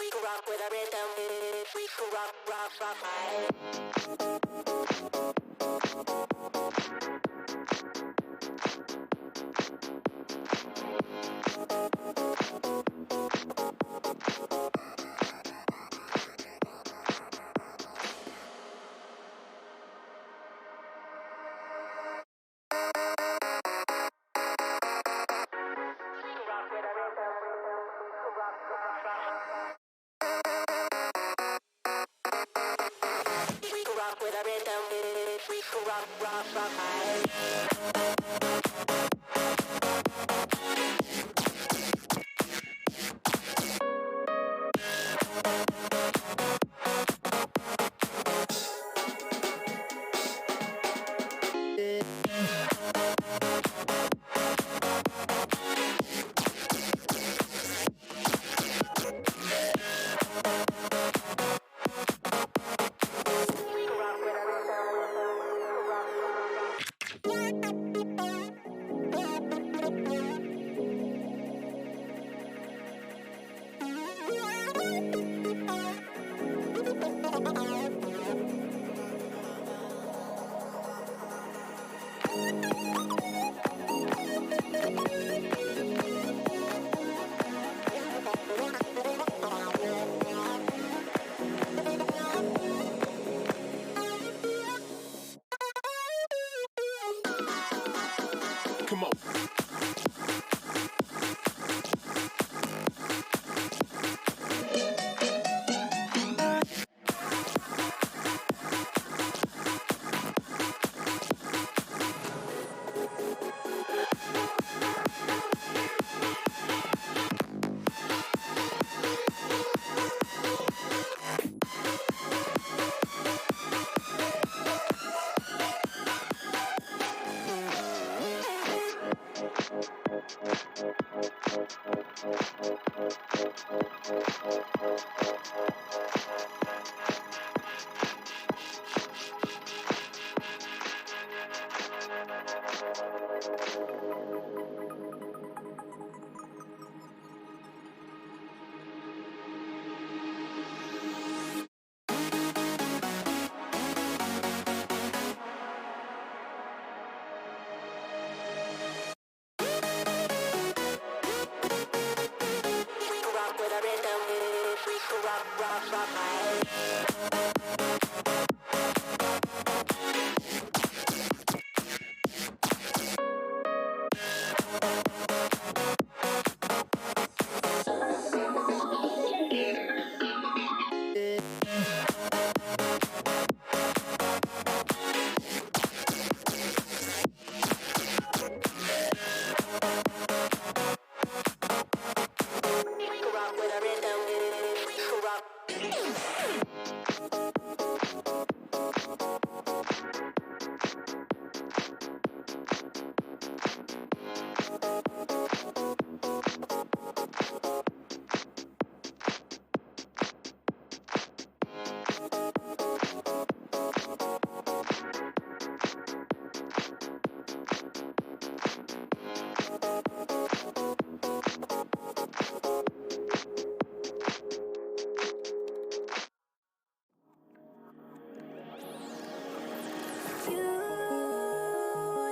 We can rock with a rhythm. We can rock, rock, rock, right. Come on.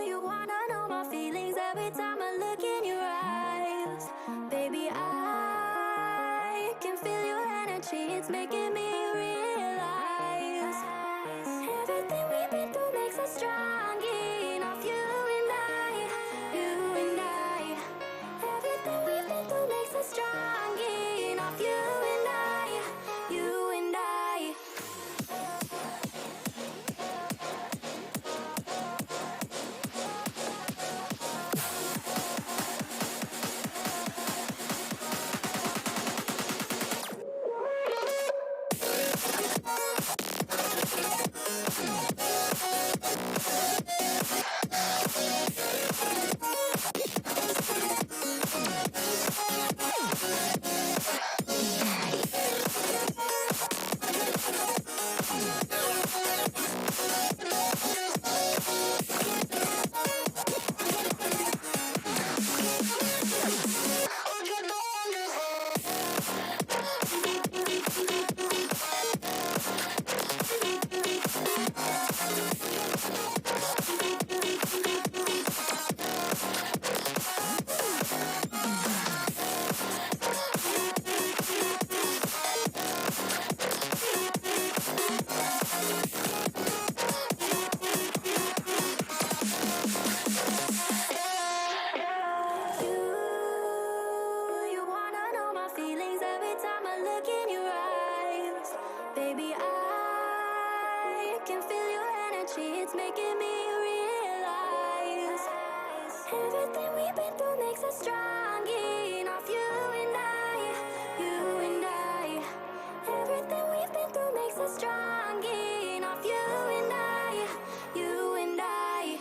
You wanna know my feelings every time I look in your eyes. Baby, I can feel your energy, it's making me realize everything we've been through makes us strong enough. You and I, everything we've been through makes us strong enough. You and I, you and I. You wanna know my feelings every time I look in your eyes. Baby, I can feel your energy, it's making me realize everything we've been through makes us strong enough. You and I, everything we've been through makes us strong enough. You and I, you and I.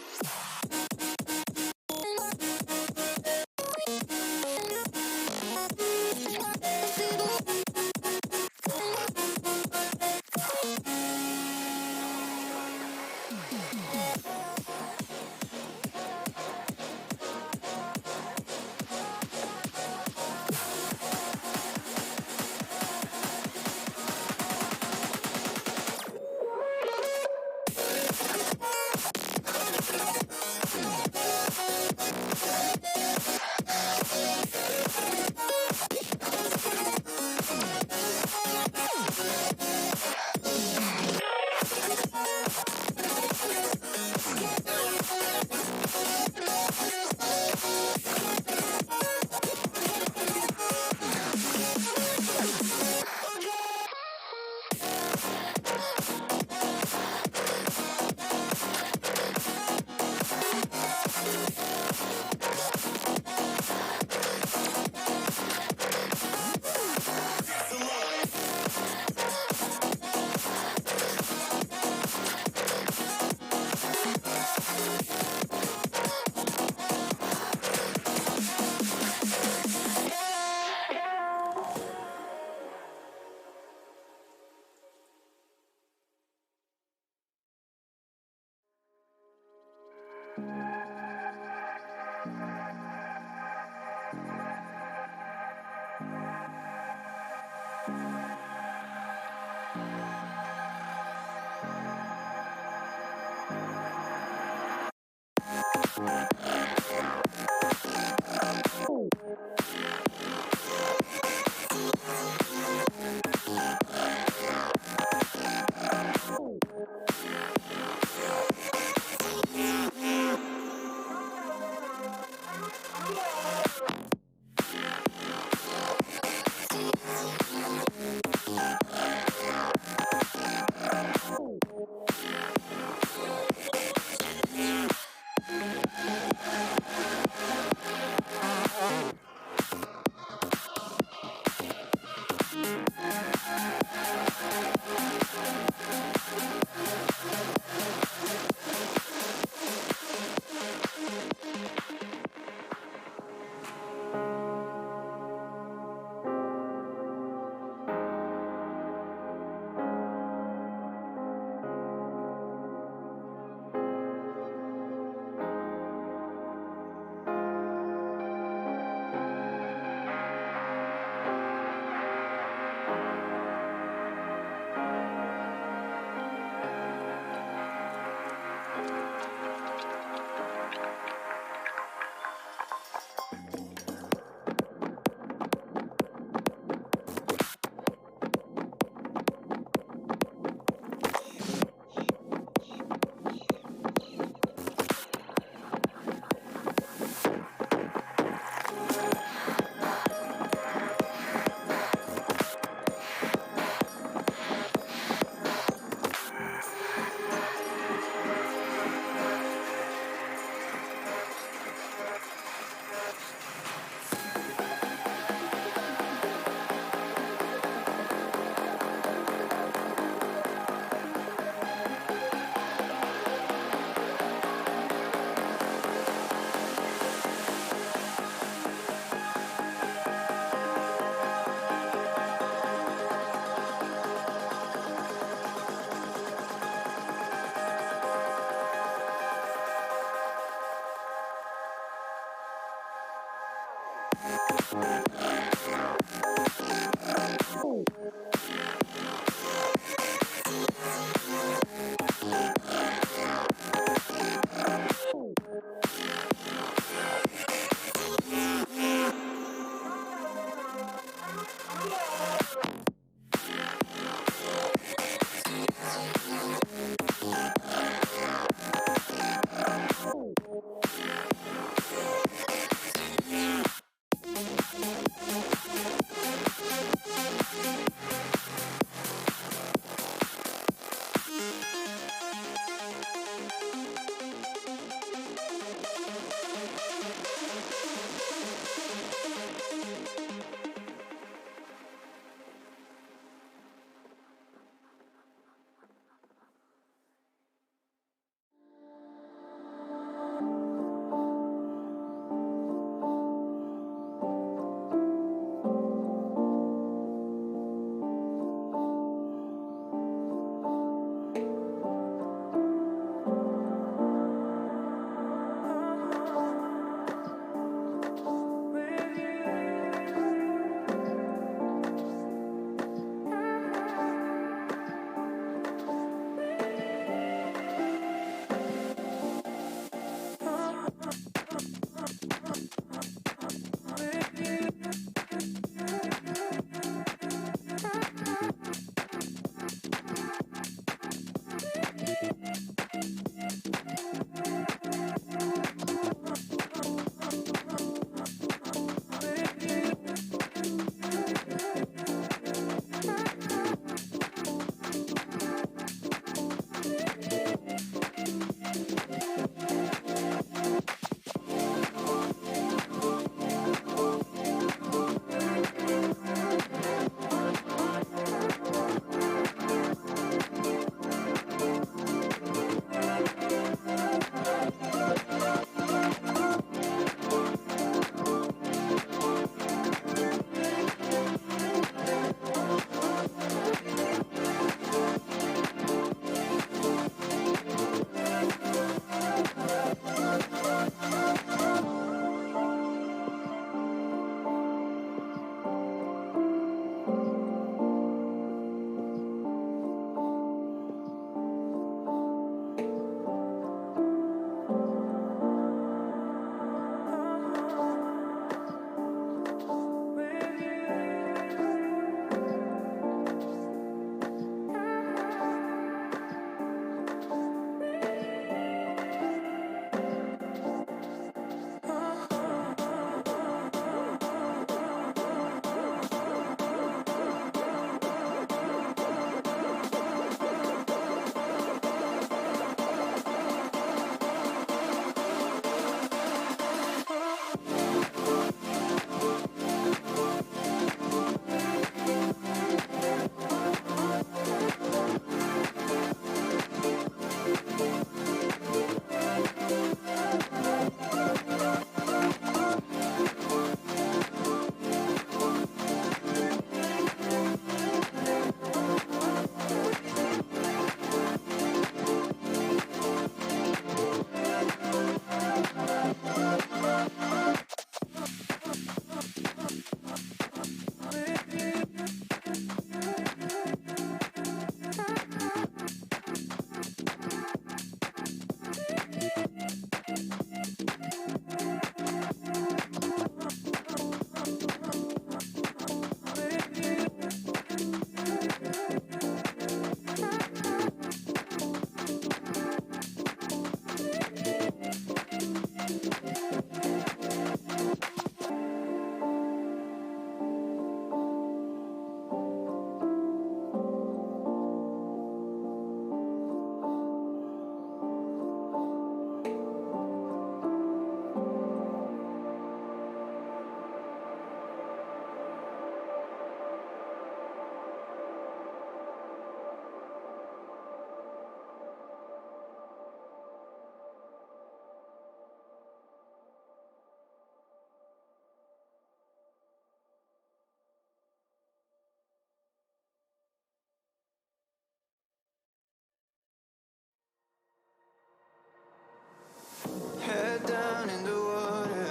Head down in the water,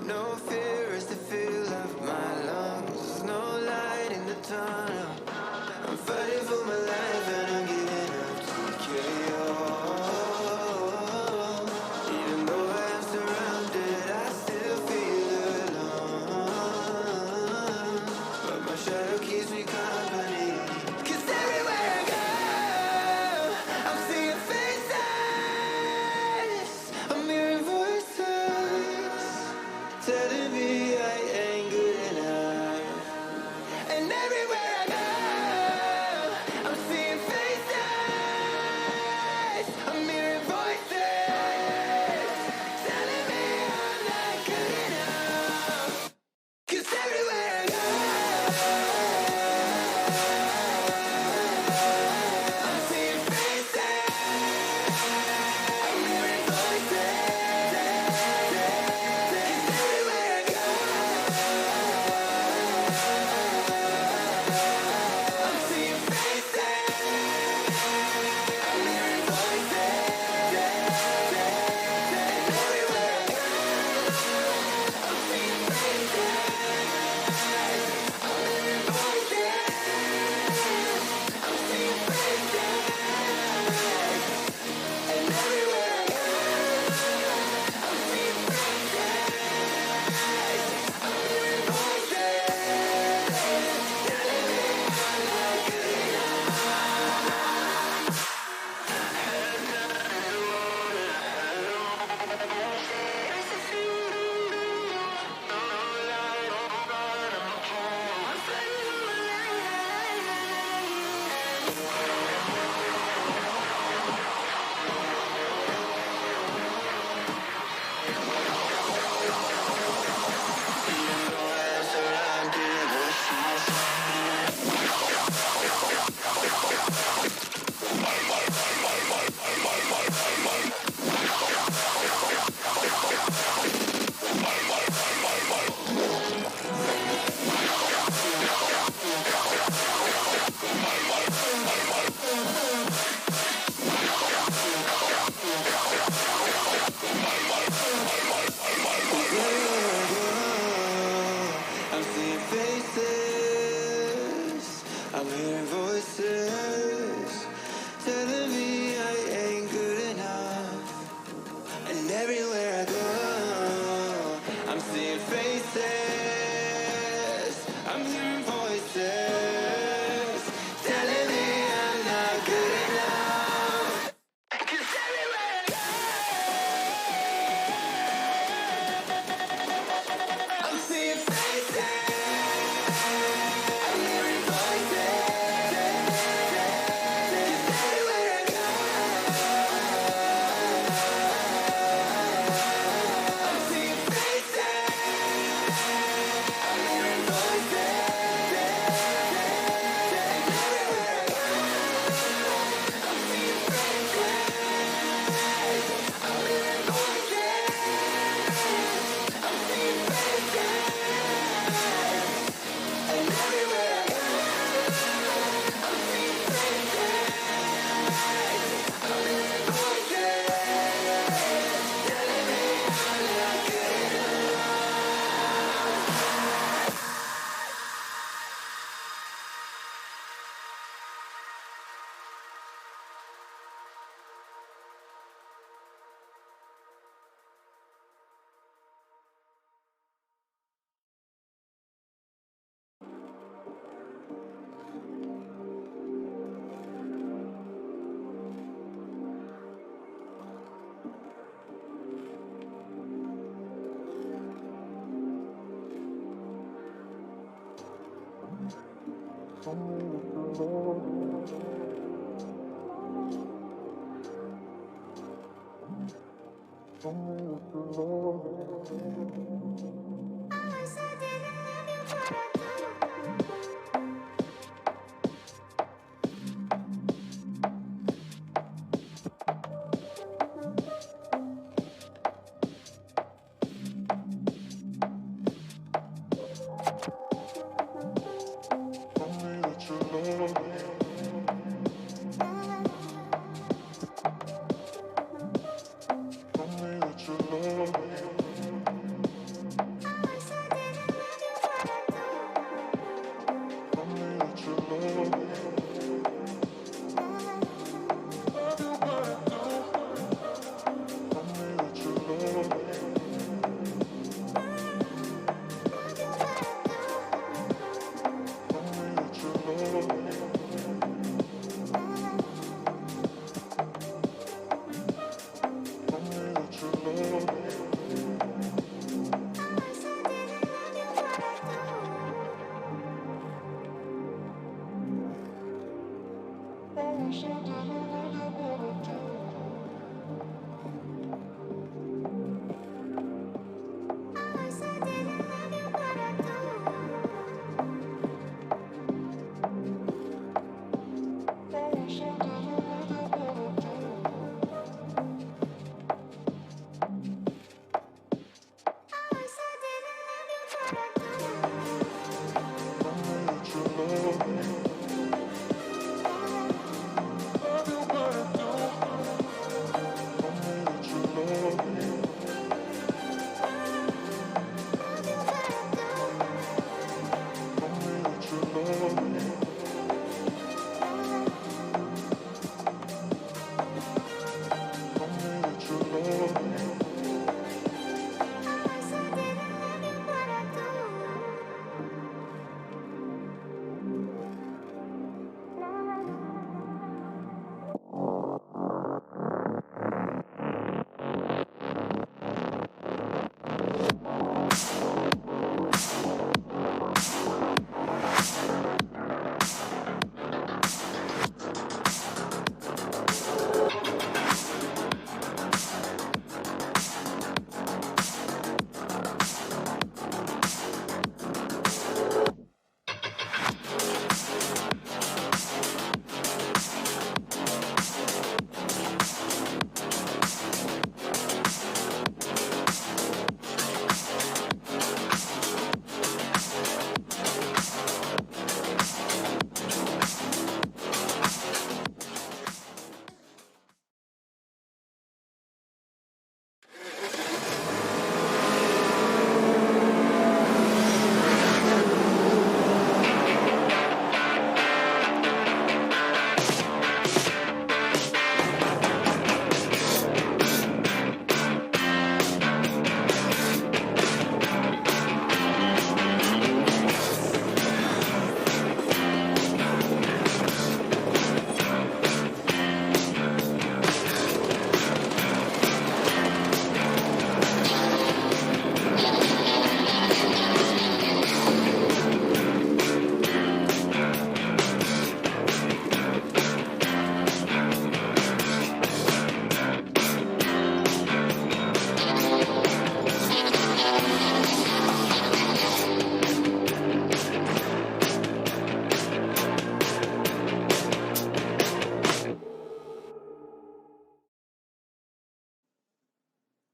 no fear I'm hearing voices telling me I ain't good enough. And everywhere I go, I'm seeing faces. I'm hearing voices telling me I'm not good enough. 'Cause everywhere I go, I'm seeing faces. I'm hearing voices. 'Cause everywhere I go, I'm seeing faces. I'm hearing voices. And everywhere I go, I'm seeing faces. I'm hearing voices. I'm seeing faces. And everywhere I go, I'm seeing faces. I'm hearing voices telling me I'm not good enough.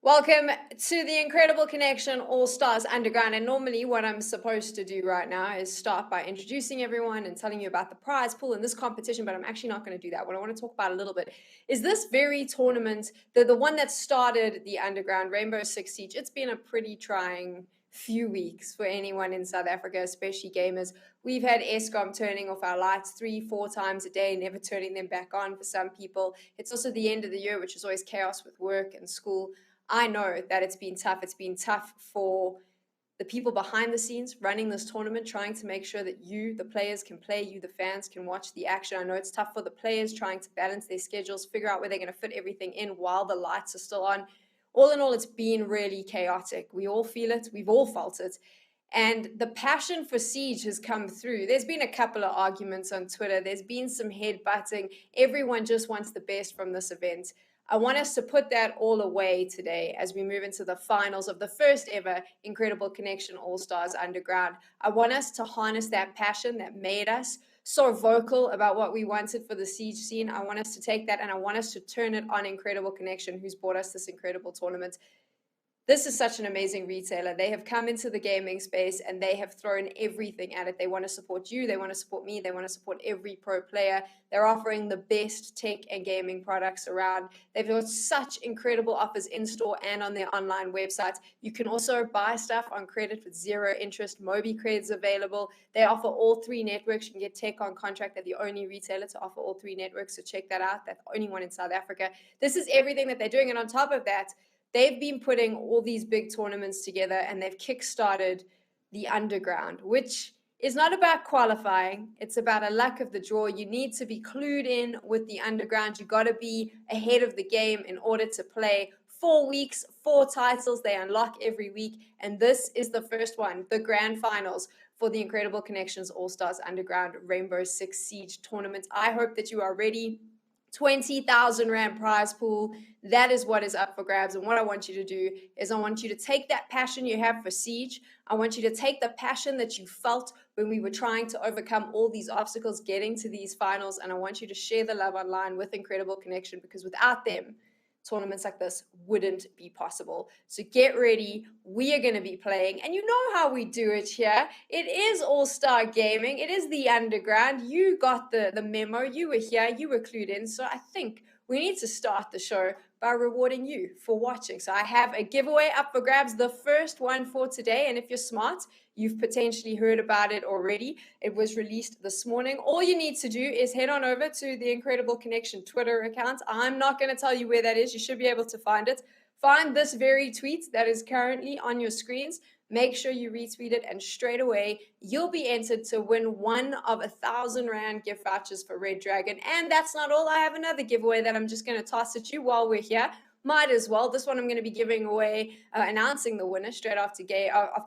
Welcome to the Incredible Connection All-Stars Underground. And normally what I'm supposed to do right now is start by introducing everyone and telling you about the prize pool in this competition, but I'm actually not going to do that. What I want to talk about a little bit is this very tournament, the one that started the Underground, Rainbow Six Siege. It's been a pretty trying few weeks for anyone in South Africa, especially gamers. We've had Eskom turning off our lights 3-4 times a day, never turning them back on for some people. It's also the end of the year, which is always chaos with work and school. I know that it's been tough. It's been tough for the people behind the scenes running this tournament, trying to make sure that you, the players, can play, you, the fans, can watch the action. I know it's tough for the players trying to balance their schedules, figure out where they're going to fit everything in while the lights are still on. All in all, it's been really chaotic. We all feel it. We've all felt it. And the passion for Siege has come through. There's been a couple of arguments on Twitter. There's been some headbutting. Everyone just wants the best from this event. I want us to put that all away today as we move into the finals of the first ever Incredible Connection All-Stars Underground. I want us to harness that passion that made us so vocal about what we wanted for the Siege scene. I want us to take that and I want us to turn it on Incredible Connection, who's brought us this incredible tournament. This is such an amazing retailer. They have come into the gaming space and they have thrown everything at it. They want to support you. They want to support me. They want to support every pro player. They're offering the best tech and gaming products around. They've got such incredible offers in-store and on their online websites. You can also buy stuff on credit with zero interest. Mobi credits available. They offer all 3 networks. You can get tech on contract. They're the only retailer to offer all 3 networks, so check that out. They're the only one in South Africa. This is everything that they're doing. And on top of that, they've been putting all these big tournaments together and they've kickstarted the Underground, which is not about qualifying. It's about a luck of the draw. You need to be clued in with the Underground. You got to be ahead of the game in order to play. 4 weeks, 4 titles. They unlock every week. And this is the first one, the grand finals for the Incredible Connections All-Stars Underground Rainbow Six Siege tournament. I hope that you are ready. 20,000 Rand prize pool. That is what is up for grabs. And what I want you to do is I want you to take that passion you have for Siege. I want you to take the passion that you felt when we were trying to overcome all these obstacles getting to these finals. And I want you to share the love online with Incredible Connection, because without them, tournaments like this wouldn't be possible. So get ready. We are going to be playing, and you know how we do it here. It is All-Star Gaming. It is the Underground. You got the memo. You were here. You were clued in. So I think we need to start the show by rewarding you for watching. So I have a giveaway up for grabs, the first one for today. And if you're smart, you've potentially heard about it already. It was released this morning. All you need to do is head on over to the Incredible Connection Twitter account. I'm not going to tell you where that is. You should be able to find it. Find this very tweet that is currently on your screens. Make sure you retweet it, and straight away, you'll be entered to win one of 1,000 Rand gift vouchers for Red Dragon. And that's not all. I have another giveaway that I'm just going to toss at you while we're here. Might as well. This one I'm going to be giving away, announcing the winner straight after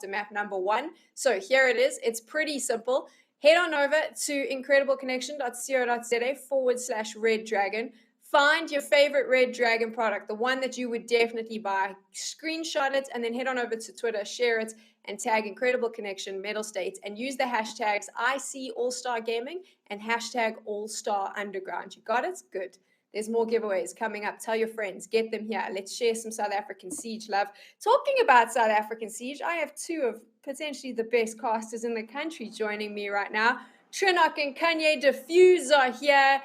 map number 1. So here it is. It's pretty simple. Head on over to incredibleconnection.co.za/Red Dragon. Find your favorite Red Dragon product, the one that you would definitely buy. Screenshot it and then head on over to Twitter, share it, and tag Incredible Connection Medal States and use the hashtags ICAllStarGaming and hashtag All-Star Underground. You got it? Good. There's more giveaways coming up. Tell your friends. Get them here. Let's share some South African Siege love. Talking about South African Siege, I have 2 of potentially the best casters in the country joining me right now. Trinoc and KanyeDefuse are here.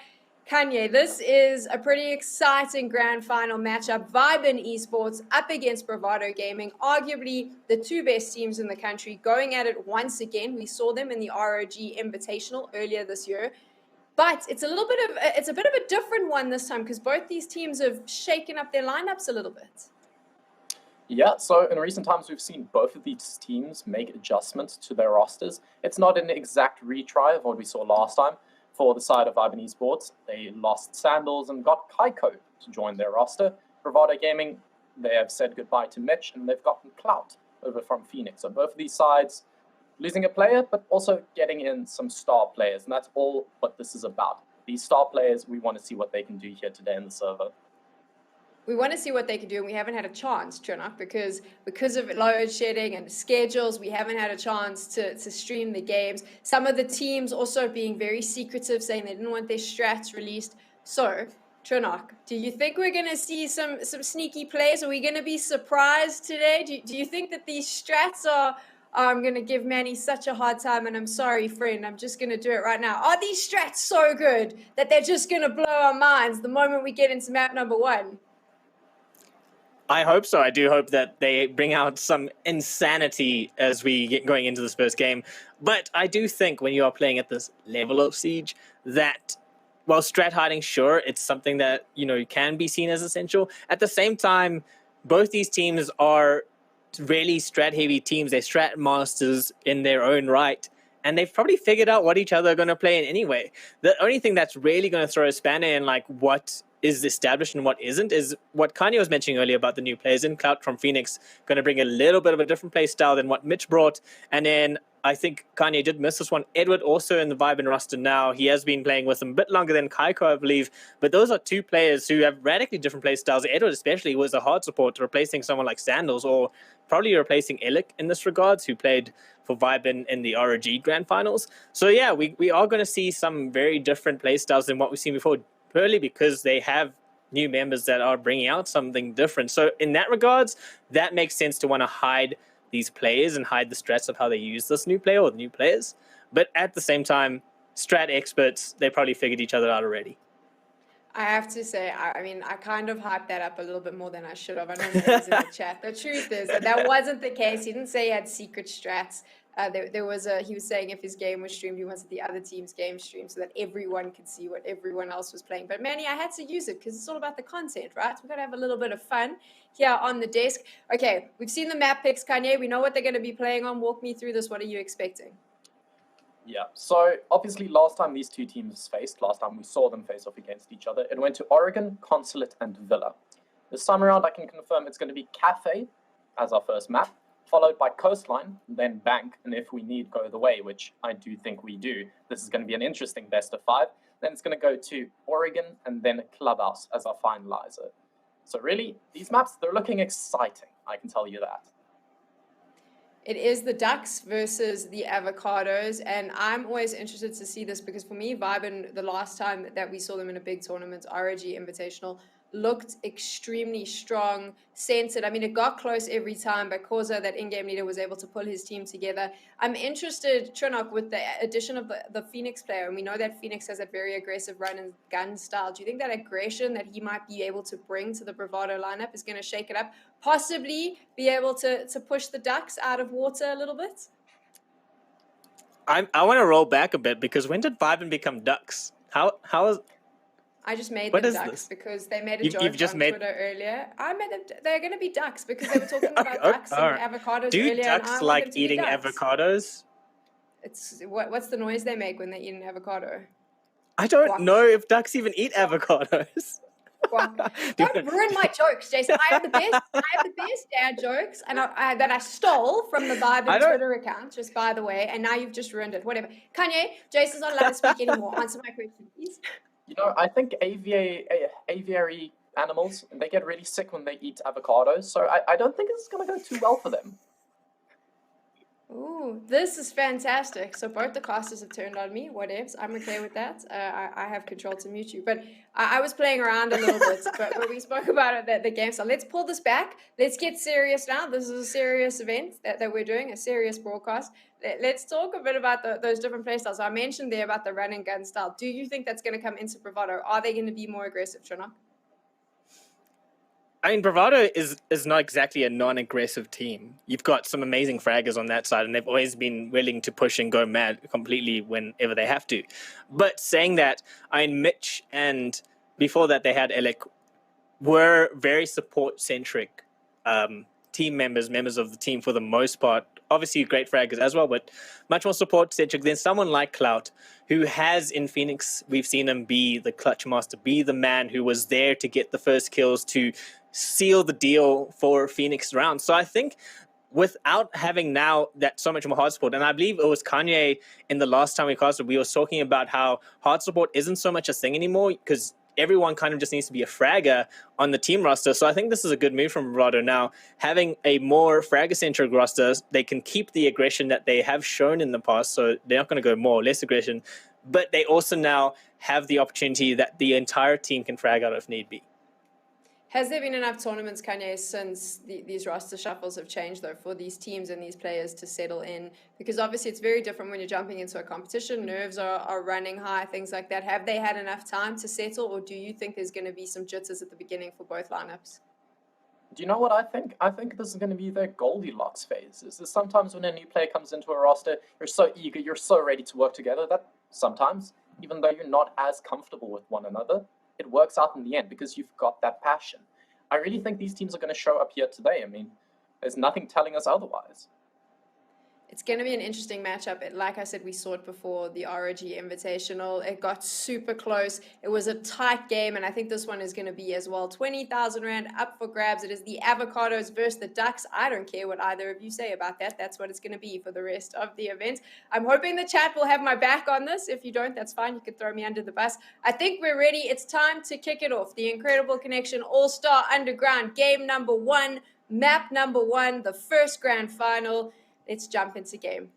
Kanye, this is a pretty exciting grand final matchup. Viben Esports up against Bravado Gaming, arguably the 2 best teams in the country, going at it once again. We saw them in the ROG Invitational earlier this year. But it's a bit of a different one this time, because both these teams have shaken up their lineups a little bit. Yeah, so in recent times, we've seen both of these teams make adjustments to their rosters. It's not an exact retry of what we saw last time. For the side of Viben Esports, they lost Sandals and got Kaiko to join their roster. Bravado Gaming, they have said goodbye to Mitch, and they've gotten Clout over from Phoenix. So both of these sides losing a player, but also getting in some star players, and that's all what this is about. These star players, we want to see what they can do here today in the server. We want to see what they can do, and we haven't had a chance, Trinoc, because of load shedding and schedules, we haven't had a chance to stream the games. Some of the teams also being very secretive, saying they didn't want their strats released. So Trinoc, do you think we're going to see some sneaky plays? Are we going to be surprised today? Do you think that these strats are... I'm going to give Manny such a hard time, and I'm sorry, friend. I'm just going to do it right now. Are these strats so good that they're just going to blow our minds the moment we get into map number 1? I hope so. I do hope that they bring out some insanity as we get going into this first game. But I do think when you are playing at this level of Siege that... Well, strat hiding, sure, it's something that, can be seen as essential. At the same time, both these teams are really strat-heavy teams. They're strat masters in their own right, and they've probably figured out what each other are going to play in anyway. The only thing that's really going to throw a spanner in, what is established and what isn't, is what Kanye was mentioning earlier about the new players in. Clout from Phoenix going to bring a little bit of a different play style than what Mitch brought, and then I think Kanye did miss this one. Edward also in the Vibe and roster now. He has been playing with them a bit longer than Kaiko, I believe. But those are two players who have radically different play styles. Edward especially was a hard support, replacing someone like Sandals, or probably replacing Elik in this regards, who played for Vibe in the ROG Grand Finals. So yeah, we are going to see some very different play styles than what we've seen before, purely because they have new members that are bringing out something different. So in that regards, that makes sense to want to hide these players and hide the strats of how they use this new player or the new players. But at the same time, strat experts, they probably figured each other out already. I have to say, I kind of hyped that up a little bit more than I should have. I know that was in the chat. The truth is that wasn't the case. He didn't say he had secret strats. He was saying if his game was streamed, he wanted the other team's game streamed so that everyone could see what everyone else was playing. But Manny, I had to use it because it's all about the content, right? So we've got to have a little bit of fun here on the desk. Okay, we've seen the map picks, Kanye. We know what they're going to be playing on. Walk me through this. What are you expecting? Yeah, so obviously last time these two teams faced, last time we saw them face off against each other, it went to Oregon, Consulate, and Villa. This time around, I can confirm it's going to be Cafe as our first map, followed by Coastline, then Bank, and if we need, Go the Way, which I do think we do. This is going to be an interesting best of 5. Then it's going to go to Oregon, and then Clubhouse as our finalizer. So really, these maps, they're looking exciting, I can tell you that. It is the Ducks versus the Avocados, and I'm always interested to see this because for me, Vibin, the last time that we saw them in a big tournament, ROG Invitational, looked extremely strong, centered. I mean, it got close every time, but Corza, that in-game leader, was able to pull his team together. I'm interested, Trinoc, with the addition of the Phoenix player, and we know that Phoenix has a very aggressive run and gun style. Do you think that aggression that he might be able to bring to the Bravado lineup is going to shake it up, possibly be able to push the Ducks out of water a little bit? I want to roll back a bit, because when did Vibin become Ducks? How is... I just made What them is Ducks this? because they made a joke on Twitter earlier. I made them. They're going to be Ducks because they were talking about Ducks and avocados Do earlier. Ducks and I like want them to be eating Ducks. avocados? It's what's the noise they make when they eat an avocado? I don't Quack. know if ducks even eat avocados. Don't ruin my jokes, Jason. I have the best dad jokes, and that I stole from the Vibe and Twitter account. Just by the way, and now you've just ruined it. Whatever. Kanye, Jason's not allowed to speak anymore. Answer my question, please. You know, I think aviary animals, they get really sick when they eat avocados, so I don't think it's going to go too well for them. Ooh, this is fantastic. So both the casters have turned on me. Whatevs. I'm okay with that. I have control to mute you. But I was playing around a little bit, but we spoke about it at the game. So let's pull this back. Let's get serious now. This is a serious event that we're doing, a serious broadcast. Let's talk a bit about those different play styles. I mentioned there about the run and gun style. Do you think that's going to come into Bravado? Are they going to be more aggressive, Trinoc? I mean, Bravado is not exactly a non-aggressive team. You've got some amazing fraggers on that side, and they've always been willing to push and go mad completely whenever they have to. But saying that, I mean, Mitch and before that they had Elik were very support-centric team members of the team for the most part. Obviously great fraggers as well, but much more support-centric than someone like Clout, who has in Phoenix, we've seen him be the clutch master, be the man who was there to get the first kills, to seal the deal for Phoenix round. So I think without having now that so much more hard support, and I believe it was Kanye in the last time we casted, we were talking about how hard support isn't so much a thing anymore because everyone kind of just needs to be a fragger on the team roster. So I think this is a good move from Bravado now. Having a more fragger-centric roster, they can keep the aggression that they have shown in the past, so they're not going to go more or less aggression. but they also now have the opportunity that the entire team can frag out if need be. Has there been enough tournaments, Kanye, since these roster shuffles have changed, though, for these teams and these players to settle in? Because obviously it's very different when you're jumping into a competition. Nerves are running high, things like that. Have they had enough time to settle, or do you think there's going to be some jitters at the beginning for both lineups? Do you know what I think? I think this is going to be their Goldilocks phase. Is sometimes when a new player comes into a roster, you're so eager, you're so ready to work together that sometimes, even though you're not as comfortable with one another, it works out in the end because you've got that passion. I really think these teams are going to show up here today. I mean, there's nothing telling us otherwise. It's going to be an interesting matchup. Like I said, we saw it before, the ROG Invitational. It got super close. It was a tight game, and I think this one is going to be as well. 20,000 Rand up for grabs. It is the Avocados versus the Ducks. I don't care what either of you say about that. That's what it's going to be for the rest of the event. I'm hoping the chat will have my back on this. If you don't, that's fine. You can throw me under the bus. I think we're ready. It's time to kick it off. The Incredible Connection All-Star Underground game number 1, map number 1, the first grand final. Let's jump into game.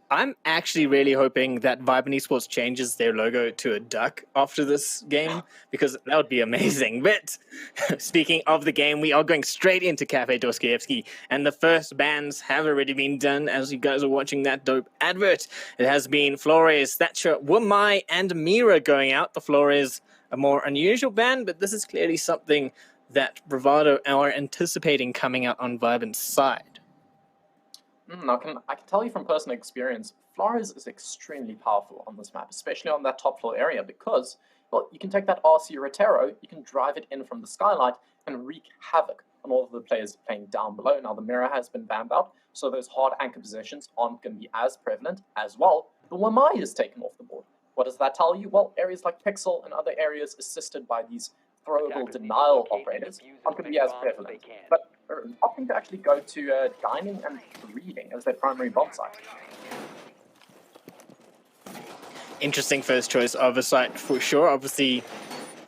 I'm actually really hoping that Vibe Esports changes their logo to a duck after this game, because that would be amazing. But speaking of the game, we are going straight into Cafe Dostoevsky, and the first bans have already been done as you guys are watching that dope advert. It has been Flores, Thatcher, Wamai, and Mira going out. The Flores, a more unusual ban, but this is clearly something that Bravado are anticipating coming out on Vibe's side. I can tell you from personal experience, Flores is extremely powerful on this map, especially on that top floor area, because, well, you can take that RC Rotero, you can drive it in from the skylight and wreak havoc on all of the players playing down below. Now, the mirror has been banned out, so those hard anchor positions aren't going to be as prevalent as well. The Wamai is taken off the board. What does that tell you? Well, areas like Pixel and other areas assisted by these throwable denial operators aren't going to be as prevalent. But opting to actually go to dining and reading as their primary bomb site. Interesting first choice of a site for sure. Obviously,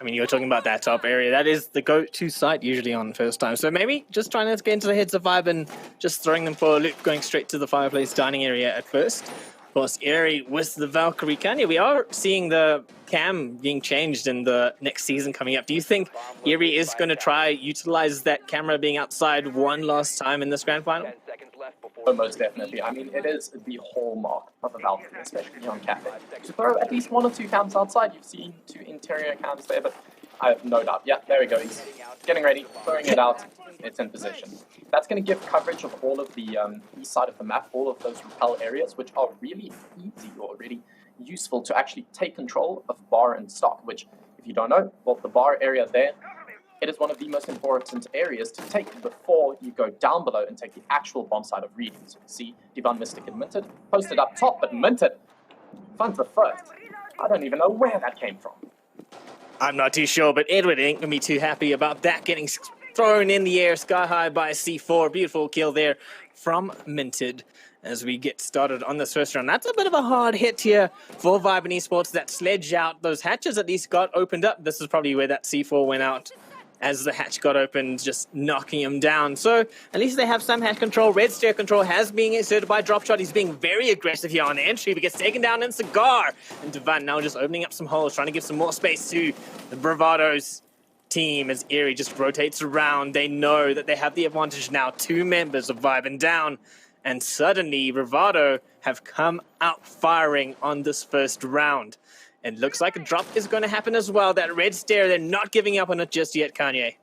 I mean, you were talking about that top area. That is the go-to site usually on first time. So maybe just trying to get into the heads of Vibe and just throwing them for a loop, going straight to the fireplace dining area at first. Of course, Eerie with the Valkyrie Kanye. We are seeing the cam being changed in the next season coming up. Do you think Eerie is going to try utilize that camera being outside one last time in this grand final? Oh, most definitely. I mean, it is the hallmark of a Valkyrie, especially on Cafe. To throw at least 1 or 2 cams outside, you've seen 2 interior cams there, but I have no doubt. Yeah, there we go. He's getting ready, throwing it out. It's in position. That's going to give coverage of all of the east side of the map, all of those repel areas, which are really easy or really useful to actually take control of bar and stock, which, if you don't know, well, the bar area there, it is one of the most important areas to take before you go down below and take the actual bomb site of reading. So you can see Divine Mystic and Minted, posted up top, but Minted finds the first. I don't even know where that came from. I'm not too sure, but Edward ain't going to be too happy about that getting thrown in the air sky high by C4. Beautiful kill there from Minted as we get started on this first round. That's a bit of a hard hit here for Vibe Esports. That sledge out, those hatches at least got opened up. This is probably where that C4 went out as the hatch got opened, just knocking him down. So at least they have some hatch control. Red stair control has been inserted by Dropshot. He's being very aggressive here on the entry, but gets taken down in Cigar. And Divine now just opening up some holes, trying to give some more space to the Bravado's team as Eerie just rotates around. They know that they have the advantage now. 2 members of Vibe and down. and suddenly Bravado have come out firing on this first round. It looks like a drop is going to happen as well. That red stare, they're not giving up on it just yet, Kanye.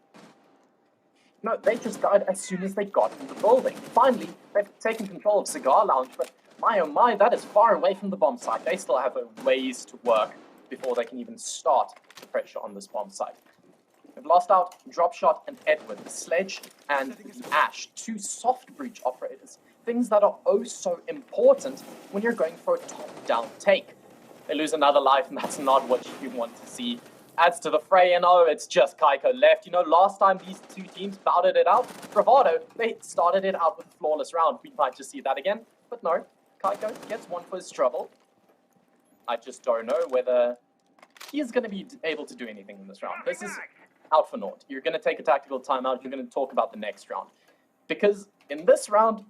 No, they just died as soon as they got into the building. Finally, they've taken control of Cigar Lounge, but my oh my, that is far away from the bomb site. They still have a ways to work before they can even start the pressure on this bomb site. They've lost out Dropshot and Edward, the Sledge and the Ash, two soft breach operators, things that are oh so important when you're going for a top-down take. They lose another life, and that's not what you want to see. Adds to the fray, and oh, it's just Kaiko left. You know, last time these two teams battled it out, Bravado, they started it out with a flawless round. We might just see that again, but no, Kaiko gets one for his trouble. I just don't know whether he is going to be able to do anything in this round. This is out for naught. You're going to take a tactical timeout. You're going to talk about the next round. Because in this round,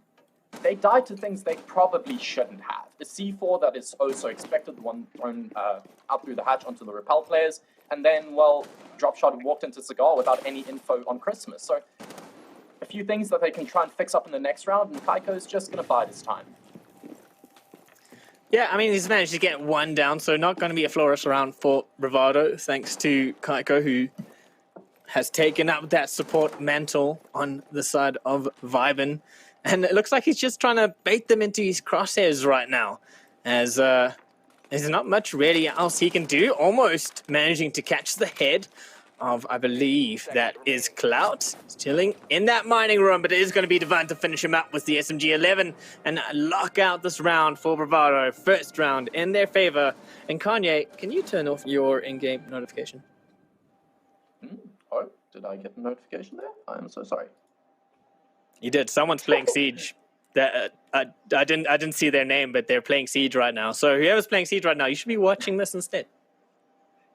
they died to things they probably shouldn't have. The C4 that is also expected, the one thrown out through the hatch onto the Repel players, and then, well, Dropshot walked into Cigar without any info on Christmas. So, a few things that they can try and fix up in the next round, and Kaiko's just going to bide his time. Yeah, I mean, he's managed to get one down, so not going to be a flawless round for Bravado, thanks to Kaiko, who has taken up that support mantle on the side of Vibin. And it looks like he's just trying to bait them into his crosshairs right now, as there's not much really else he can do. Almost managing to catch the head of, I believe, that is Clout, chilling in that mining room, but it is going to be Divine to finish him up with the SMG-11 and lock out this round for Bravado. First round in their favor. And Kanye, can you turn off your in-game notification? Oh, did I get a notification there? I am so sorry. You did. Someone's playing Siege. That I didn't see their name, but they're playing Siege right now. So whoever's playing Siege right now, you should be watching this instead.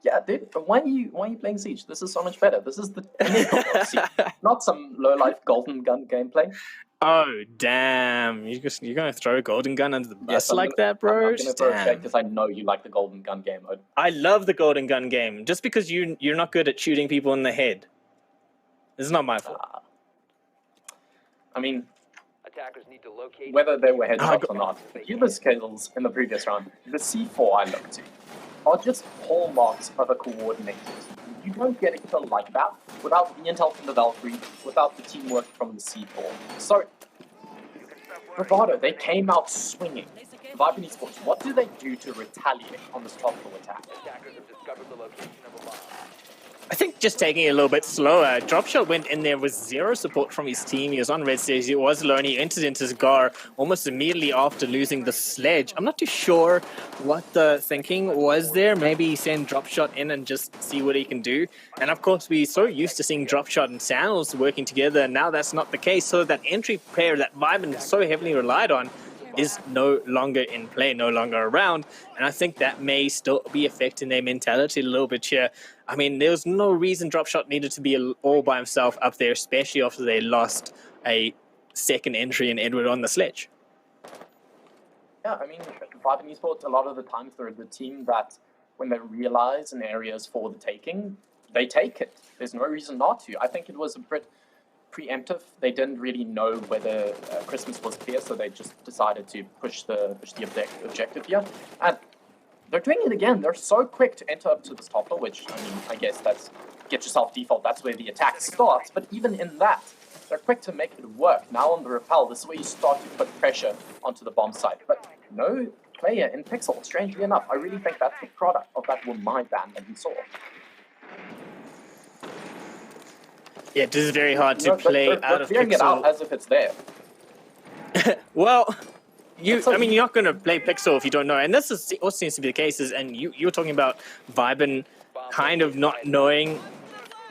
Yeah, dude, but why are you playing Siege? This is so much better. This is the pinnacle of Siege, not some low-life Golden Gun gameplay. Oh, damn. You're going to throw a Golden Gun under the bus that, bro? I'm going to throw it because I know you like the Golden Gun game mode. I love the Golden Gun game, just because you're not good at shooting people in the head. It's not my fault. I mean, attackers need to locate whether they were headshots or not, the Cuba's kills in the previous round, the C4 I looked to, are just hallmarks of a coordinated team. You don't get a kill like that without the intel from the Valkyrie, without the teamwork from the C4. So, Bravado, they came out swinging. Vibe Esports, what do they do to retaliate on this top floor attack? attackers have discovered the location of a bomb. I think just taking it a little bit slower. Dropshot went in there with zero support from his team. He was on red stage. He was alone. He entered into Cigar almost immediately after losing the Sledge. I'm not too sure what the thinking was there. Maybe send Dropshot in and just see what he can do. And of course, we're so used to seeing Dropshot and Sandals working together. Now that's not the case. So that entry player that Vibin so heavily relied on is no longer in play, no longer around. And I think that may still be affecting their mentality a little bit here. I mean, there's no reason Dropshot needed to be all by himself up there, especially after they lost a second entry in Edward on the Sledge. Yeah, I mean, Vibe Esports, a lot of the times they're the team that, when they realize an area is for the taking, they take it. There's no reason not to. I think it was a bit preemptive. They didn't really know whether Christmas was clear, so they just decided to push the objective here. And they're doing it again. They're so quick to enter up to this topper, which, I mean, I guess that's get yourself default. That's where the attack starts. But even in that, they're quick to make it work. Now on the Repel, this is where you start to put pressure onto the bomb site. But no player in Pixel, strangely enough. I really think that's the product of that my ban that we saw. Yeah, this is very hard to play out of Pixel. They're clearing it out as if it's there. Well, you're not going to play Pixel if you don't know. And this is what seems to be the case. And you're talking about Vibin kind of not knowing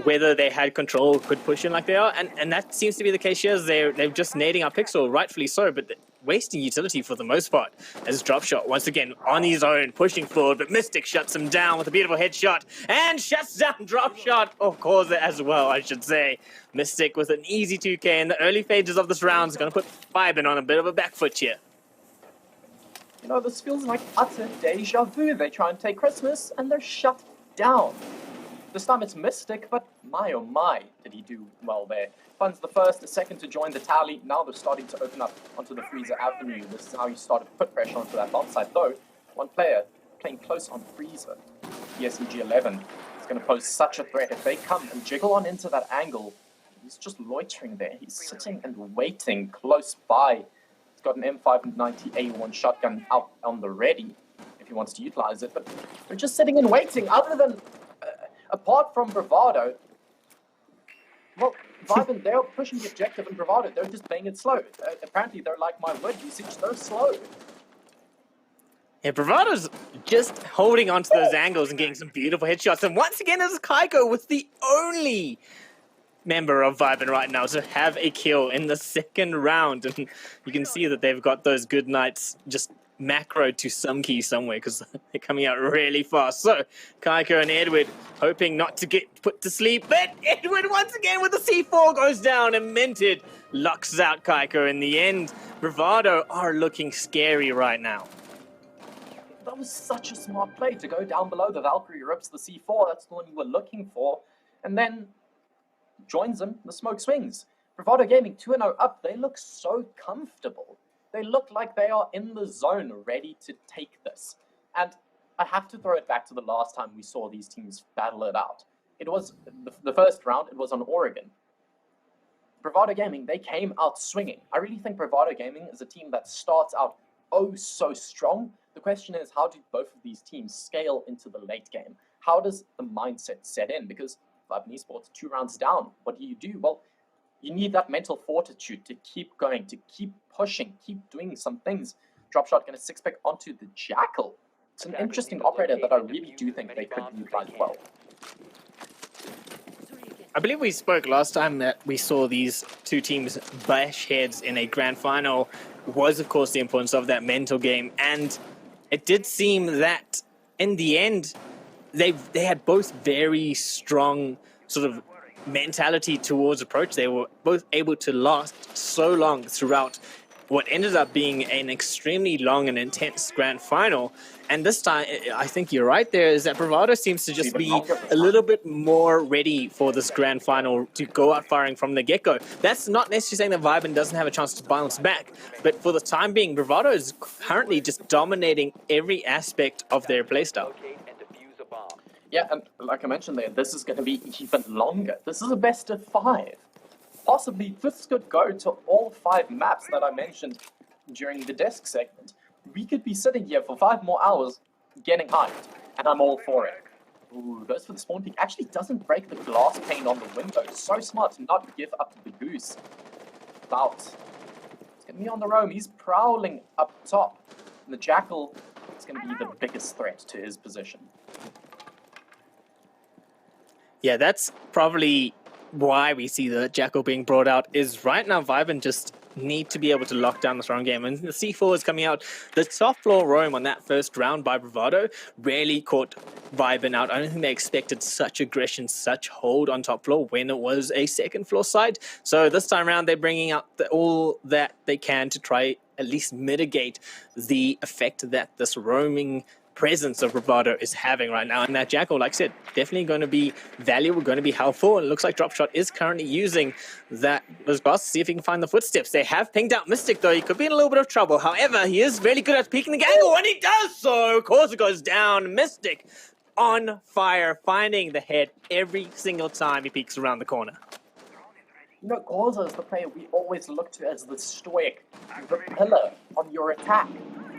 whether they had control, could push in like they are. And that seems to be the case here. They're just nading our Pixel, rightfully so, but wasting utility for the most part. As Dropshot, once again, on his own, pushing forward, but Mystic shuts him down with a beautiful headshot and shuts down Dropshot, or Causa as well, I should say. Mystic with an easy 2K in the early phases of this round is going to put Vibin on a bit of a back foot here. You know, this feels like utter deja vu. They try and take Christmas, and they're shut down. This time it's Mystic, but my oh my, did he do well there. Funds the first, the second to join the tally. Now they're starting to open up onto the Freezer Avenue. This is how you start to put pressure onto that bomb site, though. One player playing close on Freezer. ESEG11 is going to pose such a threat. If they come and jiggle on into that angle, he's just loitering there. He's sitting and waiting close by. He's got an M590A1 shotgun out on the ready if he wants to utilize it, but they're just sitting and waiting. Other than, apart from Bravado, well, Viben, they're pushing the objective, and Bravado, they're just playing it slow. Apparently, they're like my word usage, they're slow. Yeah, Bravado's just holding onto those angles and getting some beautiful headshots. And once again, it's Kaiko with the only member of Viben right now to have a kill in the second round. And you can see that they've got those good nights just macroed to some key somewhere because they're coming out really fast. So Kaiko and Edward hoping not to get put to sleep, but Edward once again with the C4 goes down and Minted locks out Kaiko in the end. Bravado are looking scary right now. That was such a smart play to go down below. The Valkyrie rips the C4, that's the one you were looking for, and then joins him, the smoke swings. Bravado Gaming 2-0 up, they look so comfortable. They look like they are in the zone, ready to take this. And I have to throw it back to the last time we saw these teams battle it out. It was the first round, it was on Oregon. Bravado Gaming, they came out swinging. I really think Bravado Gaming is a team that starts out oh so strong. The question is, how do both of these teams scale into the late game? How does the mindset set in? Because Viben Esports, 2 rounds down, what do? Well, you need that mental fortitude to keep going, to keep pushing, keep doing some things. Dropshot going to 6-pick onto the Jackal. It's an interesting operator that I really do think they could utilize well. I believe we spoke last time that we saw these two teams bash heads in a grand final was, of course, the importance of that mental game. And it did seem that in the end, they had both very strong sort of mentality towards approach. They were both able to last so long throughout what ended up being an extremely long and intense grand final. And this time, I think you're right there, is that Bravado seems to just be a little bit more ready for this grand final to go out firing from the get-go. That's not necessarily saying that Viben doesn't have a chance to bounce back, but for the time being, Bravado is currently just dominating every aspect of their playstyle. Locate and defuse a bomb. Yeah, and like I mentioned there, this is going to be even longer. This is a best of 5. Possibly this could go to all 5 maps that I mentioned during the desk segment. We could be sitting here for 5 more hours getting hyped, and I'm all for it. Ooh, goes for the spawn peak. Actually doesn't break the glass pane on the window. So smart to not give up the goose. Bout. It's going to be on the roam. He's prowling up top. And the Jackal is going to be the biggest threat to his position. Yeah, that's probably why we see the Jackal being brought out, is right now Viben just need to be able to lock down the strong game. And the C4 is coming out. The soft floor roam on that first round by Bravado really caught Viben out. I don't think they expected such aggression, such hold on top floor when it was a second floor side. So this time around, they're bringing out all that they can to try at least mitigate the effect that this roaming presence of Bravado is having right now. And that Jackal, like I said, definitely going to be valuable, going to be helpful. And it looks like Dropshot is currently using those glasses to see if he can find the footsteps. They have pinged out Mystic, though. He could be in a little bit of trouble. However, he is really good at peeking the angle, and he does so. Of course, it goes down. Mystic on fire, finding the head every single time he peeks around the corner. You know, Gorza is the player we always look to as the stoic, the pillar on your attack.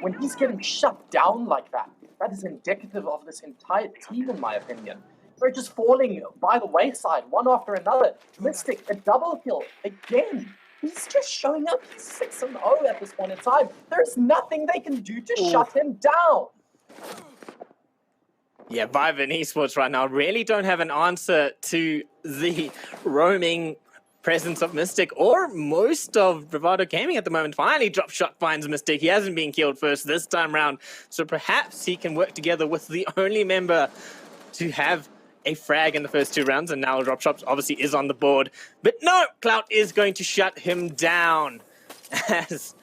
When he's getting shut down like that, that is indicative of this entire team, in my opinion. They're just falling by the wayside, one after another. Mystic, a double kill, again. He's just showing up. He's 6-0 at this point in time. There's nothing they can do to shut him down. Yeah, Viben Esports right now really don't have an answer to the roaming presence of Mystic or most of Bravado Gaming at the moment. Finally, Dropshot finds Mystic. He hasn't been killed first this time round, so perhaps he can work together with the only member to have a frag in the first 2 rounds, and now Dropshot obviously is on the board. But no, Clout is going to shut him down as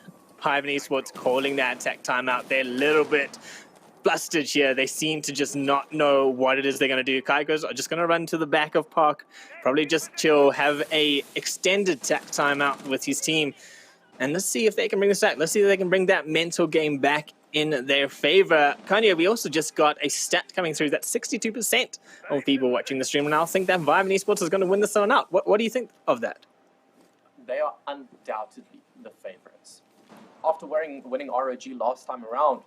Viben Esports calling that attack timeout there a little bit flustered here. They seem to just not know what it is they're going to do. Kaiko's are just going to run to the back of Park, probably just chill, have a extended tack timeout with his team, and let's see if they can bring this back. Let's see if they can bring that mental game back in their favor. Kanye, we also just got a stat coming through that 62% of people watching the stream now think that Vibe Esports is going to win this one out. What do you think of that? They are undoubtedly the favorites. After winning ROG last time around,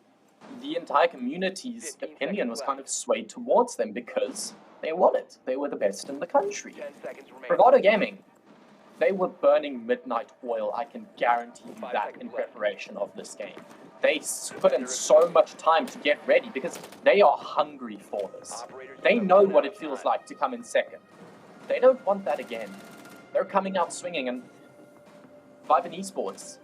the entire community's opinion was kind of swayed towards them because they won it. They were the best in the country. 10 seconds remaining. Bravado Gaming, they were burning midnight oil, I can guarantee you 5 that, seconds in left. preparation of this game. They put in so much time to get ready because they are hungry for this. They know what it feels like to come in second. They don't want that again. They're coming out swinging, and Vibe Esports,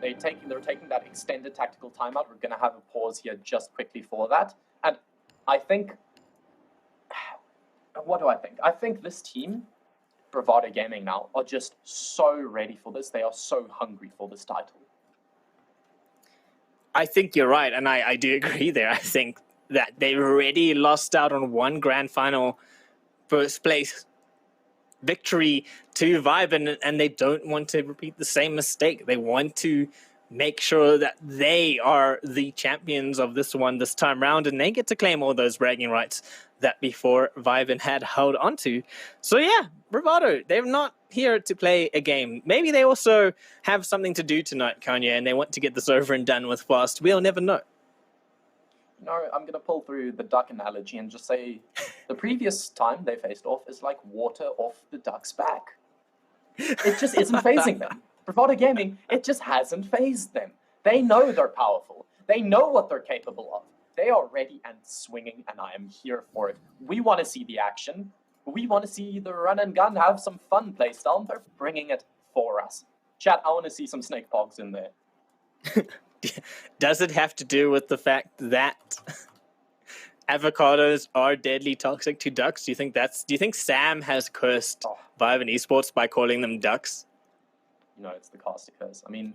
they're taking that extended tactical timeout. We're going to have a pause here just quickly for that. And I think, what do I think? I think this team, Bravado Gaming now, are just so ready for this. They are so hungry for this title. I think you're right, and I do agree there. I think that they've already lost out on one grand final first place victory to Vibe, and they don't want to repeat the same mistake. They want to make sure that they are the champions of this one this time round, and they get to claim all those bragging rights that before Vibe had held onto. So yeah, Bravado, they're not here to play a game. Maybe they also have something to do tonight, Kanye, and they want to get this over and done with fast. We'll never know. No, I'm going to pull through the duck analogy and just say the previous time they faced off is like water off the duck's back. It just isn't phasing them. Bravado Gaming, it just hasn't phased them. They know they're powerful. They know what they're capable of. They are ready and swinging, and I am here for it. We want to see the action. We want to see the run and gun, have some fun playstyle. They're bringing it for us. Chat, I want to see some snake pogs in there. Does it have to do with the fact that avocados are deadly toxic to ducks? Do you think Sam has cursed Vibe Esports by calling them ducks? You know, it's the caster curse. I mean,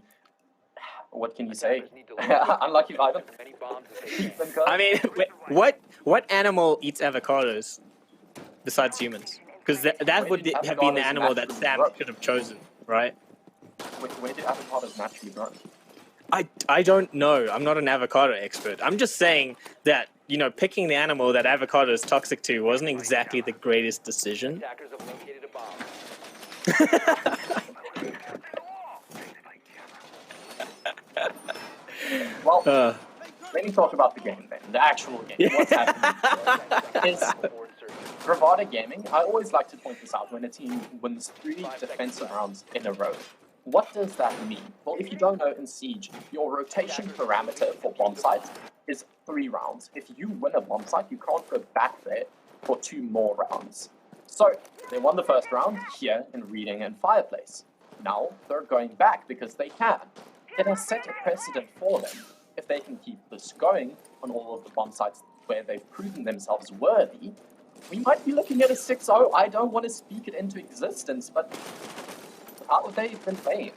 what can you say? Unlucky Vibe. Many bombs as they I mean, what animal eats avocados besides humans? Because that would have been the animal that Sam should have chosen, right? Where did avocados naturally grow? I don't know. I'm not an avocado expert. I'm just saying that, you know, picking the animal that avocado is toxic to wasn't exactly the greatest decision. attackers have located a bomb. Well, let me talk about the game then. The actual game. What's happening is Bravado Gaming. I always like to point this out when a team wins 3 defensive rounds in a row. What does that mean? Well, if you don't know, in Siege, your rotation parameter for bomb sites is 3 rounds. If you win a bomb site, you can't go back there for 2 more rounds. So, they won the first round here in Reading and Fireplace. Now, they're going back because they can. It has set a precedent for them. If they can keep this going on all of the bomb sites where they've proven themselves worthy, we might be looking at a 6-0. I don't want to speak it into existence, but how have they been playing?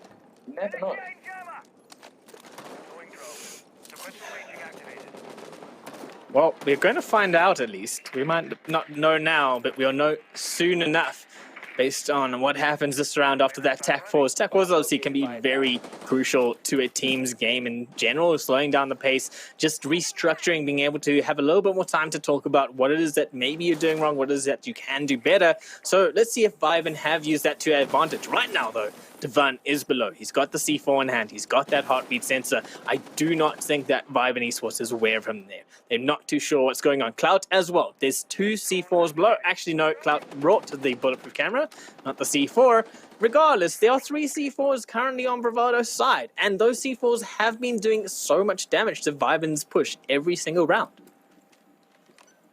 You never know. Well, we're going to find out at least. We might not know now, but we'll know soon enough based on what happens this round after that TAC Force. TAC Force obviously can be very crucial to a team's game in general, slowing down the pace, just restructuring, being able to have a little bit more time to talk about what it is that maybe you're doing wrong, what it is that you can do better. So let's see if Vibe have used that to their advantage. Right now, though, Devan is below. He's got the C4 in hand. He's got that heartbeat sensor. I do not think that Vibe Esports is aware of him there. They're not too sure what's going on. Clout as well. There's 2 C4s below. Actually, no, Clout brought the bulletproof camera, not the C4. Regardless, there are 3 C4s currently on Bravado's side, and those C4s have been doing so much damage to Viben's push every single round.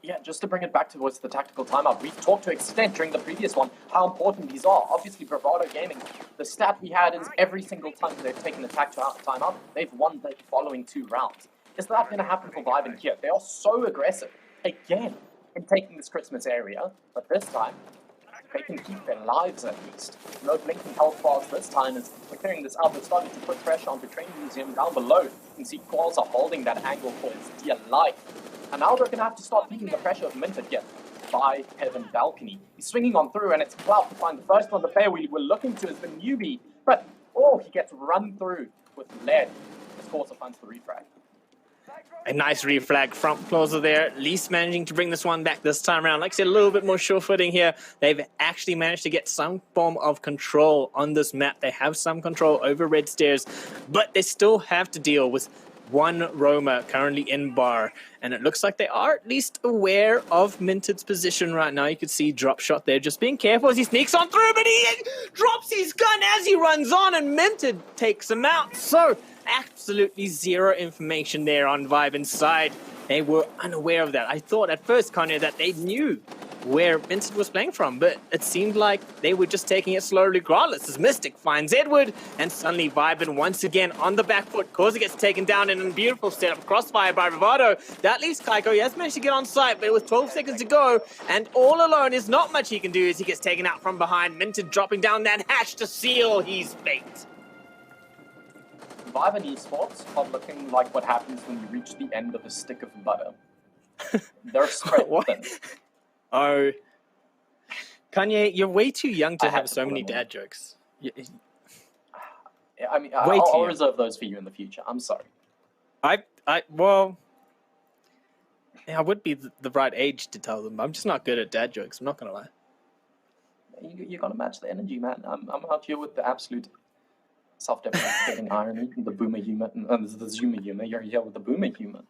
Yeah, just to bring it back towards the tactical timeout, we've talked to extent during the previous one how important these are. Obviously, Bravado Gaming, the stat we had is every single time they've taken the tactical timeout, they've won the following 2 rounds. Is that going to happen for Vibe and here? They are so aggressive, again, in taking this Christmas area, but this time, they can keep their lives at least. No blinking health bars this time as we're clearing this out. They're starting to put pressure onto Training Museum down below. You can see Qualls are holding that angle for his dear life. And now they're going to have to start feeling the pressure of Minted here by Heaven Balcony. He's swinging on through, and it's Clout to find the first one. The player we were looking to is the newbie. But, oh, he gets run through with lead. His Quarter finds the refrag. A nice reflag front closer there. Least managing to bring this one back this time around. Like I said, a little bit more sure footing here. They've actually managed to get some form of control on this map. They have some control over red stairs, but they still have to deal with one roamer currently in bar. And it looks like they are at least aware of Minted's position right now. You can see drop shot there. Just being careful as he sneaks on through, but he drops his gun as he runs on, and Minted takes him out. So absolutely zero information there on Vibe inside. They were unaware of that. I thought at first, Kanye, that they knew where Minted was playing from, but it seemed like they were just taking it slowly regardless as Mystic finds Edward, and suddenly Vibin once again on the back foot. Koza gets taken down in a beautiful setup, crossfire by Bravado. That leaves Kaiko. He has managed to get on site, but with 12 seconds to go, and all alone is not much he can do as he gets taken out from behind. Minted dropping down that hatch to seal his fate. Vibe and esports are looking like what happens when you reach the end of a stick of butter. They're spread thin. Oh, Kanye, you're way too young to I had have to so put many them in. dad jokes. I mean, Way too I'll young. reserve those for you in the future. I'm sorry. Well, yeah, I would be the right age to tell them. I'm just not good at dad jokes. I'm not gonna lie. You gotta match the energy, man. I'm out here with the absolute self-deprecating irony, the boomer humor, and the zoomer humor. You're here with the boomer humor.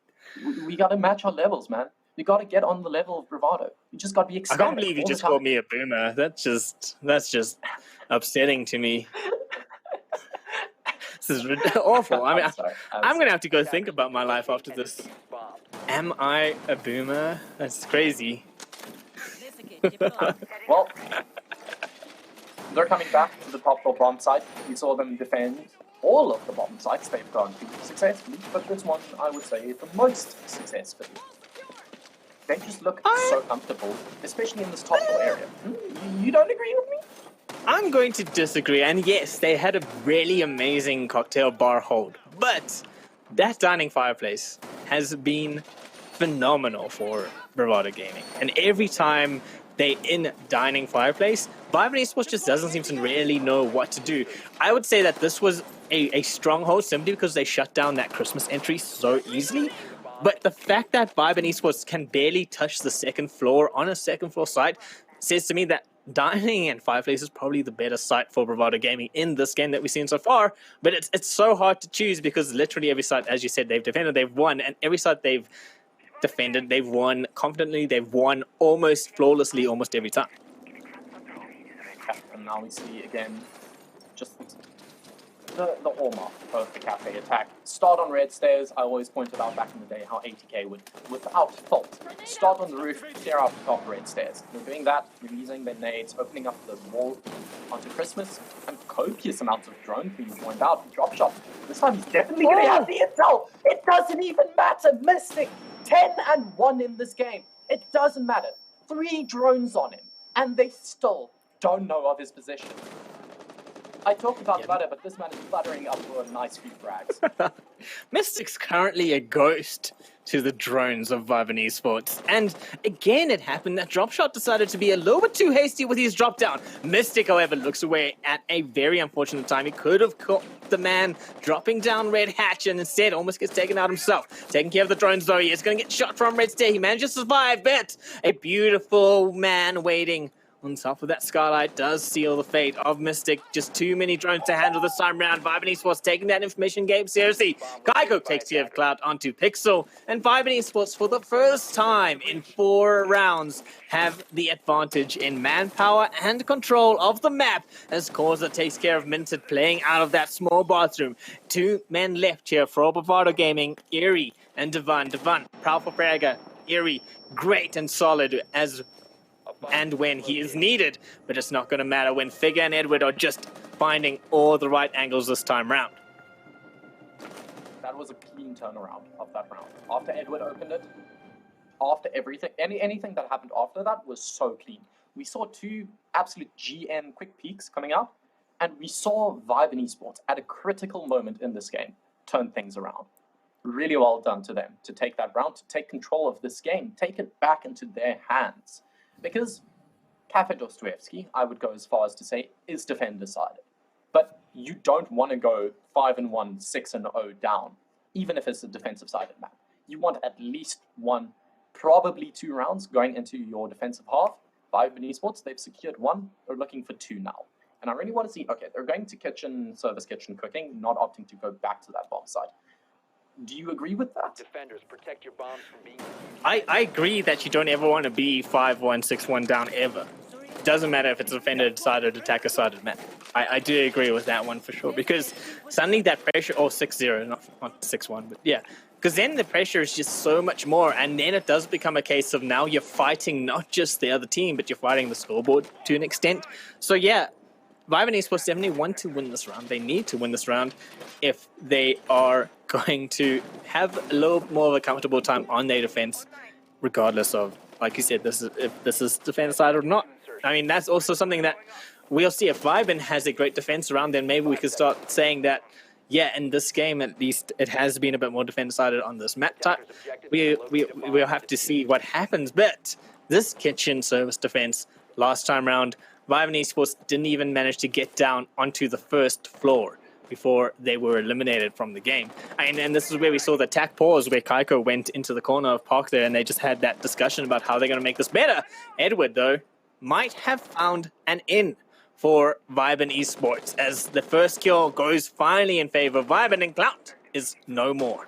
We gotta match our levels, man. You gotta get on the level of Bravado. You just gotta be I ecstatic. can't believe you all the just time. called me a boomer. That's just upsetting to me. This is awful. I mean, sorry. I'm gonna have to go think about my life after this. Am I a boomer? That's crazy. Well, they're coming back to the top floor bomb site. We saw them defend all of the bomb sites they've gone to successfully, but this one, I would say, the most successfully. They just look so comfortable, especially in this top floor area. You don't agree with me? I'm going to disagree, and yes, they had a really amazing cocktail bar hold, but that dining fireplace has been phenomenal for Bravado Gaming. And every time they in dining fireplace, Vibe Esports just doesn't seem to really know what to do. I would say that this was a stronghold simply because they shut down that Christmas entry so easily. But the fact that Vibe Esports can barely touch the second floor on a second floor site says to me that dining and fireplace is probably the better site for Bravado Gaming in this game that we've seen so far. But it's so hard to choose because literally every site, as you said, they've defended, they've won, and every site they've defended, they've won confidently, they've won almost flawlessly almost every time. And now we see again just the hallmark of the cafe attack. Start on red stairs. I always pointed out back in the day how 80k would, without fault, start on the roof, clear out the top red stairs. They're doing that, releasing their nades, opening up the wall onto Christmas, and copious amounts of drones being pointed out. Drop shot. This time he's definitely going to have the intel. It doesn't even matter. Mystic 10-1 in this game. It doesn't matter. 3 drones on him, and they still don't know of his position. I talked about butter, but this man is buttering up for a nice few frags. Mystic's currently a ghost to the drones of Vibe Esports. And again, it happened that Dropshot decided to be a little bit too hasty with his drop down. Mystic, however, looks away at a very unfortunate time. He could have caught the man dropping down Red Hatch and instead almost gets taken out himself. Taking care of the drones, though, he is going to get shot from Red Stair. He manages to survive, but a beautiful man waiting on top of that skylight does seal the fate of Mystic. Just too many drones to handle this time round. Vibe Esports taking that information game seriously. Kaiko takes care of Cloud onto Pixel. And Vibe Esports, for the first time in 4 rounds, have the advantage in manpower and control of the map as Koza takes care of Minted playing out of that small bathroom. 2 men left here for Bravado Gaming, Eerie and Devon. Devon, powerful fragger. Eerie, great and solid as and when he is needed, but it's not going to matter when Figure and Edward are just finding all the right angles this time round. That was a clean turnaround of that round. After Edward opened it, after everything, anything that happened after that was so clean. we saw two absolute GM quick peaks coming out, and we saw Vibe and Esports at a critical moment in this game turn things around. Really well done to them to take that round, to take control of this game, take it back into their hands. Because Cafe Dostoevsky, I would go as far as to say, is defender-sided. But you don't want to go 5-1, 6-0 down, even if it's a defensive-sided map. You want at least one, probably 2 rounds going into your defensive half. Vibe and Esports, they've secured 1. They're looking for 2 now. And I really want to see, okay, they're going to service kitchen cooking, not opting to go back to that bomb site. Do you agree with that? Defenders, protect your bombs from being... I agree that you don't ever want to be 5-1, 6-1 down ever. Doesn't matter if it's a defender-sided, attacker-sided map. I do agree with that one for sure, because suddenly that pressure, or 6-0, not 6-1, but yeah. Because then the pressure is just so much more, and then it does become a case of now you're fighting not just the other team, but you're fighting the scoreboard to an extent. So yeah, Vibe and Esports definitely want to win this round. They need to win this round if they are going to have a little more of a comfortable time on their defense, regardless of, like you said, if this is defense side or not. I mean, that's also something that we'll see. If Viben has a great defense around, then maybe we could start saying that, yeah, in this game at least, it has been a bit more defense-sided on this map type. We'll have to see what happens. But this kitchen service defense last time round, Vibe and Esports didn't even manage to get down onto the first floor before they were eliminated from the game. And this is where we saw the attack pause, where Kaiko went into the corner of Park there, and they just had that discussion about how they're going to make this better. Edward, though, might have found an in for Vibe and Esports, as the first kill goes finally in favor of Vibe, and Clout is no more.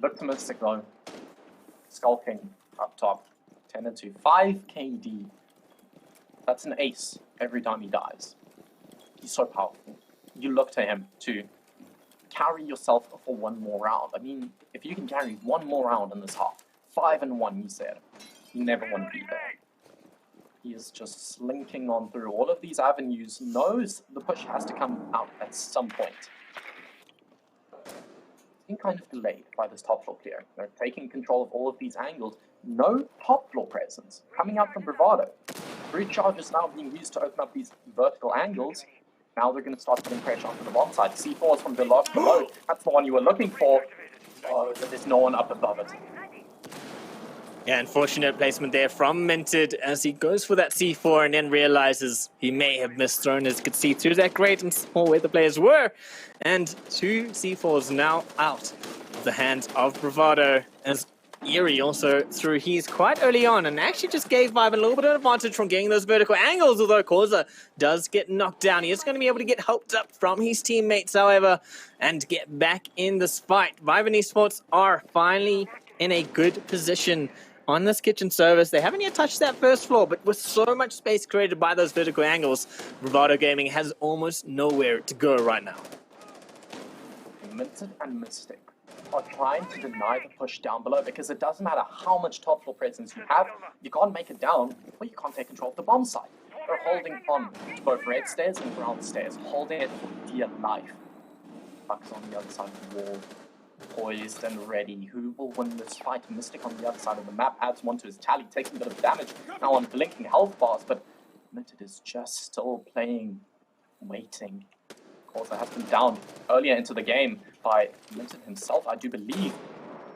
Optimistic though. Skulking up top. 10-2. 5 KD. That's an ace every time he dies. He's so powerful. You look to him to carry yourself for one more round. I mean, if you can carry one more round in this half, 5-1, you said, you never want to be there. He is just slinking on through all of these avenues, knows the push has to come out at some point. Being kind of delayed by this top floor clear. They're taking control of all of these angles. No top floor presence coming out from Bravado. Brute charges now being used to open up these vertical angles. Now they're going to start putting pressure onto the bomb side. C4 is from below. That's the one you were looking for. Oh, but there's no one up above it. Yeah, unfortunate placement there from Minted as he goes for that C4 and then realizes he may have misthrown, as you could see through that grate and saw where the players were. And 2 C4s now out of the hands of Bravado, as Eerie also threw his quite early on and actually just gave Vibe a little bit of advantage from getting those vertical angles, although Causa does get knocked down. He is going to be able to get helped up from his teammates, however, and get back in this fight. Vibe and Esports are finally in a good position on this kitchen service. They haven't yet touched that first floor, but with so much space created by those vertical angles, Bravado Gaming has almost nowhere to go right now. Minted and Mystic are trying to deny the push down below, because it doesn't matter how much top floor presence you have, you can't make it down, or you can't take control of the bomb site. They're holding on to both red stairs and ground stairs, holding it for dear life. Bucks on the other side of the wall, poised and ready. Who will win this fight? Mystic on the other side of the map adds 1 to his tally, takes a bit of damage now on blinking health bars, but Minted is just still playing, waiting. Causa has been down earlier into the game by Minted himself, I do believe.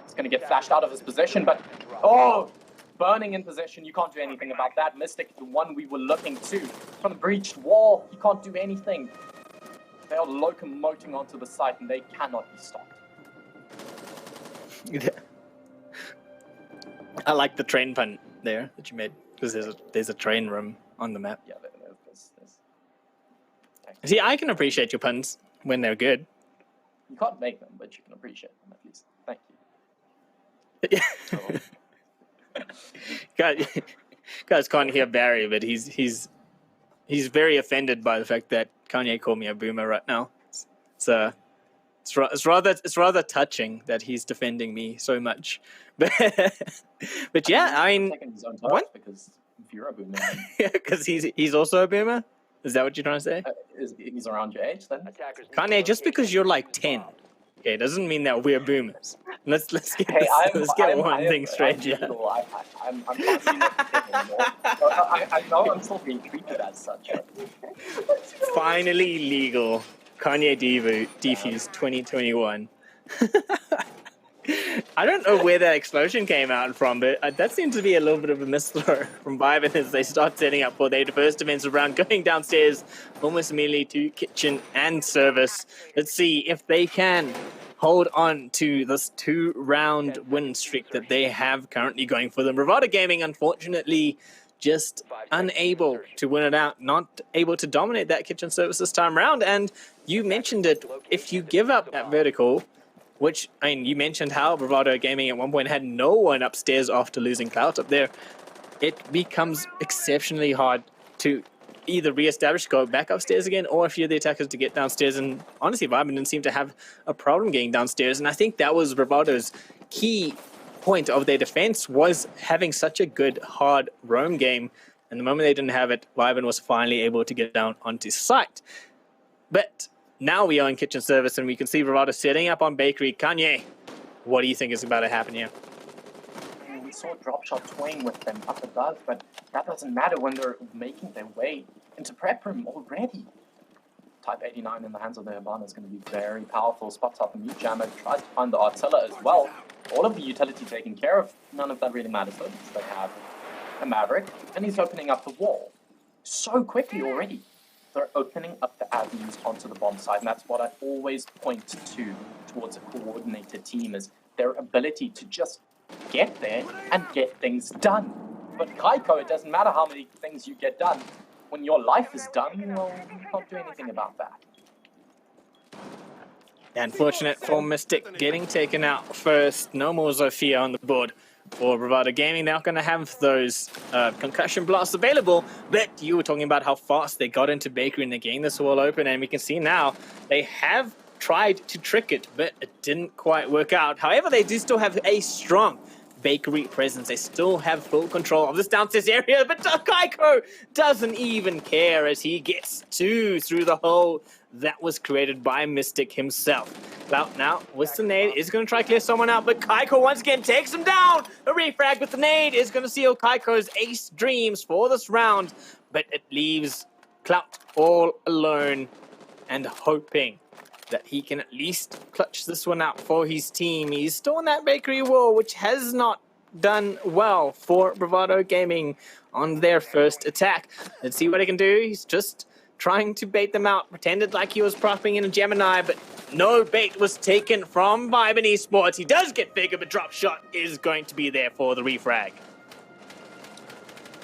He's going to get flashed out of his position, but oh, burning in position. You can't do anything about that. Mystic, the one we were looking to, from the breached wall, you can't do anything. They are locomoting onto the site and they cannot be stopped. I like the train pun there that you made, because there's a train room on the map. Yeah, there's. See, I can appreciate your puns when they're good. You can't make them, but you can appreciate them at least. Thank you. Guys can't hear Barry, but he's very offended by the fact that Kanye called me a boomer right now. It's rather touching that he's defending me so much. But yeah, I mean, what? Because if you're a boomer, because he's also a boomer. Is that what you're trying to say? He's around your age then? Kanye, just because you're like 10 Okay, it doesn't mean that we're boomers. Let's get Hey, let's get one thing straight I'm here. legal. I'm not seen as a kid anymore. I know I'm still being treated as such. But... Finally legal. KanyeDefuse 2021. I don't know where that explosion came out from, but that seems to be a little bit of a misthrow from Viben as they start setting up for their first defensive round, going downstairs almost immediately to kitchen and service. Let's see if they can hold on to this 2-round win streak that they have currently going for them. Bravado Gaming, unfortunately, just unable to win it out, not able to dominate that kitchen service this time around. And you mentioned it, if you give up that vertical, which, I mean, you mentioned how Bravado Gaming at one point had no one upstairs after losing clout up there. It becomes exceptionally hard to either re-establish, go back upstairs again, or if you're the attackers to get downstairs. And honestly, Viben didn't seem to have a problem getting downstairs. And I think that was Bravado's key point of their defense, was having such a good, hard roam game. And the moment they didn't have it, Viben was finally able to get down onto site. But now we are in kitchen service, and we can see Bravado setting up on bakery. Kanye, what do you think is about to happen here? We saw Dropshot toying with them up above, but that doesn't matter when they're making their way into prep room already. Type 89 in the hands of the Habana is going to be very powerful. Spots out the mute jammer, tries to find the Artilla as well. All of the utility taken care of. None of that really matters though, because they have a Maverick, and he's opening up the wall so quickly already. They're opening up the avenues onto the bomb side, and that's what I always point to towards a coordinated team, is their ability to just get there and get things done. But Kaiko, it doesn't matter how many things you get done. When your life is done, well, you can't do anything about that. Unfortunate for Mystic getting taken out first. No more Zofia on the board for Bravado Gaming. They're not going to have those concussion blasts available, but you were talking about how fast they got into Bakery and they're getting this wall open, and we can see now they have tried to trick it, but it didn't quite work out. However, they do still have a strong Bakery presence. They still have full control of this downstairs area, but Kaiko doesn't even care as he gets 2 through the hole that was created by Mystic himself. Clout now with the nade is going to try to clear someone out, but Kaiko once again takes him down. A refrag with the nade is going to seal Kaiko's ace dreams for this round, but it leaves Clout all alone and hoping that he can at least clutch this one out for his team. He's still in that bakery wall, which has not done well for Bravado Gaming on their first attack. Let's see what he can do. He's just trying to bait them out, pretended like he was propping in a Gemini, but no bait was taken from Viben Esports. He does get bigger, but drop shot is going to be there for the refrag.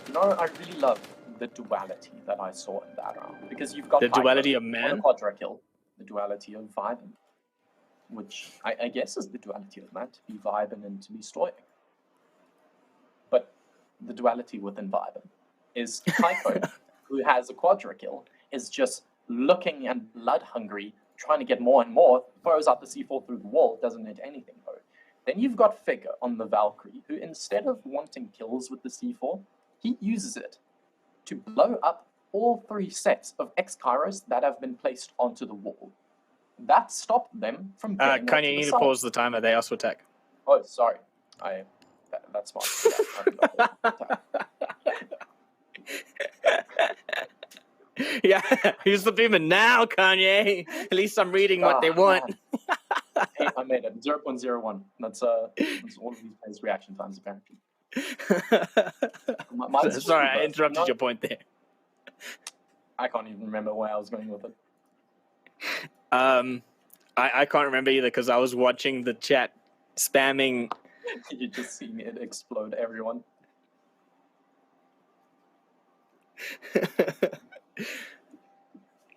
You know, I really love the duality that I saw in that round, because you've got the duality of man, on a quadra kill, the duality of Viben, which I guess is the duality of man, to be Viben and to be Stoic. But the duality within Viben is Kaiko, who has a quadra kill, is just looking and blood hungry, trying to get more and more, throws out the C4 through the wall, doesn't hit anything though. Then you've got Figure on the Valkyrie, who instead of wanting kills with the C4, he uses it to blow up all 3 sets of X-Kairos that have been placed onto the wall. That stopped them from getting Kanye, you need to pause the timer. They asked for tech. Oh, sorry. That's smart. Yeah, who's the boomer now, Kanye? At least I'm reading what they want. Hey, I made it. 0.01. That's all of these players' reaction times, apparently. Sorry, I interrupted your point there. I can't even remember where I was going with it. I can't remember either because I was watching the chat spamming. You just see it explode everyone.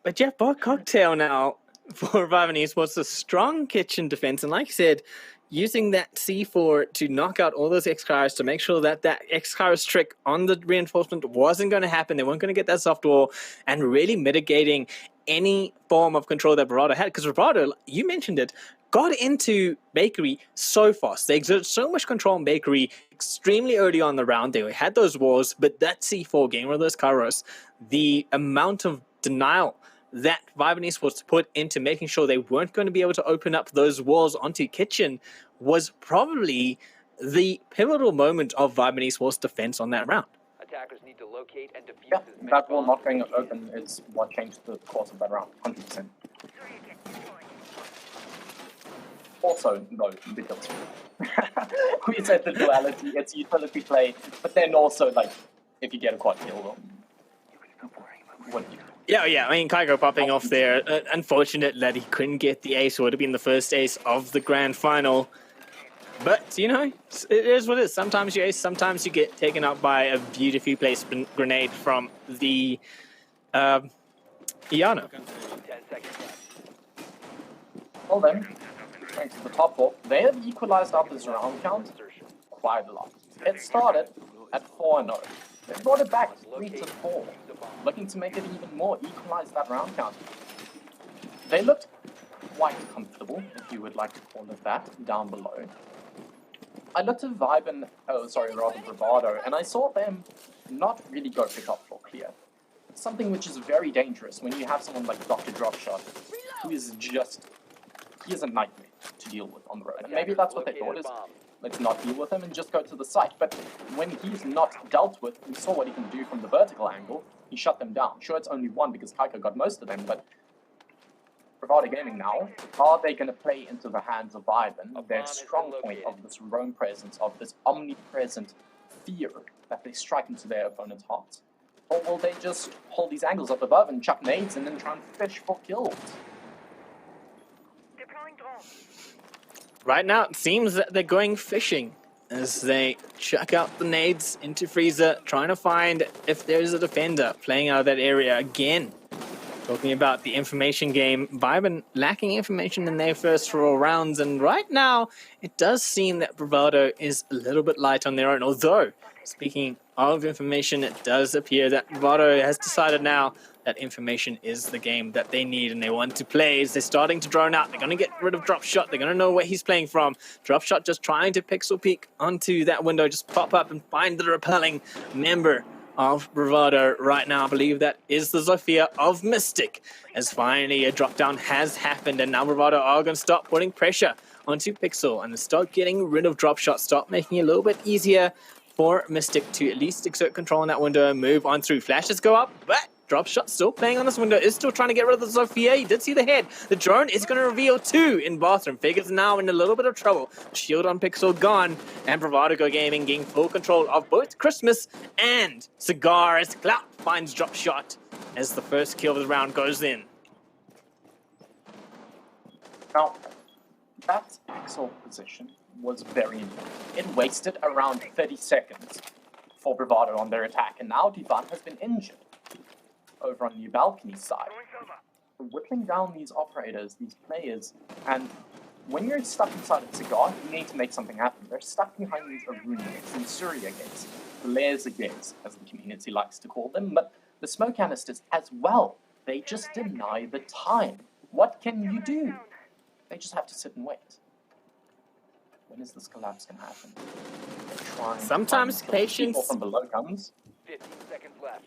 But Jeff bought Cocktail now for Viben Esports, a strong kitchen defense. And like I said, using that C4 to knock out all those X-Kairos to make sure that that X-Kairos trick on the reinforcement wasn't going to happen. They weren't going to get that soft wall, and really mitigating any form of control that Bravado had. Because Bravado, you mentioned it, got into Bakery so fast. They exerted so much control on Bakery extremely early on the round. They had those walls, but that C4 game, or those Kairos, the amount of denial that Vibe Esports put into making sure they weren't going to be able to open up those walls onto Kitchen was probably the pivotal moment of Vibe Esports' defense on that round. Attackers need to locate and defuse Yeah, as many that wall bombs not as going they can. open is what changed the course of that round, 100%. Also, no, the kills. We said the duality, it's utility play, but then also, like, if you get a quad kill, what do you do? Yeah, I mean, Kygo popping off there. Unfortunate that he couldn't get the ace. Would have been the first ace of the grand final. But, you know, it is what it is. Sometimes you ace, sometimes you get taken out by a beautifully placed grenade from the Iano. 10 seconds left. Well then, thanks to the top four, they have equalized out this round count Insertion. quite a lot. It started at 4-0. They brought it back 3-4, looking to make it even more, equalize that round count. They looked quite comfortable, if you would like to call it that, down below. I looked at Vibe and, rather Bravado, and I saw them not really go pick up floor clear. Something which is very dangerous when you have someone like Dr. Dropshot, who is just, he is a nightmare to deal with on the road. And maybe that's what they thought is, let's not deal with him and just go to the site. But when he's not dealt with, we saw what he can do from the vertical angle. He shut them down. Sure, it's only one because Kaiko got most of them, but Bravado Gaming now, are they going to play into the hands of Ivan, their strong point of this roam presence, of this omnipresent fear that they strike into their opponent's hearts? Or will they just hold these angles up above and chuck nades and then try and fish for kills? Right now, it seems that they're going fishing as they chuck out the nades into Freezer, trying to find if there's a defender playing out of that area again. Talking about the information game, Viben lacking information in their first 4 rounds, and right now, it does seem that Bravado is a little bit light on their own, although, speaking of information, it does appear that Bravado has decided now that information is the game that they need and they want to play. As they're starting to drone out, they're going to get rid of Dropshot, they're going to know where he's playing from. Dropshot just trying to pixel peek onto that window, just pop up and find the repelling member of Bravado right now. I believe that is the Zofia of Mystic, as finally a drop down has happened, and now Bravado are going to stop putting pressure onto Pixel and start getting rid of Dropshot, start making it a little bit easier for Mystic to at least exert control in that window and move on through. Flashes go up, but Dropshot still playing on this window, is still trying to get rid of the Zofia. He did see the head. The drone is going to reveal 2 in bathroom. Figures now in a little bit of trouble. Shield on Pixel gone, and Bravado Go Gaming getting full control of both Christmas and Cigar as Clout finds Dropshot as the first kill of the round goes in. Now, that Pixel position was very important. It wasted around 30 seconds for Bravado on their attack, and now Divan has been injured over on the balcony side. Whittling down these operators, these players, and when you're stuck inside a Cigar, you need to make something happen. They're stuck behind these Aruna gates and Surya gates, the laser gates, as the community likes to call them, but the smoke canisters as well. They just deny the time. What can you do? They just have to sit and wait. When is this collapse going to happen? Sometimes patience... People from below comes. 15 seconds left.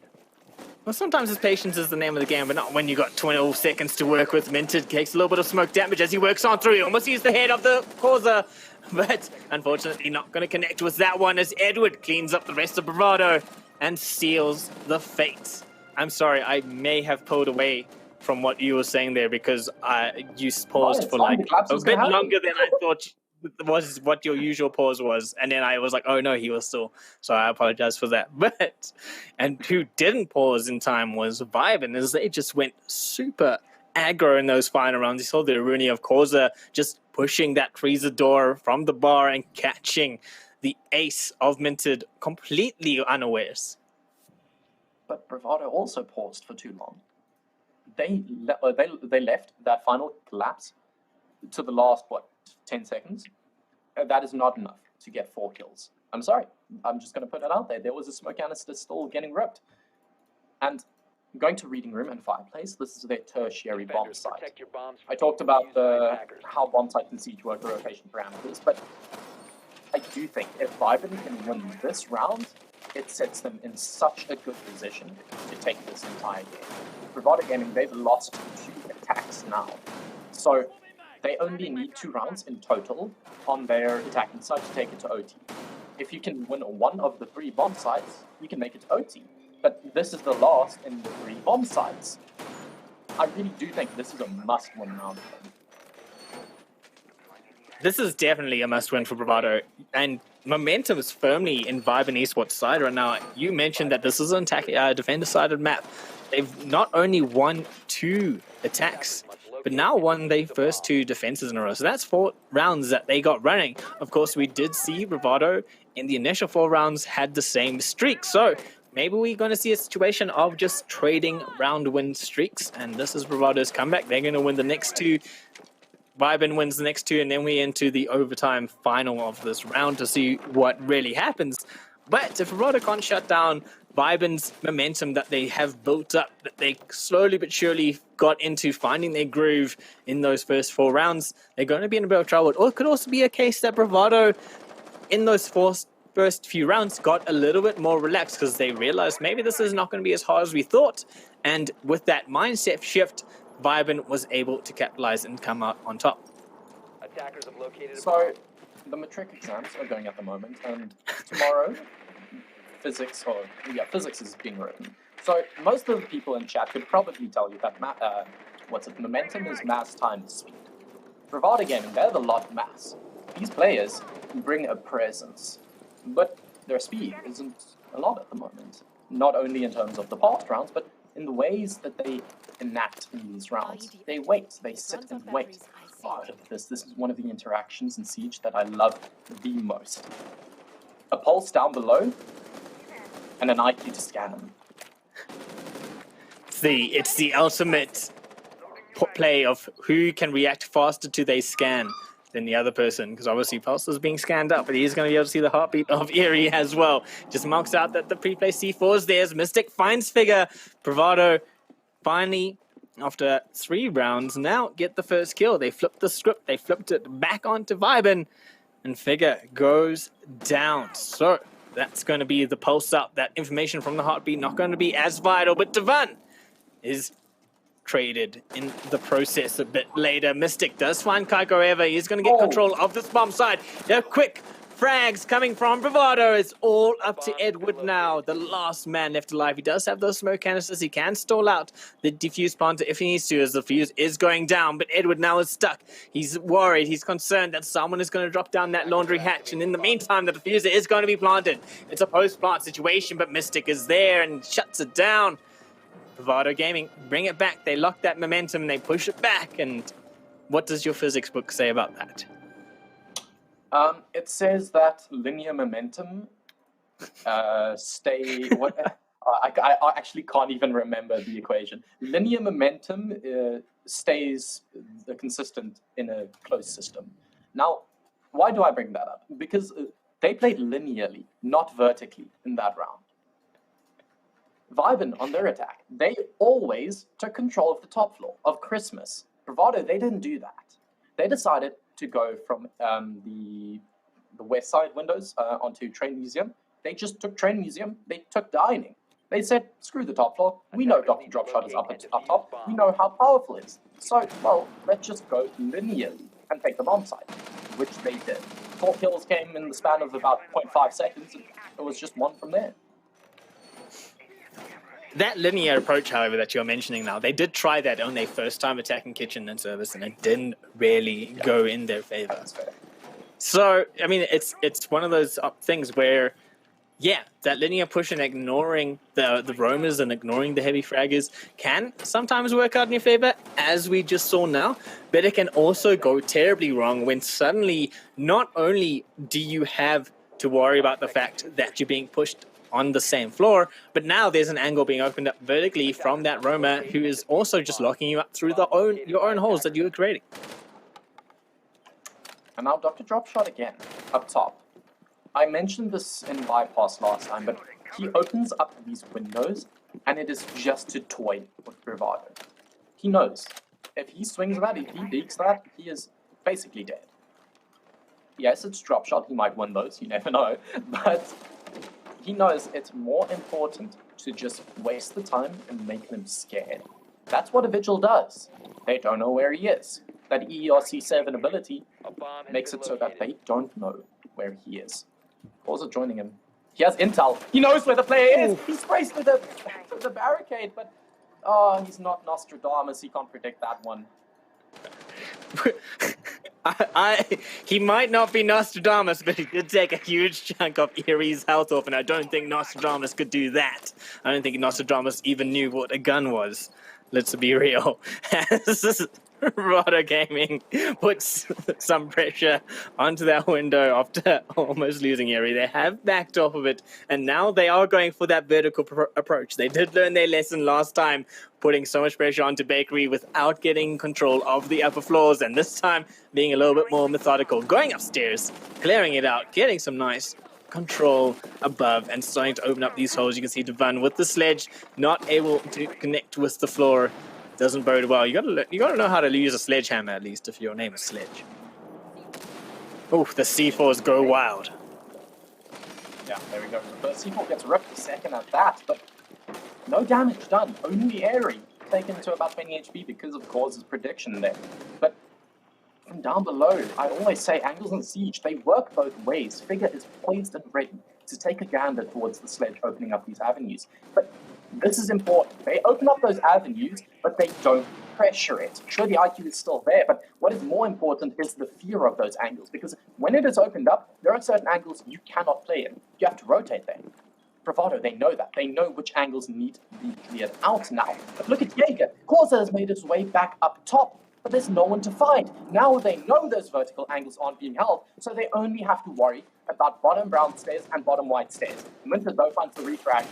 Well, sometimes his patience is the name of the game, but not when you got 12 seconds to work with. Minted takes a little bit of smoke damage as he works on through. He almost used the head of the Causer, but unfortunately not going to connect with that one as Edward cleans up the rest of Bravado and seals the fate. I'm sorry, I may have pulled away from what you were saying there because you paused for like a bit longer than I thought was what your usual pause was, and then I was like, oh no, he was still, so I apologize for that. But and who didn't pause in time was Viben, as they just went super aggro in those final rounds. You saw the Aruni of Causa just pushing that freezer door from the bar and catching the ace of Minted completely unawares. But Bravado also paused for too long. They left that final collapse to the last, 10 seconds? That is not enough to get 4 kills. I'm sorry. I'm just going to put it out there. There was a smoke canister still getting ripped. And going to Reading Room and Fireplace, this is their tertiary bomb site. I talked about how bomb sites and siege work, the rotation parameters, but I do think if Viben can win this round, it sets them in such a good position to take this entire game. Bravado Gaming, they've lost 2 attacks now. So they only need 2 rounds in total on their attacking side to take it to OT. If you can win 1 of the 3 bomb sides, you can make it to OT. But this is the last in the 3 bomb sides. I really do think this is a must-win round for them. This is definitely a must-win for Bravado, and momentum is firmly in Vibe and Esports side right now. You mentioned that this is an defender-sided map. They've not only won 2 attacks, but now won their first 2 defenses in a row. So that's 4 rounds that they got running. Of course, we did see Bravado in the initial 4 rounds had the same streak. So maybe we're going to see a situation of just trading round win streaks, and this is Bravado's comeback. They're going to win the next 2. Viben wins the next 2, and then we're into the overtime final of this round to see what really happens. But if Bravado can't shut down Viben's momentum that they have built up, that they slowly but surely got into finding their groove in those first 4 rounds, they're going to be in a bit of trouble. Or it could also be a case that Bravado, in those first few rounds, got a little bit more relaxed because they realized maybe this is not going to be as hard as we thought. And with that mindset shift, Viben was able to capitalize and come out on top. Attackers have located So the matric exams are going at the moment, and tomorrow, physics is being written. So most of the people in chat could probably tell you that momentum is mass times speed. Bravado Gaming, they're the lot of mass. These players bring a presence, but their speed isn't a lot at the moment. Not only in terms of the past rounds, but in the ways that they enact in these rounds. They wait, they sit and wait. Oh, this is one of the interactions in Siege that I love the most. A pulse down below, and an IQ to scan them. It's the ultimate play of who can react faster to their scan than the other person, because obviously Pulse is being scanned up, but he's going to be able to see the heartbeat of Eerie as well. Just marks out that the pre-play C4 is there. Mystic finds Figure. Bravado finally, after 3 rounds, now get the first kill. They flipped the script. They flipped it back onto Viben, and Figure goes down. So that's going to be the pulse up. That information from the heartbeat not going to be as vital, but Devan is traded in the process a bit later. Mystic does find Kaiko, however. He's going to get control of this bomb side. The quick frags coming from Bravado. It's all up to Edward now, the last man left alive. He does have those smoke canisters. He can stall out the defuse planter if he needs to, as the fuse is going down, but Edward now is stuck. He's worried. He's concerned that someone is going to drop down that laundry hatch, and in the meantime, the diffuser is going to be planted. It's a post-plant situation, but Mystic is there and shuts it down. Bravado Gaming, bring it back. They lock that momentum, they push it back, and what does your physics book say about that? It says that linear momentum stay... What? I actually can't even remember the equation. Linear momentum stays consistent in a closed system. Now, why do I bring that up? Because they played linearly, not vertically in that round. Viben on their attack, they always took control of the top floor of Christmas. Bravado, they didn't do that. They decided to go from the west side windows onto Train Museum. They just took Train Museum. They took Dining. They said, screw the top floor. We know Dr. Dropshot is up top. We know how powerful it is. So, well, let's just go linearly and take the bomb site, which they did. 4 kills came in the span of about 0.5 seconds, and it was just 1 from there. That linear approach, however, that you're mentioning now, they did try that on their first time attacking Kitchen and Service, and it didn't really go in their favor. That's fair. So, I mean, it's one of those things where, yeah, that linear push and ignoring the roamers and ignoring the heavy fraggers can sometimes work out in your favor, as we just saw now, but it can also go terribly wrong when suddenly not only do you have to worry about the fact that you're being pushed on the same floor, but now there's an angle being opened up vertically from that roamer who is also just locking you up through your own holes that you were creating. And now Dr. Dropshot again, up top. I mentioned this in Bypass last time, but he opens up these windows, and it is just to toy with Bravado. He knows. If he swings that, if he beaks that, he is basically dead. Yes, it's Dropshot, he might win those, you never know, but He knows it's more important to just waste the time and make them scared. That's what a Vigil does. They don't know where he is. That ERC7 ability makes it so that they don't know where he is. Also joining him. He has intel. He knows where the player is. He sprays through the barricade, but he's not Nostradamus. He can't predict that one. He might not be Nostradamus, but he did take a huge chunk of Erie's health off, and I don't think Nostradamus could do that. I don't think Nostradamus even knew what a gun was. Let's be real. Bravado Gaming puts some pressure onto that window after almost losing Erie. They have backed off of it, and now they are going for that vertical approach. They did learn their lesson last time, putting so much pressure onto Bakery without getting control of the upper floors, and this time being a little bit more methodical, going upstairs, clearing it out, getting some nice control above, and starting to open up these holes. You can see Devan with the sledge, not able to connect with the floor. Doesn't bode well. You gotta know how to use a sledgehammer, at least, if your name is Sledge. Oh, the C4s go wild. Yeah, there we go. The first C4 gets ripped, the second at that, but no damage done. Only Airy taken to about 20 HP because of Cause's prediction there. But from down below, I always say angles in Siege, they work both ways. Figure is poised and ready to take a gander towards the sledge, opening up these avenues. But this is important. They open up those avenues, but they don't pressure it. Sure, the IQ is still there, but what is more important is the fear of those angles, because when it is opened up, there are certain angles you cannot play in. You have to rotate there. Bravado, they know that. They know which angles need to be cleared out now. But look at Jaeger. Causa has made his way back up top, but there's no one to fight. Now they know those vertical angles aren't being held, so they only have to worry about bottom brown stairs and bottom white stairs. Minter, though, finds the refrag,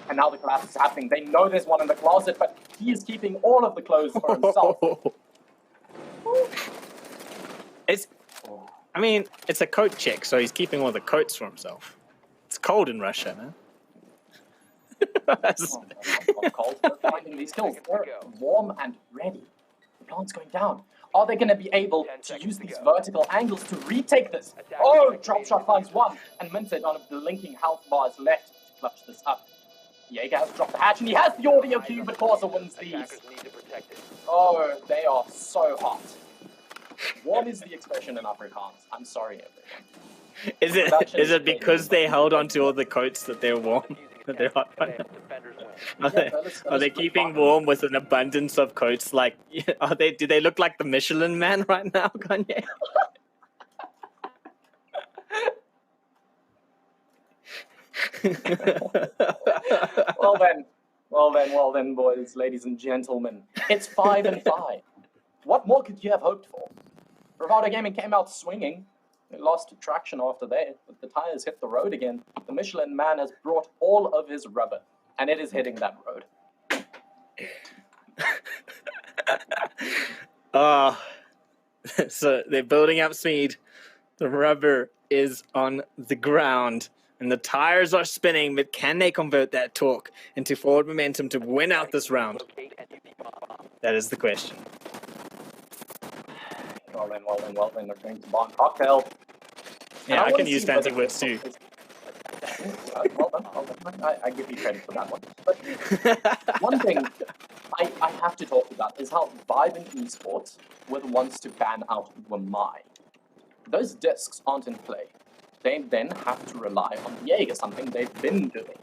and now the collapse is happening. They know there's one in the closet, but he is keeping all of the clothes for himself. It's a coat check, so he's keeping all the coats for himself. It's cold in Russia, man. Cold, they're finding these kills. They're warm and ready. The plant's going down. Are they going to be able to use these vertical angles to retake this? Oh, drop shot finds one, and Minter, none of the linking health bars left to clutch this up. Jaeger has dropped the hatch, and he has the audio cue, but Causa wins these. Oh, they are so hot. Warm is the expression in Afrikaans. I'm sorry, everyone. Is it because they held onto all the coats that they're warm? That they're hot right now? Are they keeping warm with an abundance of coats? Like, do they look like the Michelin Man right now, Kanye? Well then, boys, ladies and gentlemen. It's 5-5. What more could you have hoped for? Bravado Gaming came out swinging. They lost traction after that, but the tires hit the road again. The Michelin Man has brought all of his rubber, and it is hitting that road. So they're building up speed. The rubber is on the ground, and the tires are spinning, but can they convert that torque into forward momentum to win out this round? That is the question. Well then, they're going to bomb cocktail. Yeah, I can use fancy words too. Well done. I give you credit for that one. But one thing I have to talk about is how Vibe and Esports were the ones to ban out Wamai. Those discs aren't in play. They then have to rely on Jaeger, something they've been doing.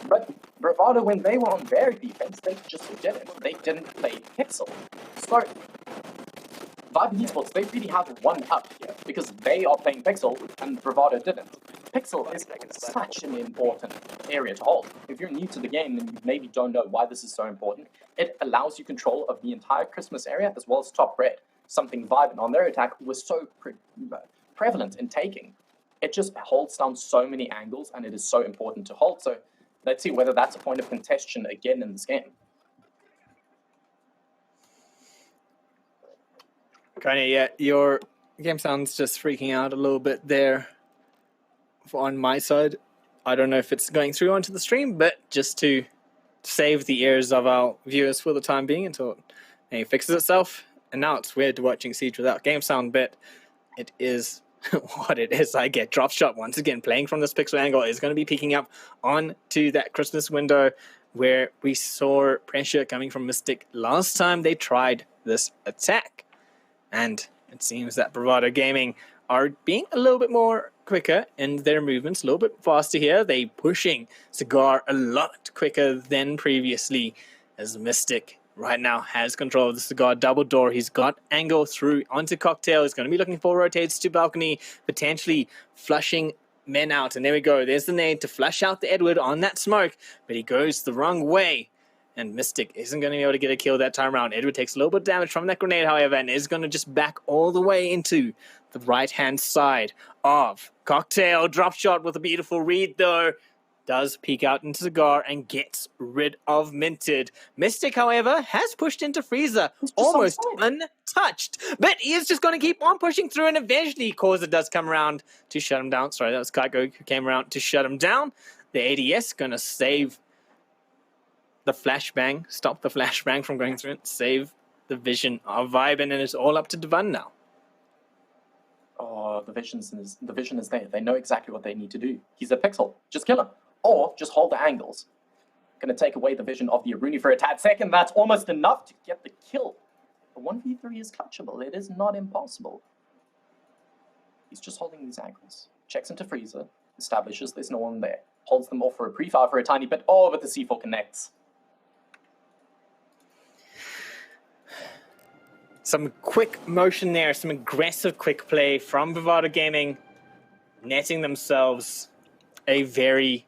But Bravado, when they were on their defense, they just didn't. They didn't play Pixel. So Vibe and Esports, they really have one up here, because they are playing Pixel and Bravado didn't. Pixel is such an important area to hold. If you're new to the game and you maybe don't know why this is so important, it allows you control of the entire Christmas area as well as top red, something Vibe on their attack was so prevalent in taking. It just holds down so many angles, and it is so important to hold. So let's see whether that's a point of contention again in this game. Kanye, yeah, your game sounds just freaking out a little bit there on my side. I don't know if it's going through onto the stream, but just to save the ears of our viewers for the time being until it fixes itself. And now it's weird watching Siege without game sound, but it is what it is I get. Drop shot once again, playing from this pixel angle, is going to be peeking up onto that Christmas window where we saw pressure coming from Mystic last time they tried this attack. And it seems that Bravado Gaming are being a little bit more quicker in their movements, a little bit faster here. They pushing Cigar a lot quicker than previously, as Mystic right now has control of the Cigar double door. He's got angle through onto Cocktail. He's going to be looking for rotates to balcony, potentially flushing men out. And there we go. There's the nade to flush out the Edward on that smoke, but he goes the wrong way. And Mystic isn't going to be able to get a kill that time around. Edward takes a little bit of damage from that grenade, however, and is going to just back all the way into the right-hand side of Cocktail. Drop shot with a beautiful read, though. Does peek out into Cigar and gets rid of Minted. Mystic, however, has pushed into Freezer, almost untouched. But he is just going to keep on pushing through, and eventually Causa does come around to shut him down. Sorry, that was Kaiko who came around to shut him down. The ADS going to save the flashbang, stop the flashbang from going through it, save the vision of Vibe, and it's all up to Devon now. Oh, the vision is there. They know exactly what they need to do. He's a pixel. Just kill him. Or just hold the angles. Going to take away the vision of the Aruni for a tad second. That's almost enough to get the kill. The 1v3 is clutchable. It is not impossible. He's just holding these angles. Checks into Freezer. Establishes there's no one there. Holds them off for a pre-fire for a tiny bit. Oh, but the C4 connects. Some quick motion there, some aggressive quick play from Bravado Gaming, netting themselves a very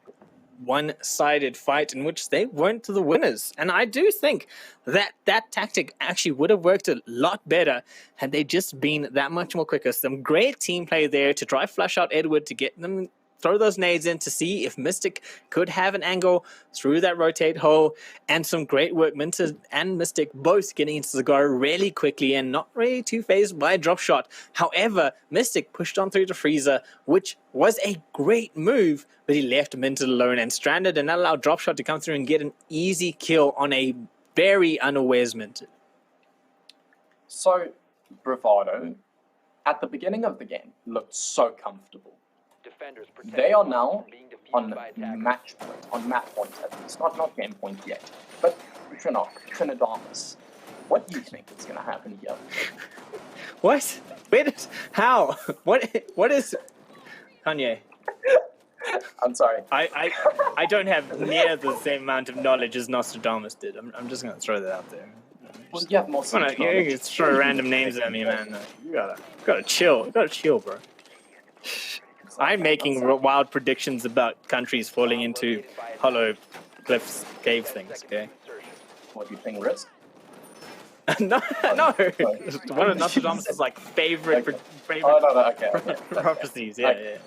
one-sided fight in which they weren't the winners. And I do think that that tactic actually would have worked a lot better had they just been that much more quicker. Some great team play there to try flush out Edward to get them, throw those nades in to see if Mystic could have an angle through that rotate hole, and some great work. Minted and Mystic both getting into Cigar really quickly and not really too phased by a drop shot. However, Mystic pushed on through to Freezer, which was a great move, but he left Minted alone and stranded, and that allowed drop shot to come through and get an easy kill on a very unawares Minted. So, Bravado, at the beginning of the game, looked so comfortable. They are now on match point, on map point at least, not game point yet. But Trinoc KanyeDefuse, what do you think is going to happen here? What? How? What is Kanye? I'm sorry. I don't have near the same amount of knowledge as Nostradamus did. I'm just going to throw that out there. Well, you have more You just throw random names at me, man. You gotta chill. You gotta chill, bro. I'm making wild predictions about countries falling into hollow cliffs, cave things, okay? What do you think, Risk? No. One of Nostradamus' like favorite prophecies. Yeah.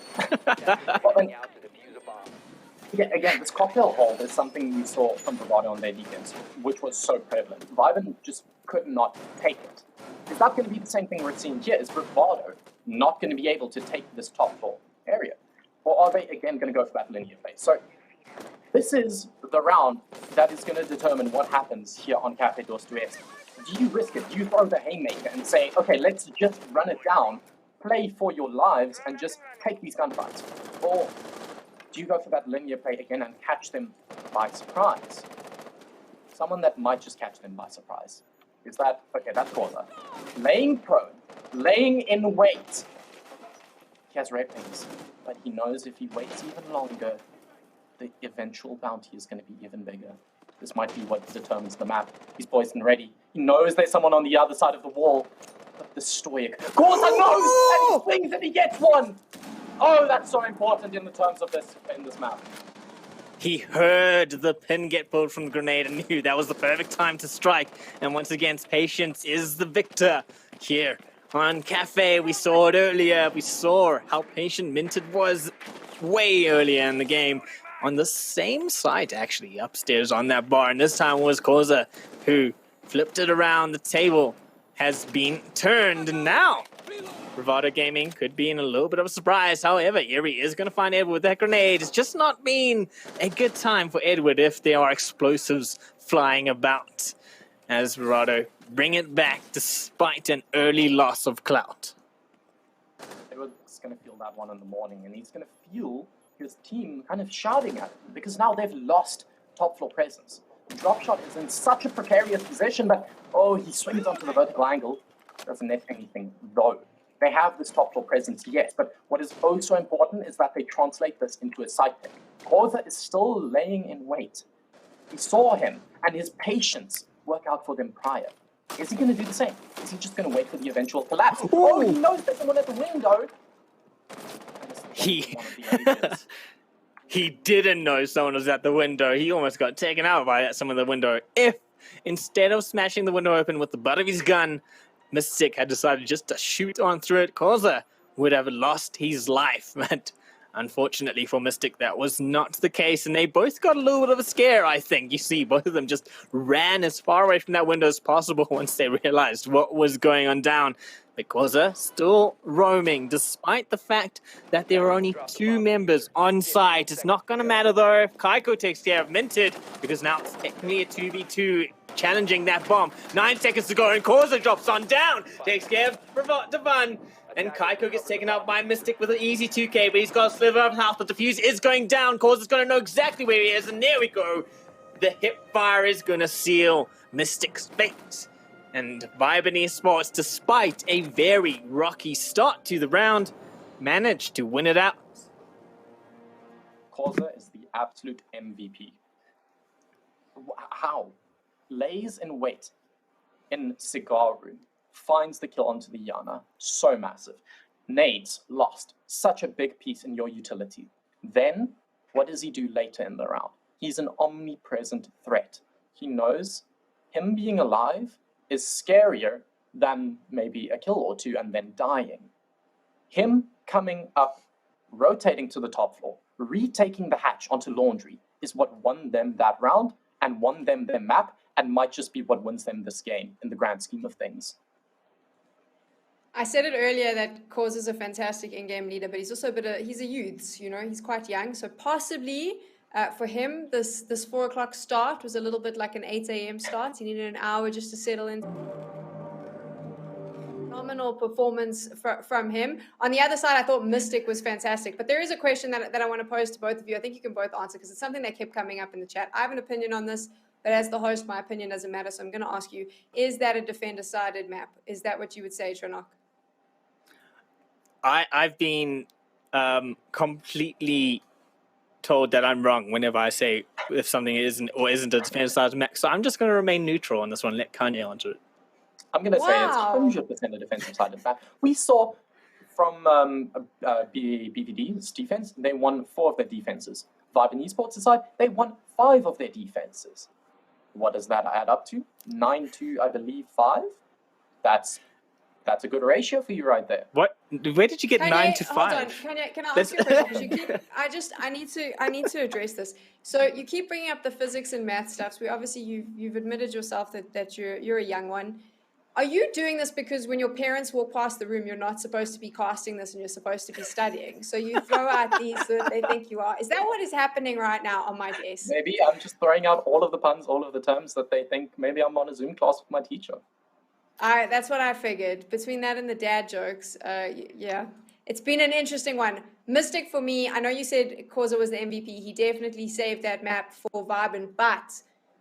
Again, this cocktail hold is something we saw from Bravado on their defense, which was so prevalent. Viben just could not take it. Is that going to be the same thing we're seeing here? Is Bravado not going to be able to take this top floor area? Or are they again going to go for that linear phase? So this is the round that is going to determine what happens here on Cafe dos Duets. Do you risk it? Do you throw the haymaker and say, okay, let's just run it down, play for your lives, and just take these gunfights? Or do you go for that linear play again and catch them by surprise? Someone that might just catch them by surprise. Is that, okay, that's Causa. Laying prone, laying in wait. He has red pings, but he knows if he waits even longer, the eventual bounty is going to be even bigger. This might be what determines the map. He's poised and ready. He knows there's someone on the other side of the wall, but the stoic Causa knows and he swings and he gets one. Oh, that's so important in the terms of this map. He heard the pin get pulled from the grenade and knew that was the perfect time to strike. And once again, patience is the victor here. On Cafe, we saw it earlier. We saw how patient Minted was way earlier in the game. On the same site, actually, upstairs on that bar. And this time was Causa who flipped it around. The table has been turned. And now, Bravado Gaming could be in a little bit of a surprise. However, Erie is going to find Edward with that grenade. It's just not been a good time for Edward if there are explosives flying about. As Bravado bring it back despite an early loss of clout. Edward's going to feel that one in the morning, and he's going to feel his team kind of shouting at him because now they've lost top floor presence. The drop shot is in such a precarious position that, he swings onto the vertical angle, doesn't net anything though. They have this top floor presence, yes, but what is also important is that they translate this into a side pick. Koza is still laying in wait. We saw him and his patience work out for them prior. Is he going to do the same? Is he just going to wait for the eventual collapse? He knows there's someone at the window. He didn't know someone was at the window. He almost got taken out by someone at the window. If, instead of smashing the window open with the butt of his gun, Mystic had decided just to shoot on through it, Koza would have lost his life. But unfortunately for Mystic, that was not the case, and they both got a little bit of a scare, I think. You see, both of them just ran as far away from that window as possible once they realized what was going on down. But Koza still roaming, despite the fact that there are only 2 members on site. It's not going to matter, though, if Kaiko takes care of Minted, because now it's technically a 2v2 challenging that bomb. 9 seconds to go, and Koza drops on down, takes care of Devon, and Kaiko gets taken out by Mystic with an easy 2k, but he's got a sliver of health. The defuse is going down. Koza's going to know exactly where he is, and there we go. The hip fire is going to seal Mystic's fate. And Vibe Esports, despite a very rocky start to the round, managed to win it out. Koza is the absolute MVP. How? Lays in wait in cigar room, finds the kill onto the Yana, so massive. Nades, lost, such a big piece in your utility. Then, what does he do later in the round? He's an omnipresent threat. He knows him being alive is scarier than maybe a kill or 2 and then dying. Him coming up, rotating to the top floor, retaking the hatch onto Laundry is what won them that round and won them their map, and might just be what wins them this game in the grand scheme of things. I said it earlier that Koza is a fantastic in-game leader, but he's also he's a youth, he's quite young. So possibly for him, this 4 o'clock start was a little bit like an 8 a.m. start. He needed an hour just to settle in. Phenomenal performance from him. On the other side, I thought Mystic was fantastic. But there is a question that I want to pose to both of you. I think you can both answer because it's something that kept coming up in the chat. I have an opinion on this, but as the host, my opinion doesn't matter. So I'm going to ask you, is that a defender-sided map? Is that what you would say, Trinoc? I've been completely told that I'm wrong whenever I say if something isn't or isn't a defender-sided map. So I'm just going to remain neutral on this one. Let Kanye answer it. I'm going to say it's 100% a defensive-sided map. We saw from BVD's defense, they won 4 of their defenses. Vibe Esports' side, they won 5 of their defenses. What does that add up to? 9 to, I believe, 5? That's a good ratio for you right there. What? Where did you get 9 to 5? Hold on, Kanye, can I ask you a question? I need to address this. So you keep bringing up the physics and math stuff. So obviously you've admitted yourself that you're a young one. Are you doing this because when your parents walk past the room, you're not supposed to be casting this and you're supposed to be studying? So you throw out these so that they think you are. Is that what is happening right now on my desk? Maybe I'm just throwing out all of the puns, all of the terms that they think maybe I'm on a Zoom class with my teacher. All right, that's what I figured. Between that and the dad jokes, yeah. It's been an interesting one. Mystic for me, I know you said Koza was the MVP. He definitely saved that map for Vibin, but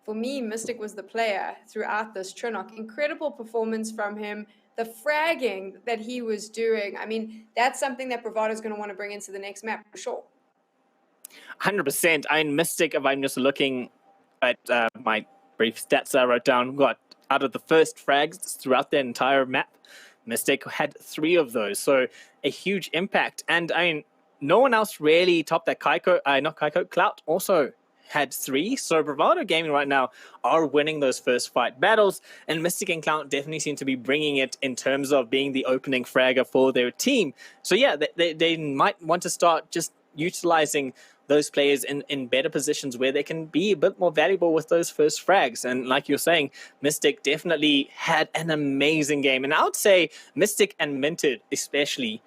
for me, Mystic was the player throughout this. Trinoc, incredible performance from him. The fragging that he was doing, I mean, that's something that Bravado is going to want to bring into the next map for sure. 100%. I'm Mystic, if I'm just looking at my brief stats I wrote down, got out of the first frags throughout the entire map, Mystic had 3 of those. So a huge impact. And I mean, no one else really topped that. Clout also had 3. So Bravado Gaming right now are winning those first fight battles, and Mystic and Clout definitely seem to be bringing it in terms of being the opening fragger for their team. So yeah, they might want to start just utilizing those players in better positions where they can be a bit more valuable with those first frags. And like you're saying, Mystic definitely had an amazing game. And I would say Mystic and Minted especially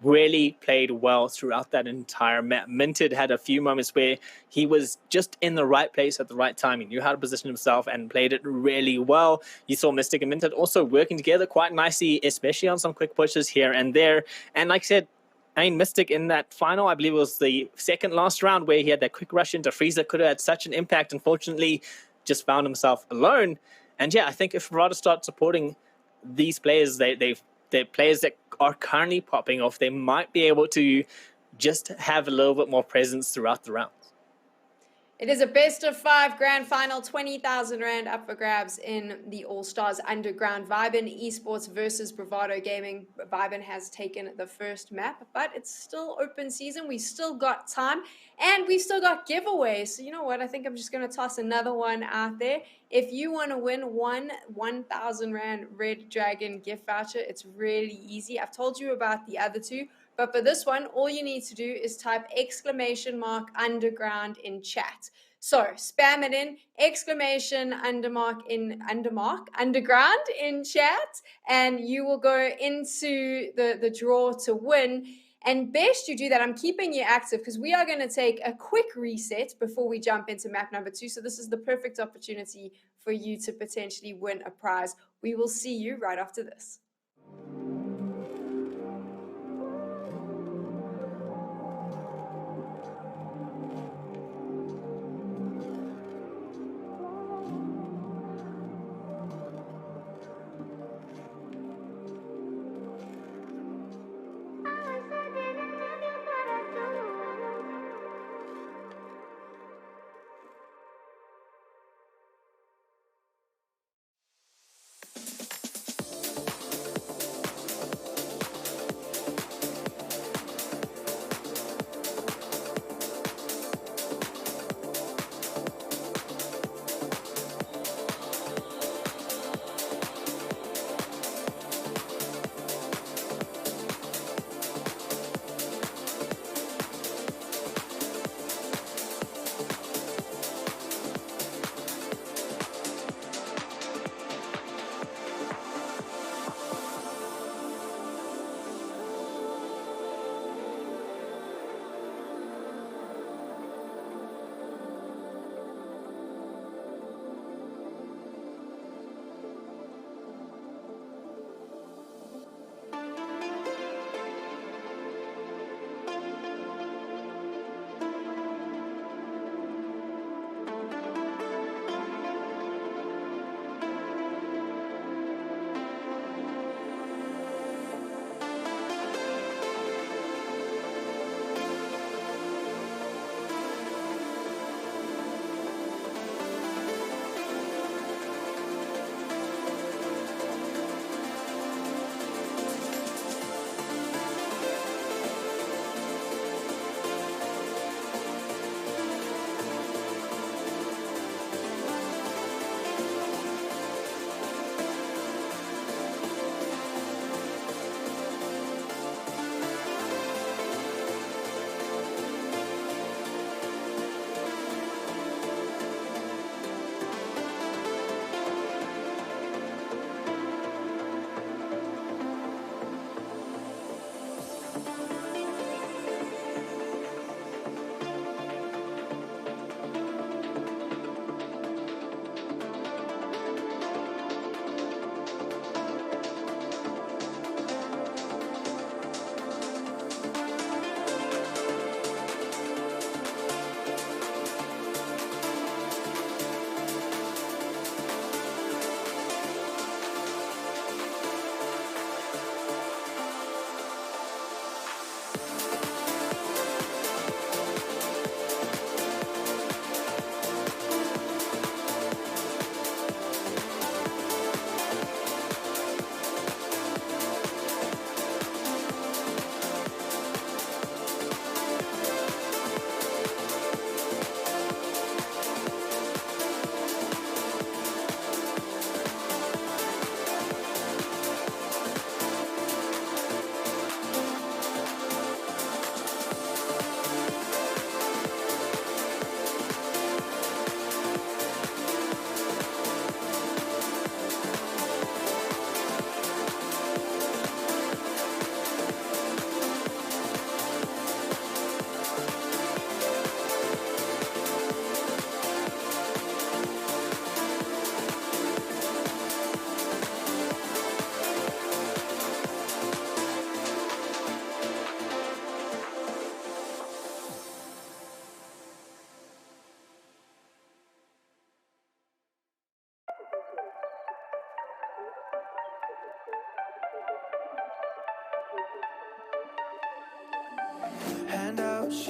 really played well throughout that entire map. Minted had a few moments where he was just in the right place at the right time. He knew how to position himself and played it really well. You saw Mystic and Minted also working together quite nicely, especially on some quick pushes here and there. And like I said, I mean, Mystic in that final, I believe it was the second last round where he had that quick rush into Frieza, could have had such an impact. Unfortunately, just found himself alone. And yeah, I think if Verada start supporting these players, they're players that are currently popping off, they might be able to just have a little bit more presence throughout the rounds. It is a best of 5 grand final, 20,000 Rand up for grabs in the All-Stars Underground. Vibin Esports versus Bravado Gaming. Vibin has taken the first map, but it's still open season. We still got time, and we've still got giveaways. So you know what? I think I'm just going to toss another one out there. If you want to win 1,000 Rand Red Dragon gift voucher, it's really easy. I've told you about the other two. But for this one, all you need to do is type !underground in chat. So spam it in, !underground in chat, and you will go into the draw to win. And best you do that, I'm keeping you active because we are going to take a quick reset before we jump into map number 2. So this is the perfect opportunity for you to potentially win a prize. We will see you right after this.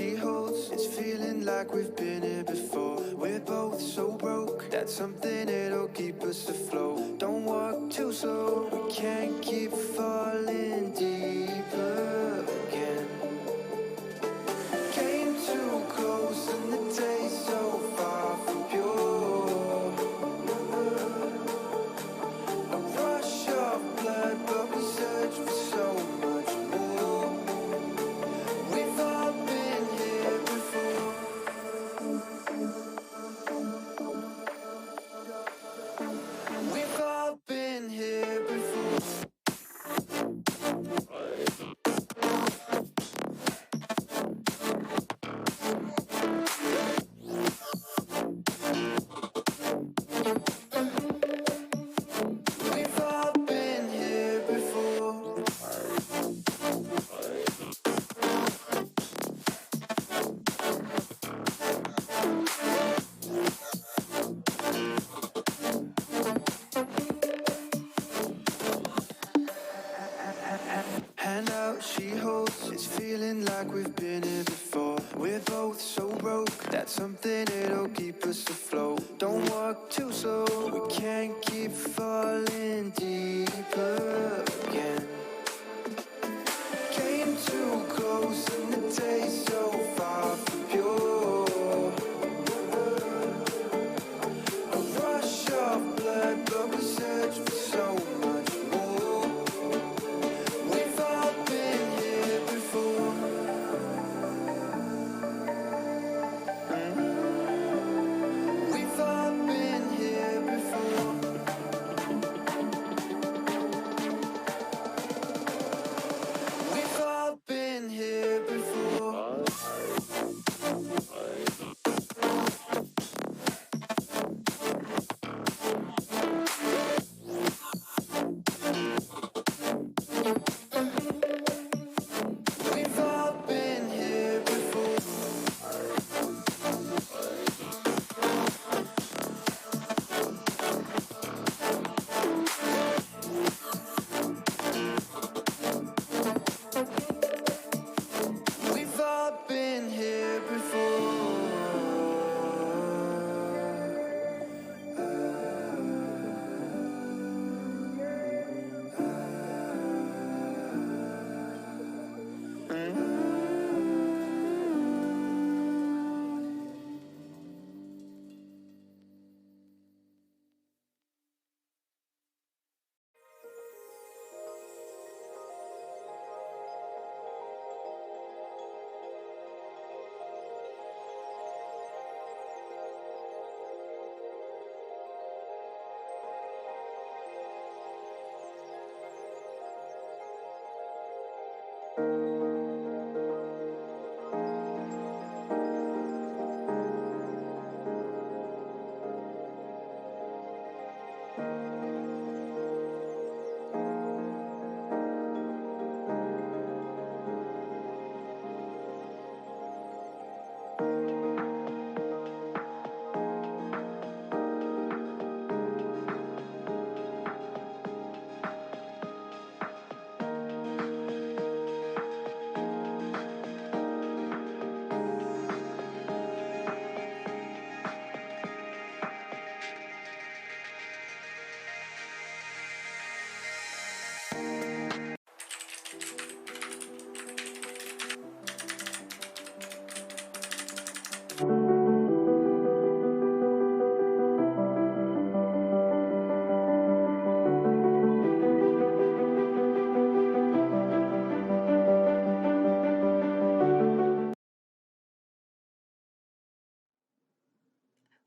she holds, it's feeling like we've been here before. We're both so broke, that's something that'll keep us afloat. Don't walk too slow, we can't keep falling deeper again. Came too close and the taste so far from pure. A rush of blood, but we search for so much more. We've all been here before. We've all been here before. We've all been here before. Hand out, she holds, it's feeling like we've been here before. We're both so broke, that's something that'll keep us afloat. Don't walk too slow, we can't keep falling deeper again. Came too close and the taste so far from pure. A rush of blood, but we search for so much more. We've all been here before. We've all been here before. We've all been here before. We've all been here before. We've all been here before.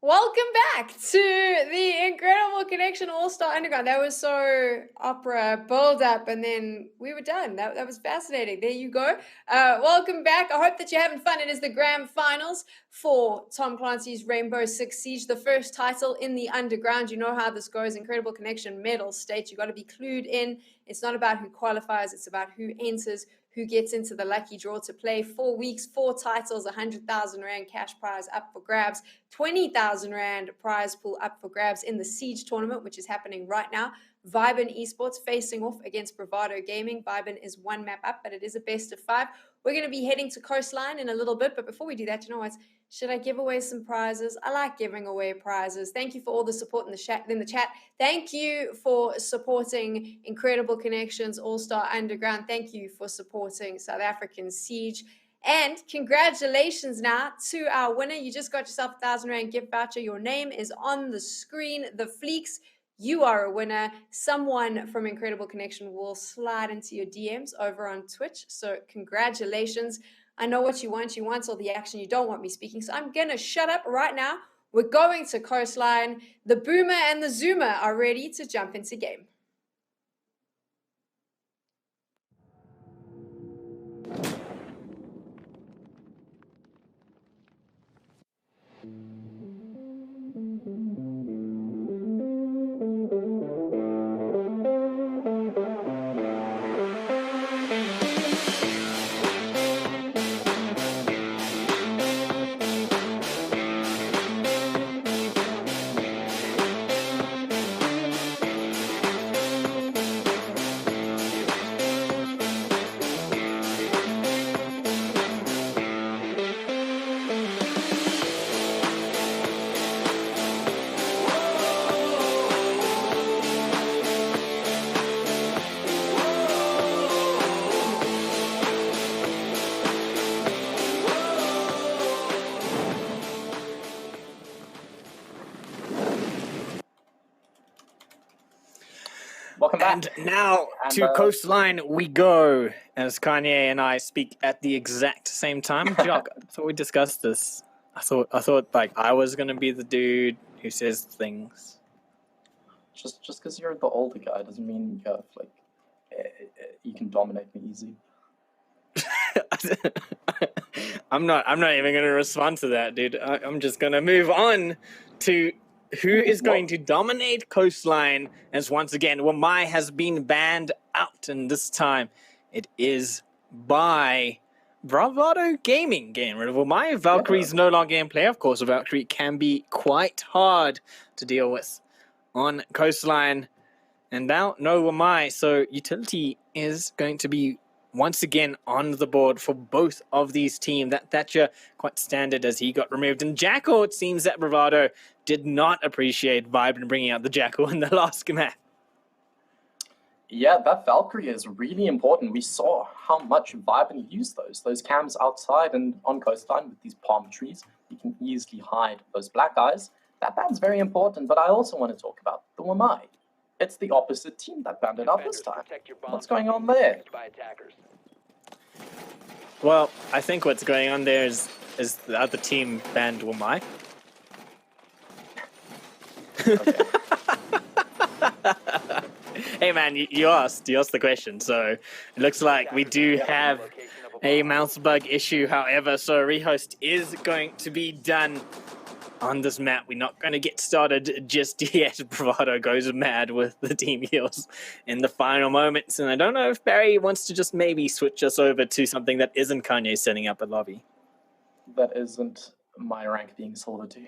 Welcome back to the Incredible Connection All-Star Underground. That was so opera build-up, and then we were done. That was fascinating. There you go. Welcome back. I hope that you're having fun. It is the grand finals for Tom Clancy's Rainbow Six Siege, the first title in the underground. You know how this goes. Incredible Connection medal state. You got to be clued in. It's not about who qualifies. It's about who enters, who gets into the lucky draw to play. 4 weeks, 4 titles, 100,000 Rand cash prize up for grabs, 20,000 Rand prize pool up for grabs in the Siege tournament, which is happening right now. Vibin Esports facing off against Bravado Gaming. Vibin is 1 map up, but it is a best of 5. We're going to be heading to Coastline in a little bit, but before we do that, you know what? Should I give away some prizes? I like giving away prizes. Thank you for all the support in the chat. Thank you for supporting Incredible Connections, All-Star Underground. Thank you for supporting South African Siege. And congratulations now to our winner. You just got yourself a 1,000 Rand gift voucher. Your name is on the screen. The Fleeks, you are a winner. Someone from Incredible Connection will slide into your DMs over on Twitch. So congratulations. I know what you want. You want all the action. You don't want me speaking. So I'm going to shut up right now. We're going to Coastline. The Boomer and the Zoomer are ready to jump into game. Welcome back. And now to Coastline we go, as Kanye and I speak at the exact same time. Jock, I thought we discussed this. I thought like I was gonna be the dude who says things. Just because you're the older guy doesn't mean you have like you can dominate me easy. I'm not even gonna respond to that, dude. I'm just gonna move on to who is going to dominate Coastline, as once again Wamai has been banned out, and this time it is by Bravado Gaming getting rid of Wamai. Valkyrie's no longer in play. Of course, Valkyrie can be quite hard to deal with on Coastline. And now no Wamai, so utility is going to be once again on the board for both of these teams. That Thatcher quite standard as he got removed. And Jackal, it seems that Bravado did not appreciate Vibe bringing out the Jackal in the last map. Yeah, that Valkyrie is really important. We saw how much Viben used those cams outside and on Coastline with these palm trees. You can easily hide those black eyes. That ban's very important, but I also want to talk about the Wamai. It's the opposite team that banned it out this time. What's going on there? Well, I think what's going on there is the other team banned Wamai. Okay. Hey man, you asked the question, so it looks like we do have a mouse bug issue. However, so rehost is going to be done on this map. We're not going to get started just yet. Bravado goes mad with the team heals in the final moments, and I don't know if Barry wants to just maybe switch us over to something that isn't Kanye setting up a lobby. That isn't my rank being silver too.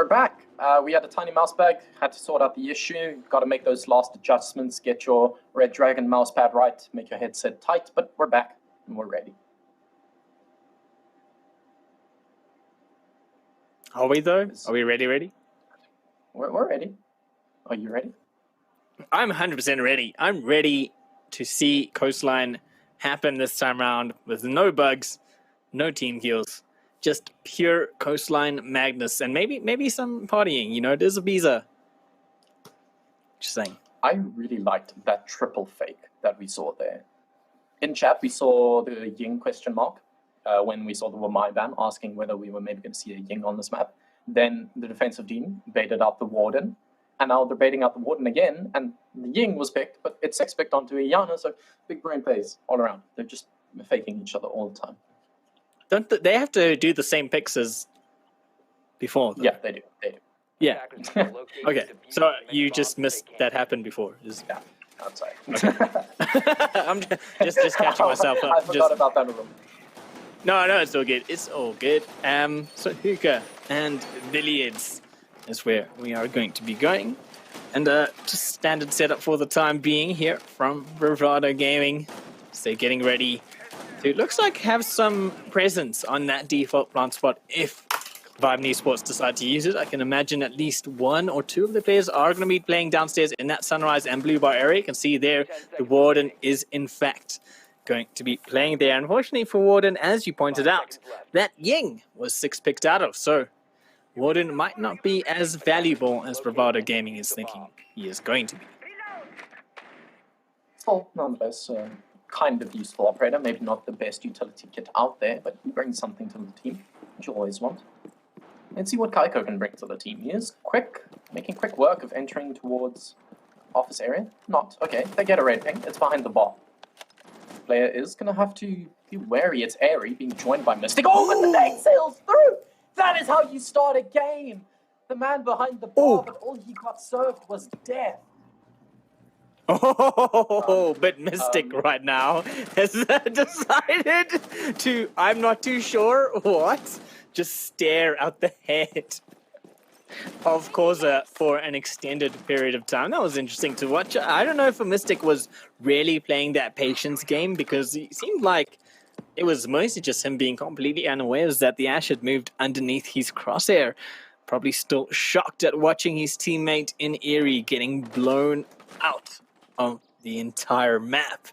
we're back. We had a tiny mouse bag, had to sort out the issue. Got to make those last adjustments, get your Red Dragon mouse pad right, make your headset tight, but we're back and we're ready. Are we though? Are we ready? We're ready. Are you ready? I'm 100% ready. I'm ready to see Coastline happen this time around with no bugs, no team kills. Just pure Coastline madness, and maybe some partying, you know, there's a visa. Just saying. I really liked that triple fake that we saw there. In chat, we saw the Ying question mark when we saw the Wamai ban asking whether we were maybe going to see a Ying on this map. Then the defensive team baited out the Warden, and now they're baiting out the Warden again, and the Ying was picked, but it's Sex picked onto a Yana, so big brain plays all around. They're just faking each other all the time. Don't they have to do the same picks as before, though? Yeah, they do. Yeah. Okay, so you just missed that happened before. Yeah, I'm sorry. I'm just catching myself up. I forgot about that a little. No, it's all good. It's all good. So Hookah and Billiards is where we are going to be going. And just standard setup for the time being here from Bravado Gaming. So they're getting ready to, looks like, have some presence on that default plant spot if Vibe Esports decide to use it. I can imagine at least one or two of the players are going to be playing downstairs in that Sunrise and Blue Bar area. You can see there the Warden is in fact going to be playing there. Unfortunately for Warden, as you pointed out, that Ying was 6 picked out of, so Warden might not be as valuable as Bravado Gaming is thinking he is going to be. Still, nonetheless, kind of useful operator. Maybe not the best utility kit out there, but he brings something to the team, which you always want. Let's see what Kaiko can bring to the team. He is quick, making quick work of entering towards office area. Not. Okay, they get a red ping. It's behind the bar. Player is going to have to be wary. It's Airy being joined by Mystic. Oh, but the nade sails through! That is how you start a game! The man behind the bar, but all he got served was death. Oh, but Mystic right now has decided to, I'm not too sure what, just stare out the head of Koza for an extended period of time. That was interesting to watch. I don't know if a Mystic was really playing that patience game, because it seemed like it was mostly just him being completely unawares that the Ash had moved underneath his crosshair. Probably still shocked at watching his teammate in Erie getting blown out of the entire map.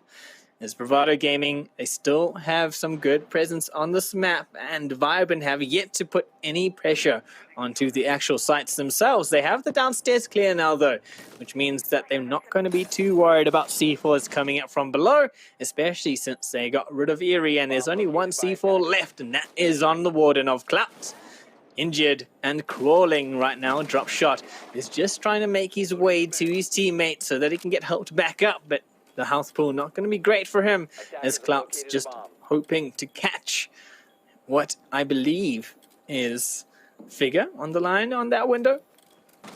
As Bravado Gaming, they still have some good presence on this map, and Vibe have yet to put any pressure onto the actual sites themselves. They have the downstairs clear now, though, which means that they're not going to be too worried about C4s coming up from below, especially since they got rid of Erie, and there's only one C4 left, and that is on the Warden of Clout. Injured and crawling right now. Drop Shot is just trying to make his way to his teammate so that he can get helped back up, but the health pool not going to be great for him, as Clout's just hoping to catch what I believe is Figure on the line on that window. Yeah,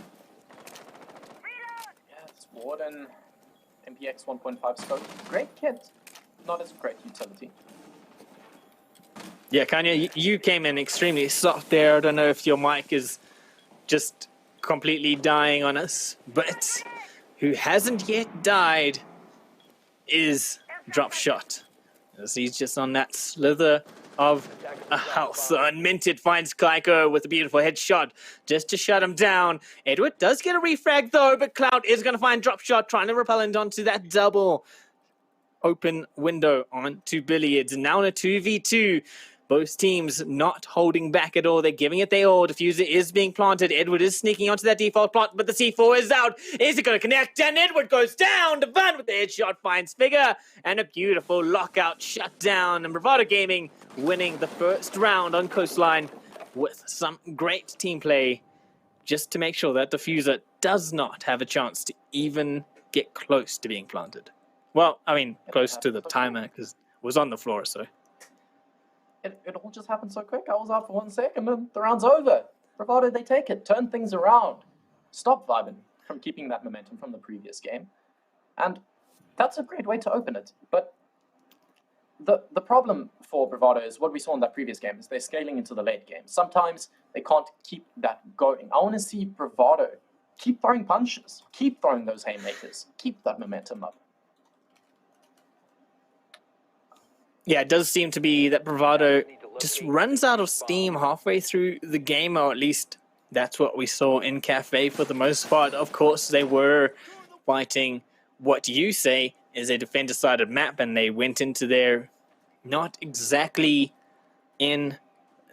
it's Warden, MPX 1.5 scope. Great kit, not as great utility. Yeah, Kanye, you came in extremely soft there. I don't know if your mic is just completely dying on us, but who hasn't yet died is Drop Shot, as he's just on that slither of a house. Unminted finds Kaiko with a beautiful headshot just to shut him down. Edward does get a refrag though, but Cloud is going to find Drop Shot trying to repel him onto that double open window onto Billiards. And now in a 2v2. Both teams not holding back at all. They're giving it their all. Diffuser is being planted. Edward is sneaking onto that default plant, but the C4 is out. Is it going to connect? And Edward goes down. Devon with the headshot finds Figure. And a beautiful lockout shut down. And Bravado Gaming winning the first round on Coastline with some great team play just to make sure that Diffuser does not have a chance to even get close to being planted. Well, I mean, close to the timer because it was on the floor, so... It all just happened so quick. I was out for 1 second and the round's over. Bravado, they take it, turn things around. Stop Vibin from keeping that momentum from the previous game. And that's a great way to open it. But The problem for Bravado is what we saw in that previous game is they're scaling into the late game. Sometimes they can't keep that going. I want to see Bravado keep throwing punches, keep throwing those haymakers, keep that momentum up. Yeah, it does seem to be that Bravado just runs out of steam halfway through the game, or at least that's what we saw in Cafe for the most part. Of course, they were fighting what you say is a defender-sided map, and they went into there not exactly in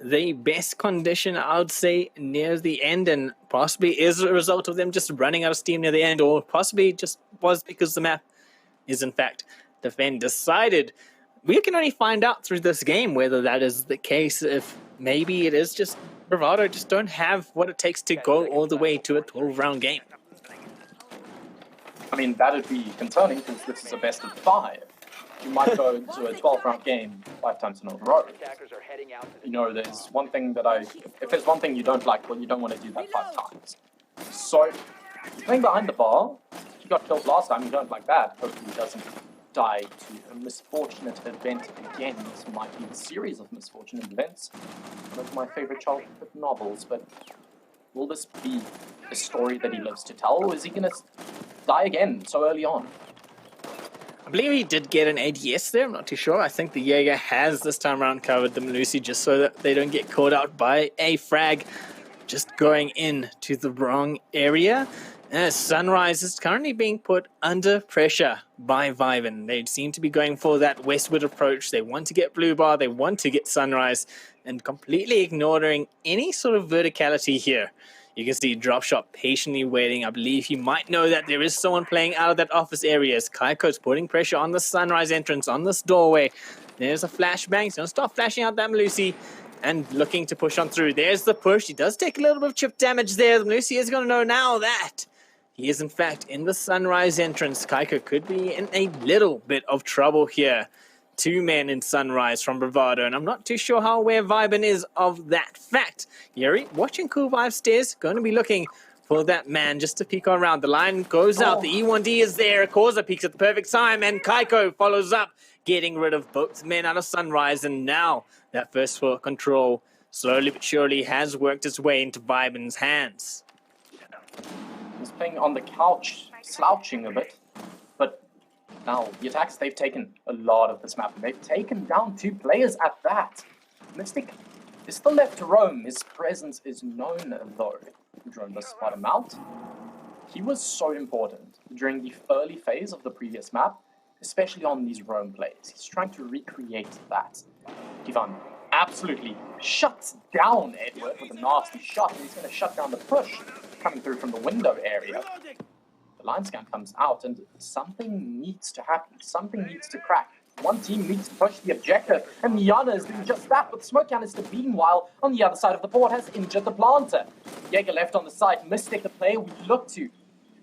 the best condition, I would say, near the end, and possibly is a result of them just running out of steam near the end, or possibly just was because the map is in fact defend-decided. We can only find out through this game whether that is the case, if maybe it is just Bravado just don't have what it takes to go all the way to a 12-round game. I mean, that would be concerning because this is a best of 5. You might go to a 12-round game 5 times in a row. You know, there's one thing that if there's one thing you don't like, well, you don't want to do that 5 times. So, playing behind the bar, he got killed last time, you don't like that. Hopefully he doesn't die to a misfortunate event again. This might be a series of misfortunate events. One of my favorite childhood novels, but will this be a story that he lives to tell, or is he going to die again so early on? I believe he did get an ADS there, I'm not too sure. I think the Jaeger has this time around covered the Melusi just so that they don't get caught out by a frag just going in to the wrong area. As Sunrise is currently being put under pressure by Viven. They seem to be going for that westward approach. They want to get Blue Bar, they want to get Sunrise, and completely ignoring any sort of verticality here. You can see Dropshot patiently waiting. I believe he might know that there is someone playing out of that office area. As Kaiko's putting pressure on the Sunrise entrance, on this doorway. There's a flashbang. He's going to start flashing out that Melusi and looking to push on through. There's the push. He does take a little bit of chip damage there. The Melusi is going to know now that he is, in fact, in the Sunrise entrance. Kaiko could be in a little bit of trouble here. 2 men in Sunrise from Bravado, and I'm not too sure how aware Viben is of that fact. Yuri, watching Cool Vibe stairs, going to be looking for that man just to peek around. The line goes out, the E1D is there, Korza peeks at the perfect time, and Kaiko follows up, getting rid of both men out of Sunrise, and now that first floor control slowly but surely has worked its way into Viben's hands. He's playing on the couch, slouching a bit, but now the attacks, they've taken a lot of this map, and they've taken down 2 players at that. Mystic is still left to roam. His presence is known, though. Drone the spot out. He was so important during the early phase of the previous map, especially on these roam plays. He's trying to recreate that. Kivan absolutely shuts down Edward with a nasty shot, and he's going to shut down the push coming through from the window area. The line scan comes out, and something needs to happen. Something needs to crack. One team needs to push the objective, and Yana is doing just that, but Smoke Canister, meanwhile, on the other side of the board, has injured the planter. Jaeger left on the side. Mystic, the player we look to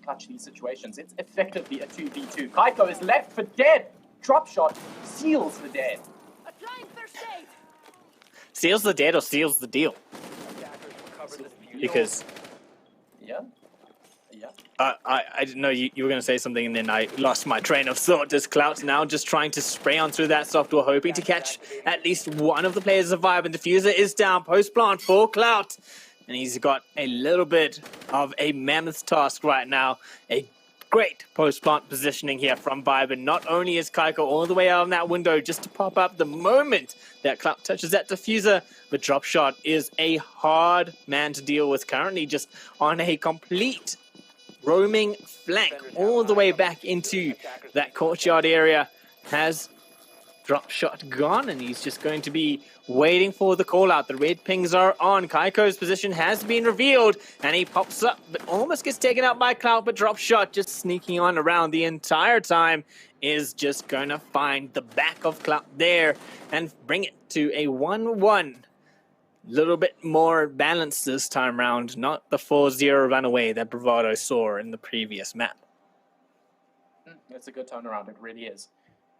clutch these situations. It's effectively a 2v2. Kaiko is left for dead. Drop shot seals the dead. Seals the dead or seals the deal? Because Yeah. I didn't know you were going to say something, and then I lost my train of thought. Does Clout now just trying to spray on through that soft door, hoping to catch at least one of the players of Vibe, and Diffuser is down. Post plant for Clout, and he's got a little bit of a mammoth task right now. A great post plant positioning here from Vibe, and not only is Kaiko all the way out on that window just to pop up the moment that Clout touches that Diffuser, but Drop Shot is a hard man to deal with, currently just on a complete roaming flank all the way back into that courtyard area. Has Drop Shot gone, and he's just going to be waiting for the call out. The red pings are on. Kaiko's position has been revealed, and he pops up but almost gets taken out by Cloud, but Drop Shot just sneaking on around the entire time is just going to find the back of Cloud there and bring it to a 1-1. Little bit more balanced this time round, not the 4-0 runaway that Bravado saw in the previous map. It's a good turnaround, it really is.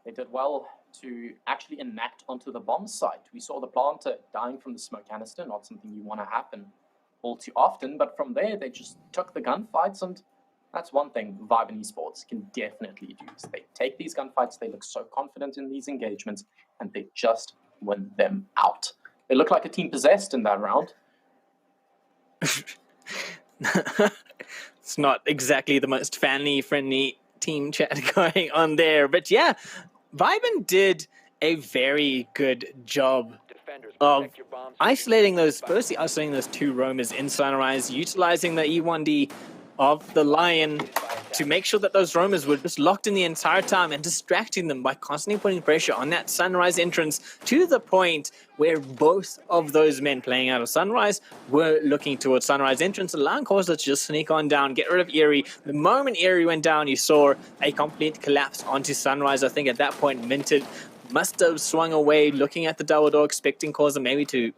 They did well to actually enact onto the bomb site. We saw the planter dying from the smoke canister, not something you want to happen all too often, but from there they just took the gunfights and That's one thing Vibe and Esports can definitely do. Is they take these gunfights, they look so confident in these engagements, and they just win them out. They look like a team possessed in that round. It's not exactly the most family-friendly team chat going on there. But yeah, Viben did a very good job of isolating those two roamers in Sunrise, utilizing the E1D of the Lion to make sure that those roamers were just locked in the entire time and distracting them by constantly putting pressure on that Sunrise entrance to the point where both of those men playing out of Sunrise were looking towards Sunrise entrance, allowing Corsa to just sneak on down, get rid of Eerie. The moment Eerie went down, you saw a complete collapse onto Sunrise. I think at that point, Minted must have swung away, looking at the double door, expecting Corsa maybe to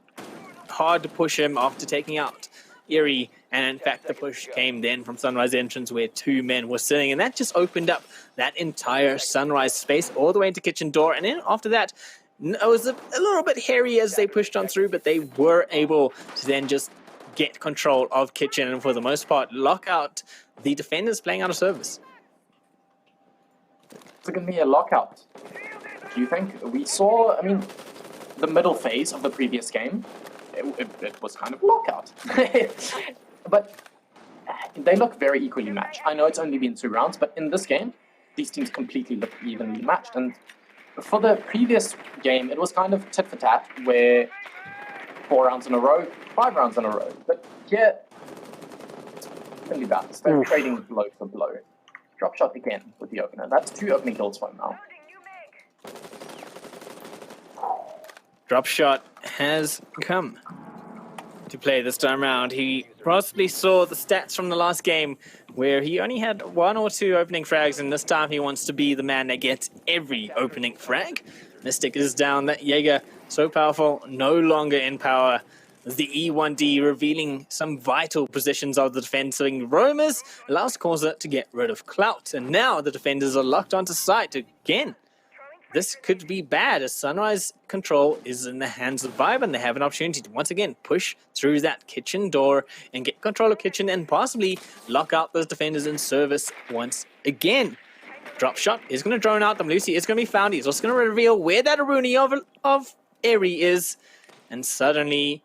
hard to push him after taking out Eerie, and in fact the push came then from Sunrise entrance where two men were sitting, and that just opened up that entire Sunrise space all the way into kitchen door. And then after that it was a little bit hairy as they pushed on through, but they were able to then just get control of kitchen and for the most part lock out the defenders playing out of service. It's going to be a lockout. Do you think? We saw, I mean, the middle phase of the previous game, it was kind of lockout. But they look very equally matched. I know it's only been 2 rounds, but in this game, these teams completely look evenly matched. And for the previous game, it was kind of tit for tat, where 4 rounds in a row, 5 rounds in a row. But yeah, it's evenly balanced. They're trading blow for blow. Drop shot again with the opener. That's 2 opening kills for him now. Drop shot has come to play this time around. He possibly saw the stats from the last game where he only had 1 or 2 opening frags, and this time he wants to be the man that gets every opening frag. Mystic is down. That Jaeger, so powerful, no longer in power. The E1D revealing some vital positions of the defending roamers allows Corsa to get rid of Clout, and now the defenders are locked onto site again. This could be bad as Sunrise control is in the hands of Vibe, and they have an opportunity to once again push through that kitchen door and get control of kitchen and possibly lock out those defenders in service once again. Drop shot is going to drone out them. Lucy is going to be found. He's also going to reveal where that Aruni of Eri is, and suddenly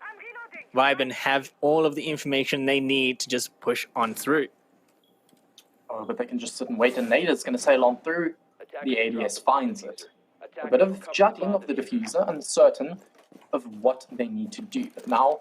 Vibe and have all of the information they need to just push on through. Oh, but they can just sit and wait, and Nada is going to sail on through. The ADS finds it. A bit of juggling of the diffuser, uncertain of what they need to do. But now,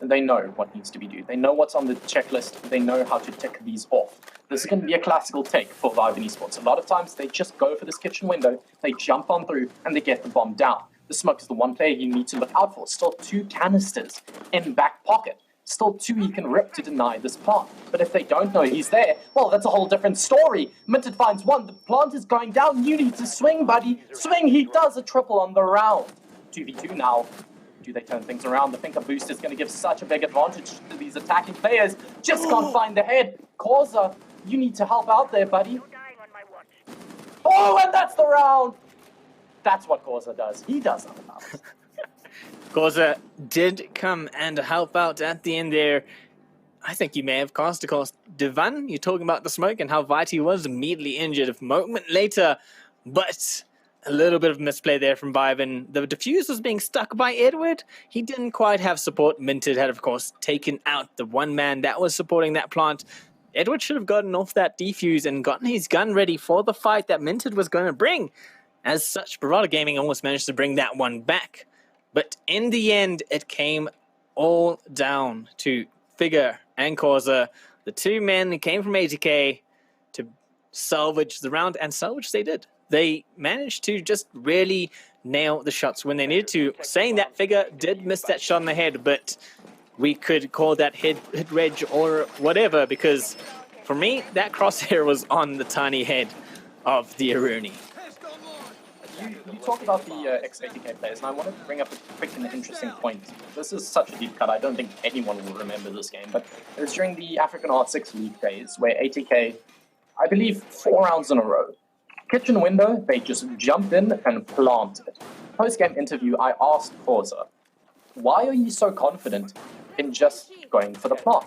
they know what needs to be done. They know what's on the checklist. They know how to tick these off. This is going to be a classical take for Vibe and Esports. A lot of times, they just go for this kitchen window, they jump on through, and they get the bomb down. The smoke is the one player you need to look out for. Still 2 canisters in back pocket. Still 2 he can rip to deny this plant. But if they don't know he's there, well, that's a whole different story. Minted finds 1. The plant is going down. You need to swing, buddy. Swing. He does a triple on the round. 2v2 now. Do they turn things around? I think a boost is going to give such a big advantage to these attacking players. Just can't find the head. Corsa, you need to help out there, buddy. Oh, and that's the round. That's what Corsa does. He does something else. Corsa did come and help out at the end there. I think you may have cast across Divan. You're talking about the smoke and how Viti was immediately injured a moment later. But a little bit of misplay there from Viben. The defuse was being stuck by Edward. He didn't quite have support. Minted had, of course, taken out the one man that was supporting that plant. Edward should have gotten off that defuse and gotten his gun ready for the fight that Minted was going to bring. As such, Bravado Gaming almost managed to bring that one back. But in the end, it came all down to Figure and Corsa, the 2 men who came from ATK to salvage the round, and salvage they did. They managed to just really nail the shots when they needed to, saying that Figure did miss that shot on the head, but we could call that hit reg or whatever, because for me, that crosshair was on the tiny head of the Aruni. You talk about the ex-ATK players, and I wanted to bring up a quick and interesting point. This is such a deep cut, I don't think anyone will remember this game, but it was during the African Art 6 League days, where ATK, I believe 4 rounds in a row, kitchen window, they just jumped in and planted. Post-game interview, I asked Corsa, why are you so confident in just going for the plant?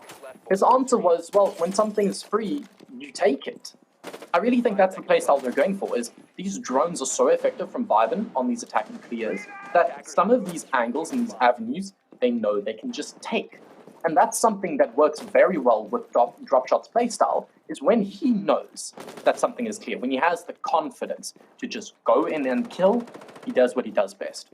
His answer was, well, when something is free, you take it. I really think that's the playstyle they're going for, is these drones are so effective from Vibin on these attacking clears that some of these angles and these avenues, they know they can just take. And that's something that works very well with Dropshot's playstyle, is when he knows that something is clear, when he has the confidence to just go in and kill, he does what he does best.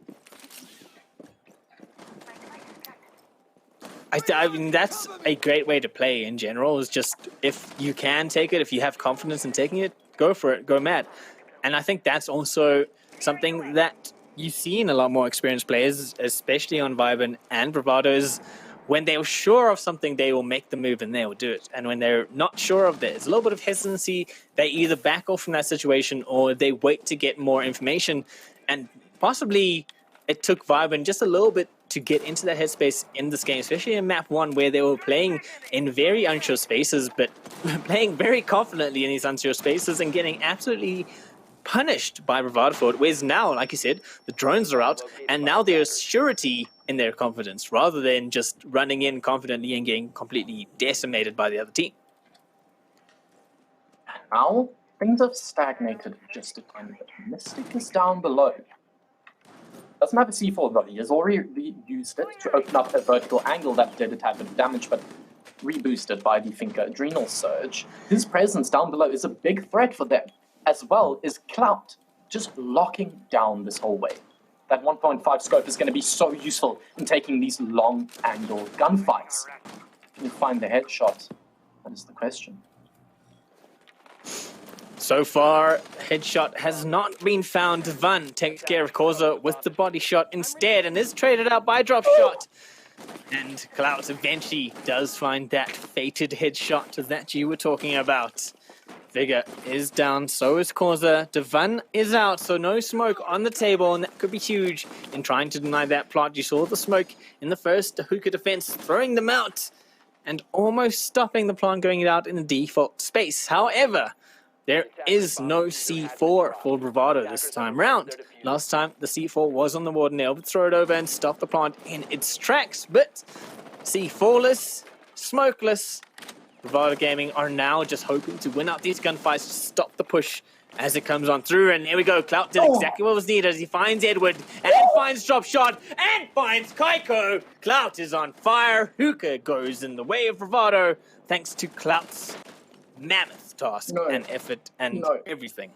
I mean, that's a great way to play in general, is just if you can take it, if you have confidence in taking it, go for it, go mad. And I think that's also something that you see in a lot more experienced players, especially on Vibin and Bravado, is when they're sure of something, they will make the move and they will do it. And when they're not sure of this, a little bit of hesitancy, they either back off from that situation or they wait to get more information. And possibly it took Vibin just a little bit to get into that headspace in this game, especially in map 1, where they were playing in very unsure spaces, but playing very confidently in these unsure spaces and getting absolutely punished by Bravado for it. Whereas now, like you said, the drones are out, and now there's surety in their confidence, rather than just running in confidently and getting completely decimated by the other team. Now, things have stagnated just a tiny bit. Mystic is down below. Doesn't have a C4 though. He has already used it to open up a vertical angle that did a tad bit of damage, but reboosted by the Finka Adrenal Surge. His presence down below is a big threat for them, as well as Clout just locking down this whole way. That 1.5 scope is going to be so useful in taking these long angle gunfights. Can you find the headshot? That is the question. So far, headshot has not been found. Van takes care of Causa with the body shot instead and is traded out by drop shot. And Klaus eventually does find that fated headshot that you were talking about. Vigor is down, so is Causa. Devan is out, so no smoke on the table, and that could be huge in trying to deny that plot. You saw the smoke in the first hookah defense, throwing them out and almost stopping the plant going out in the default space. However, there is no C4 for Bravado this time round. Last time, the C4 was on the ward, and they able to throw it over and stop the plant in its tracks. But C4-less, smokeless, Bravado Gaming are now just hoping to win out these gunfights to stop the push as it comes on through. And there we go. Clout did exactly what was needed as he finds Edward and finds Drop Shot and finds Kaiko. Clout is on fire. Hookah goes in the way of Bravado thanks to Clout's mammoth task and effort and everything.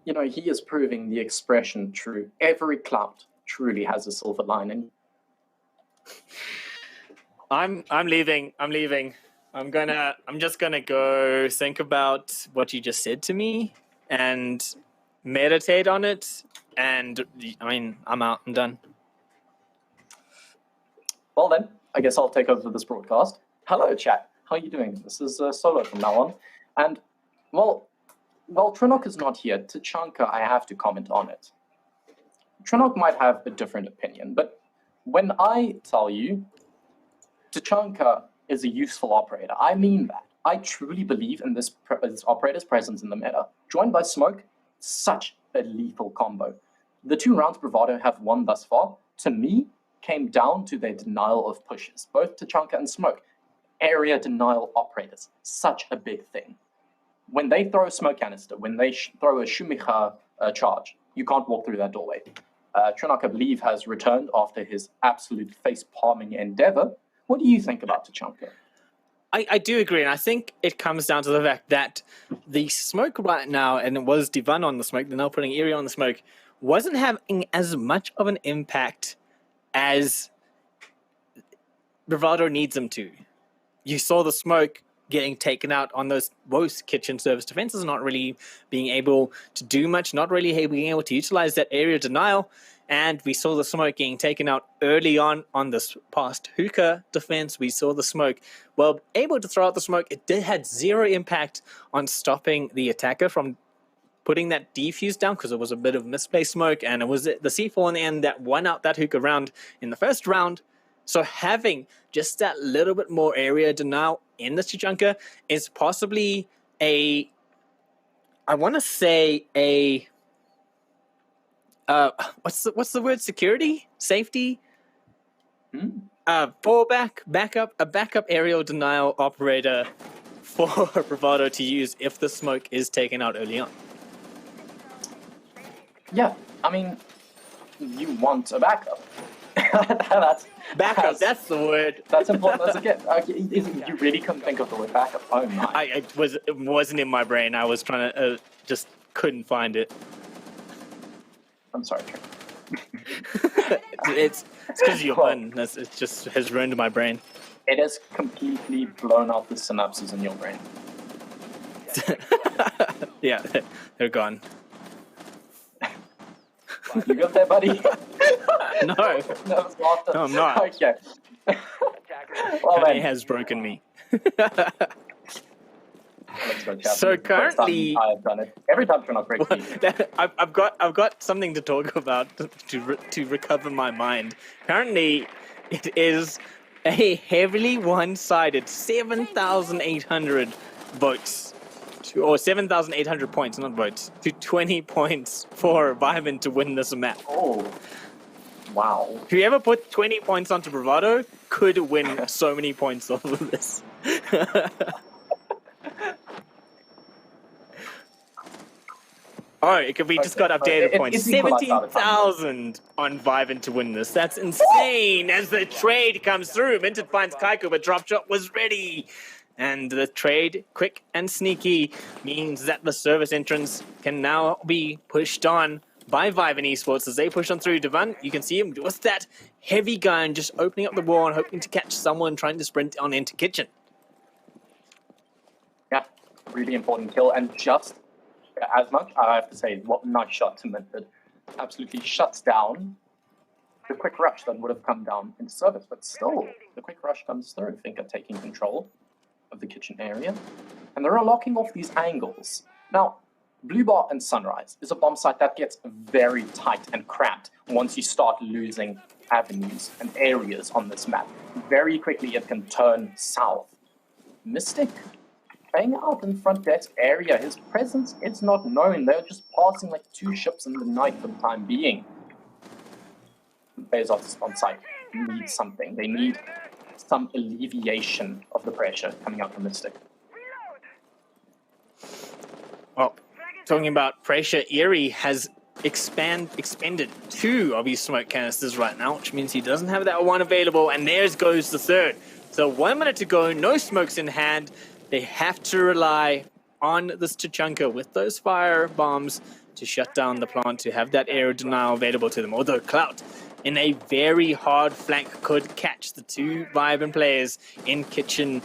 You know, he is proving the expression true. Every Clout truly has a silver lining. I'm leaving. I'm just gonna go think about what you just said to me and meditate on it. And I mean, I'm out. I'm done. Well then, I guess I'll take over this broadcast. Hello, chat. How are you doing? This is Solo from now on. And, well, Trinoc is not here. Tachanka, I have to comment on it. Trinoc might have a different opinion, but when I tell you Tachanka is a useful operator, I mean that. I truly believe in this operator's presence in the meta. Joined by Smoke, such a lethal combo. The 2 rounds Bravado have won thus far, to me, came down to their denial of pushes. Both Tachanka and Smoke. Area denial operators, such a big thing. When they throw a smoke canister, when they throw a Shumicha charge, you can't walk through that doorway. Trinoc, I believe, has returned after his absolute face-palming endeavor. What do you think about Tachanka? I do agree, and I think it comes down to the fact that the smoke right now, and it was Divan on the smoke, they're now putting Eerie on the smoke, wasn't having as much of an impact as Bravado needs them to. You saw the smoke getting taken out on those most kitchen service defenses, not really being able to do much, not really being able to utilize that area denial. And we saw the smoke getting taken out early on this past hookah defense. We saw the smoke, well, able to throw out the smoke. It had 0 impact on stopping the attacker from putting that defuse down because it was a bit of misplaced smoke. And it was the C4 in the end that won out that hookah round in the first round. So having just that little bit more area denial in the Tachanka is possibly what's the word? Security? Safety? A backup aerial denial operator for Bravado to use if the smoke is taken out early on. Yeah, I mean, you want a backup. Backup, that's the word. That's important as it gets. You really couldn't think of the word backup. Oh my. It wasn't in my brain. I was trying to, just couldn't find it. I'm sorry. It's because you're fun. It just has ruined my brain. It has completely blown out the synapses in your brain. Yeah, they're gone. You got there, buddy? No. No, I'm not. Okay. Well, Kanye then. has broken me. Let's go, chat. So This is the first time currently- I've done it. Every time Trinoc breaks me. I've got something to talk about to recover my mind. Currently, it is a heavily one-sided 7,800 votes, or 7,800 points, not votes, to 20 points for Vyvin to win this map. Oh. Wow. Whoever put 20 points onto Bravado could win so many points off of this. Oh, we just got updated points. it's equalized out of time. 17,000 on Vyvin to win this. That's insane. As the trade comes through, Minted finds Kaiko, but drop shot was ready. And the trade, quick and sneaky, means that the service entrance can now be pushed on by Vyvin Esports as they push on through. Devan, you can see him with that heavy gun, just opening up the wall and hoping to catch someone trying to sprint on into kitchen. Yeah, really important kill. And just as much, I have to say, what nice shot to Minted. Absolutely shuts down the quick rush that would have come down into service. But still, the quick rush comes through. Finka taking control of the kitchen area. And they're unlocking off these angles. Now, Blue Bar and Sunrise is a bomb site that gets very tight and cramped once you start losing avenues and areas on this map. Very quickly, it can turn south. Mystic playing out in front desk area. His presence is not known. They're just passing like 2 ships in the night for the time being. Bezos on site need something. They need some alleviation of the pressure coming out from Mystic. Well, talking about pressure, Eerie has expended 2 of his smoke canisters right now, which means he doesn't have that one available, and there goes the third. So 1 minute to go, no smokes in hand. They have to rely on this Tachanka with those fire bombs to shut down the plant, to have that air denial available to them. Although Clout, in a very hard flank, could catch the 2 Vyvin players in kitchen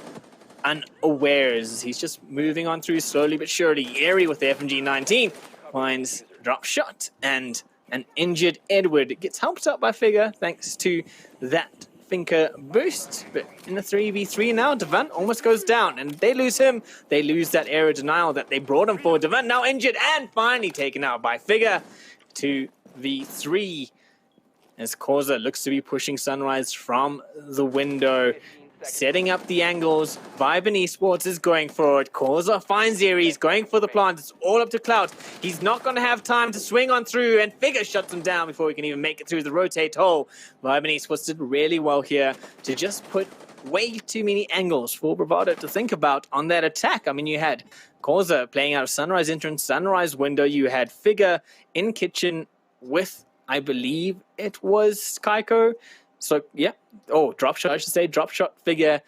unawares. He's just moving on through slowly but surely. Eerie with the FMG-19 finds drop shot, and an injured Edward gets helped up by Figure thanks to that Finker boost. But in the 3v3 now, Devan almost goes down, and they lose him. They lose that air denial that they brought him for. Devan now injured and finally taken out by Figure. 2v3 as Causa looks to be pushing Sunrise from the window, setting up the angles. Vyvin Esports is going for it. Causa finds Eerie. He's going for the plant. It's all up to Clout. He's not going to have time to swing on through, and Figure shuts him down before he can even make it through the rotate hole. Vyvin Esports did really well here to just put way too many angles for Bravado to think about on that attack. I mean, you had Causa playing out of Sunrise entrance, Sunrise window. You had Figure in kitchen with, I believe it was Kaiko. So, yeah. Oh, drop shot, I should say. Drop shot, Figure.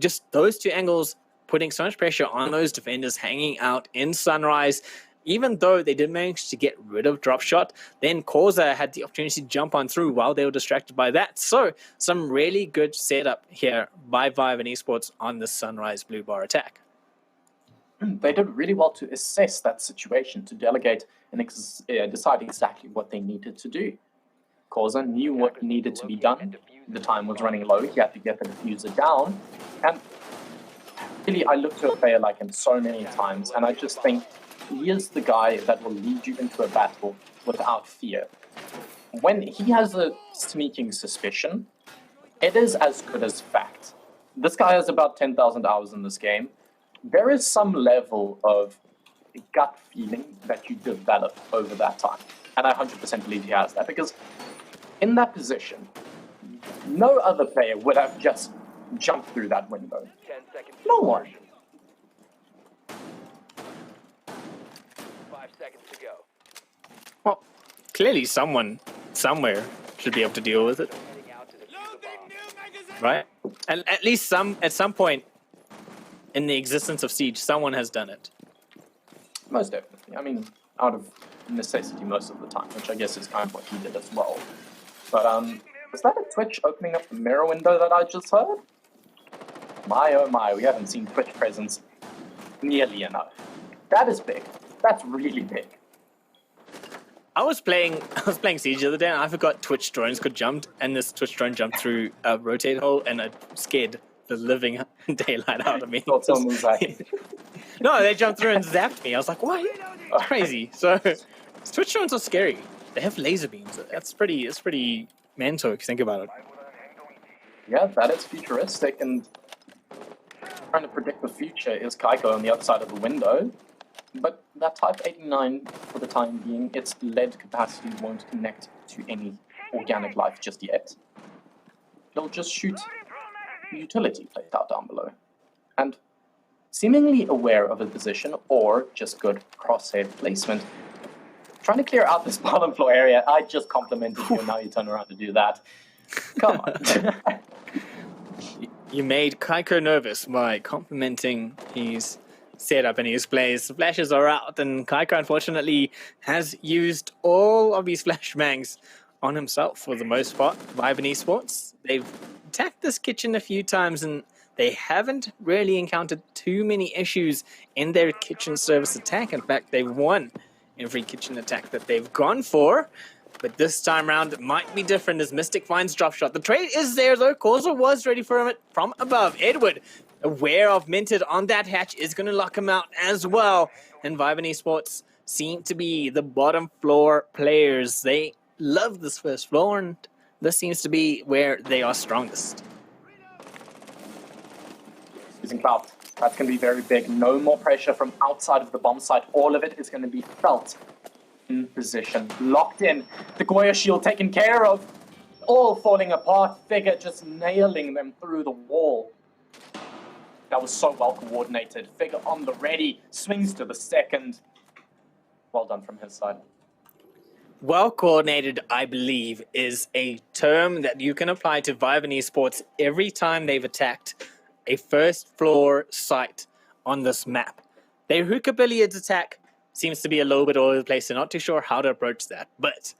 Just those 2 angles putting so much pressure on those defenders hanging out in Sunrise. Even though they did manage to get rid of drop shot, then Causa had the opportunity to jump on through while they were distracted by that. So, some really good setup here by Vyvin Esports on the Sunrise Blue Bar attack. They did really well to assess that situation, to delegate and decide exactly what they needed to do. Causa knew what needed to be done. The time was running low. He had to get the diffuser down. And really, I look to a player like him so many times, and I just think he is the guy that will lead you into a battle without fear. When he has a sneaking suspicion, it is as good as fact. This guy has about 10,000 hours in this game. There is some level of gut feeling that you develop over that time. And I 100% believe he has that, because in that position, no other player would have just jumped through that window. No one. clearly someone somewhere should be able to deal with it, right? And at least at some point in the existence of Siege, someone has done it. Most definitely. I mean, out of necessity most of the time, which I guess is kind of what he did as well. But was that a Twitch opening up the mirror window that I just heard? My oh my, we haven't seen Twitch presence nearly enough. That is big. That's really big. I was playing Siege the other day, and I forgot Twitch drones could jump, and this Twitch drone jumped through a rotate hole, and it scared the living daylight out of me. Thought someone was like, No, they jumped through and zapped me. I was like, what? Crazy. So Twitch drones are scary. They have laser beams. That's pretty mental if you think about it. yeah, that is futuristic, and trying to predict the future is Kaiko on the other side of the window. But that Type 89, for the time being, its lead capacity won't connect to any organic life just yet. It'll just shoot the utility plate out down below. And seemingly aware of a position, or just good crosshair placement, trying to clear out this bottom floor area. I just complimented you, and now you turn around to do that. Come on. You made Kaiko nervous by complimenting his setup and his plays. The flashes are out, and Kaiko unfortunately has used all of his flashbangs on himself for the most part. Viben Esports, they've attacked this kitchen a few times, and they haven't really encountered too many issues in their kitchen service attack. In fact, they've won every kitchen attack that they've gone for. But this time round, it might be different as Mystic finds drop shot. The trade is there, though. Causa was ready for it from above. Edward, aware of Minted on that hatch, is going to lock him out as well. And Viben Esports seem to be the bottom floor players. They love this first floor, and this seems to be where they are strongest. Using Cloud. That's going to be very big. No more pressure from outside of the bomb site. All of it is going to be felt in position. Locked in. The Goya shield taken care of. All falling apart. Figure just nailing them through the wall. That was so well coordinated. Figure on the ready. Swings to the second. Well done from his side. Well coordinated, I believe, is a term that you can apply to Viben Esports every time they've attacked a first floor site on this map. Their Hookah Billiards attack seems to be a little bit all over the place. They're not too sure how to approach that. But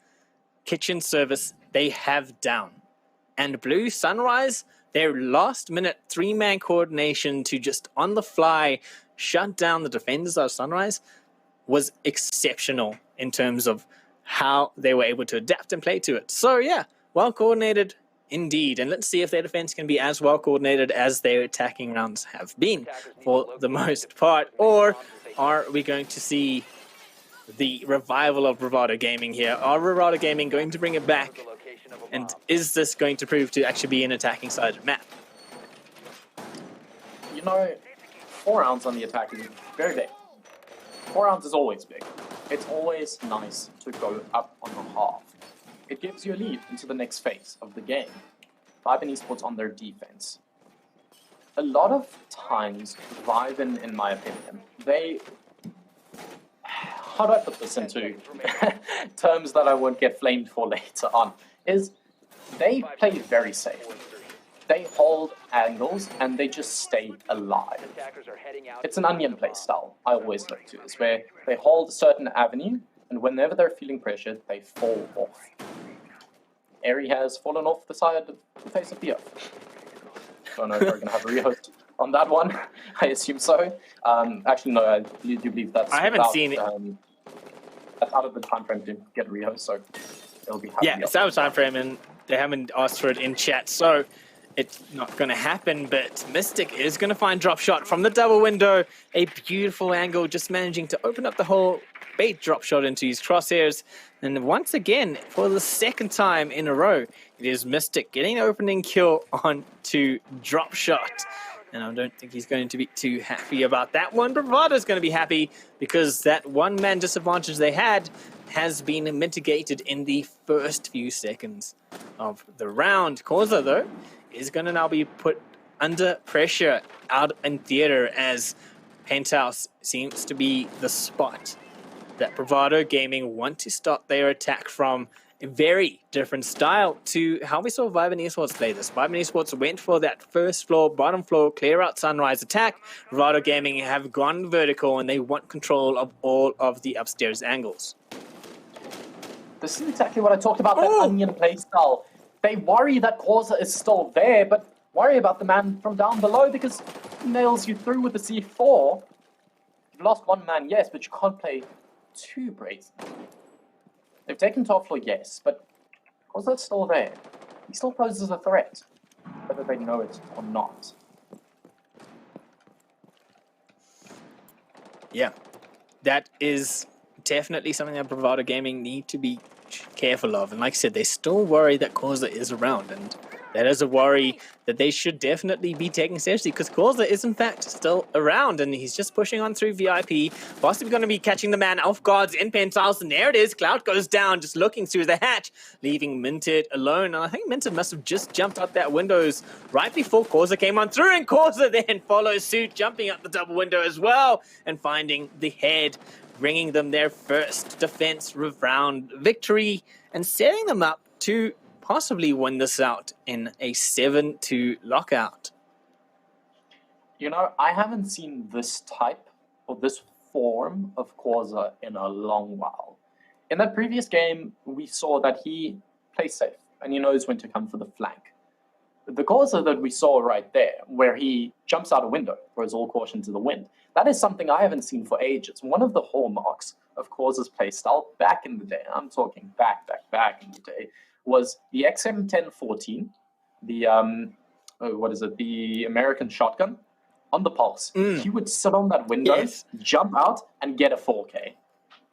kitchen service, they have down. And Blue Sunrise, their last minute 3-man coordination to just on the fly shut down the defenders of Sunrise was exceptional in terms of how they were able to adapt and play to it. So yeah, well coordinated indeed. And let's see if their defense can be as well coordinated as their attacking rounds have been for the most part. Or are we going to see the revival of Bravado Gaming here? Are Bravado Gaming going to bring it back? And is this going to prove to actually be an attacking sided map? You know, 4 rounds on the attack is very big. 4 rounds is always big. It's always nice to go up on the half. It gives you a lead into the next phase of the game. Viben Esports on their defense. A lot of times, Viben, in my opinion, they... How do I put this into terms that I won't get flamed for later on? Is they play very safe. They hold angles and they just stay alive. It's an onion play style I always look to, is where they hold a certain avenue, and whenever they're feeling pressured, they fall off. Airy has fallen off the side of the face of the earth. Don't know if we're going to have a rehost on that one. I assume so. Actually, no, I do believe that's... I haven't seen it. That's out of the time frame to get a rehost, so it'll be... Yeah, it's out of time frame, and they haven't asked for it in chat, so it's not going to happen. But Mystic is going to find drop shot from the double window. A beautiful angle, just managing to open up the whole bait drop shot into his crosshairs. And once again, for the second time in a row, it is Mystic getting the opening kill on to drop shot. And I don't think he's going to be too happy about that one. Bravado's going to be happy because that one-man disadvantage they had has been mitigated in the first few seconds of the round. Causa, though, is going to now be put under pressure out in theater as Penthouse seems to be the spot that Bravado Gaming want to start their attack from a very different style to how we saw Vibe and Esports play this. Vibe and Esports went for that first floor, bottom floor, clear out Sunrise attack. Bravado Gaming have gone vertical and they want control of all of the upstairs angles. This is exactly what I talked about, that onion playstyle. They worry that Causa is still there, but worry about the man from down below because he nails you through with the C4. You've lost one man, yes, but you can't play two brazen. They've taken top floor, yes, but Causa's still there. He still poses a threat, whether they know it or not. Yeah, that is definitely something that Bravado Gaming need to be careful of. And like I said, they still worry that Causa is around, and that is a worry that they should definitely be taking seriously because Causa is in fact still around and he's just pushing on through VIP. Possibly going to be catching the man off guards in Penthouse, and there it is. Cloud goes down, just looking through the hatch, leaving Minted alone. And I think Minted must have just jumped out that windows right before Causa came on through, and Causa then follows suit, jumping out the double window as well and finding the head, bringing them their first defense round victory and setting them up to possibly win this out in a 7-2 lockout. You know, I haven't seen this type or this form of Causa in a long while. In that previous game, we saw that he plays safe and he knows when to come for the flank. The Causa that we saw right there, where he jumps out a window, throws all caution to the wind, that is something I haven't seen for ages. One of the hallmarks of Causa's playstyle back in the day, I'm talking back in the day, was the XM1014, the the American shotgun on the pulse. He would sit on that window, jump out, and get a 4K.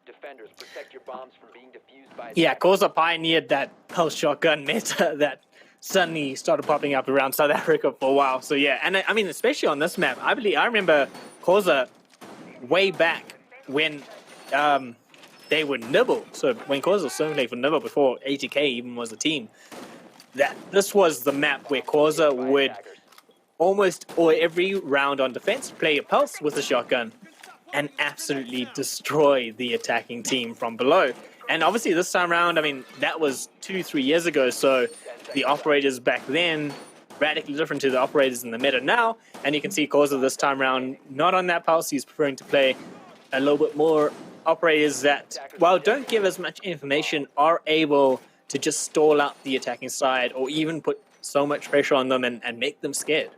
Defenders, protect your bombs from being defused by... Yeah, Causa pioneered that pulse shotgun meta that suddenly started popping up around South Africa for a while. So yeah, and I mean, especially on this map, I remember Causa way back when they were Nibble. So when Causa was still playing for Nibble before ATK even was a team, this was the map where Causa would almost or every round on defense play a pulse with a shotgun and absolutely destroy the attacking team from below. And obviously this time around, I mean, that was 2-3 years ago, so the operators back then radically different to the operators in the meta now, and you can see Causa this time around not on that pulse. He's preferring to play a little bit more operators that, while don't give as much information, are able to just stall out the attacking side or even put so much pressure on them and make them scared.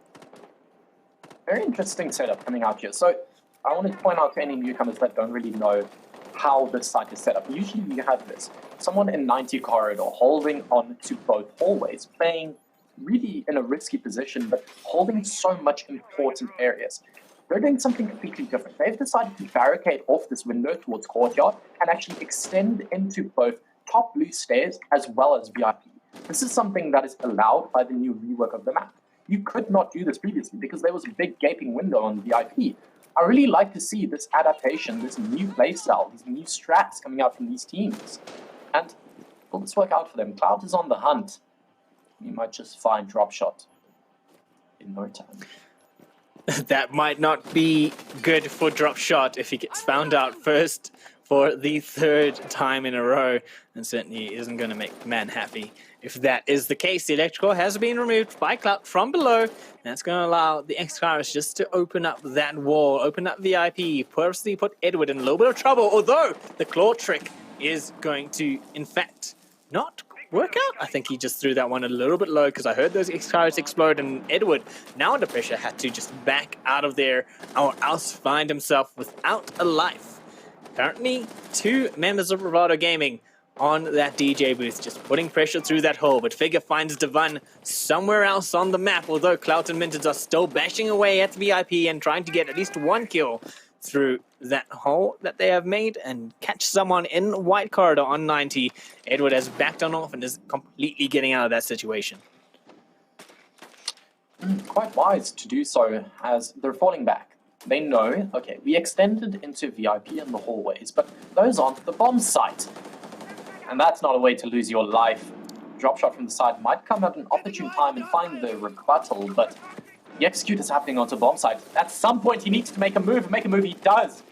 Very interesting setup coming out here. So I want to point out to any newcomers that don't really know how this site is set up. Usually you have this, someone in 90 corridor holding on to both hallways, playing really in a risky position, but holding so much important areas. They're doing something completely different. They've decided to barricade off this window towards courtyard and actually extend into both top blue stairs as well as VIP. This is something that is allowed by the new rework of the map. You could not do this previously because there was a big gaping window on VIP. I really like to see this adaptation, this new playstyle, these new strats coming out from these teams. And will this work out for them? Cloud is on the hunt. You might just find drop shot in no time. That might not be good for drop shot if he gets found out first for the third time in a row, and certainly isn't going to make the man happy. If that is the case, the electrical has been removed by Cloud from below. That's going to allow the X-Kairos just to open up that wall, open up VIP, purposely put Edward in a little bit of trouble, although the claw trick is going to, in fact, not work out. I think he just threw that one a little bit low because I heard those X-Kairos explode, and Edward, now under pressure, had to just back out of there or else find himself without a life. Currently, 2 members of Bravado Gaming on that DJ booth, just putting pressure through that hole, but Figure finds Devon somewhere else on the map, although Clout and Minted are still bashing away at VIP and trying to get at least 1 kill through that hole that they have made and catch someone in white corridor on 90. Edward has backed on off and is completely getting out of that situation. Quite wise to do so, as they're falling back. They know, okay, we extended into VIP in the hallways, but those aren't the bomb site. And that's not a way to lose your life. Drop shot from the side might come at an opportune time and find the rebuttal, but the execute is happening onto bomb site. At some point he needs to make a move, he does.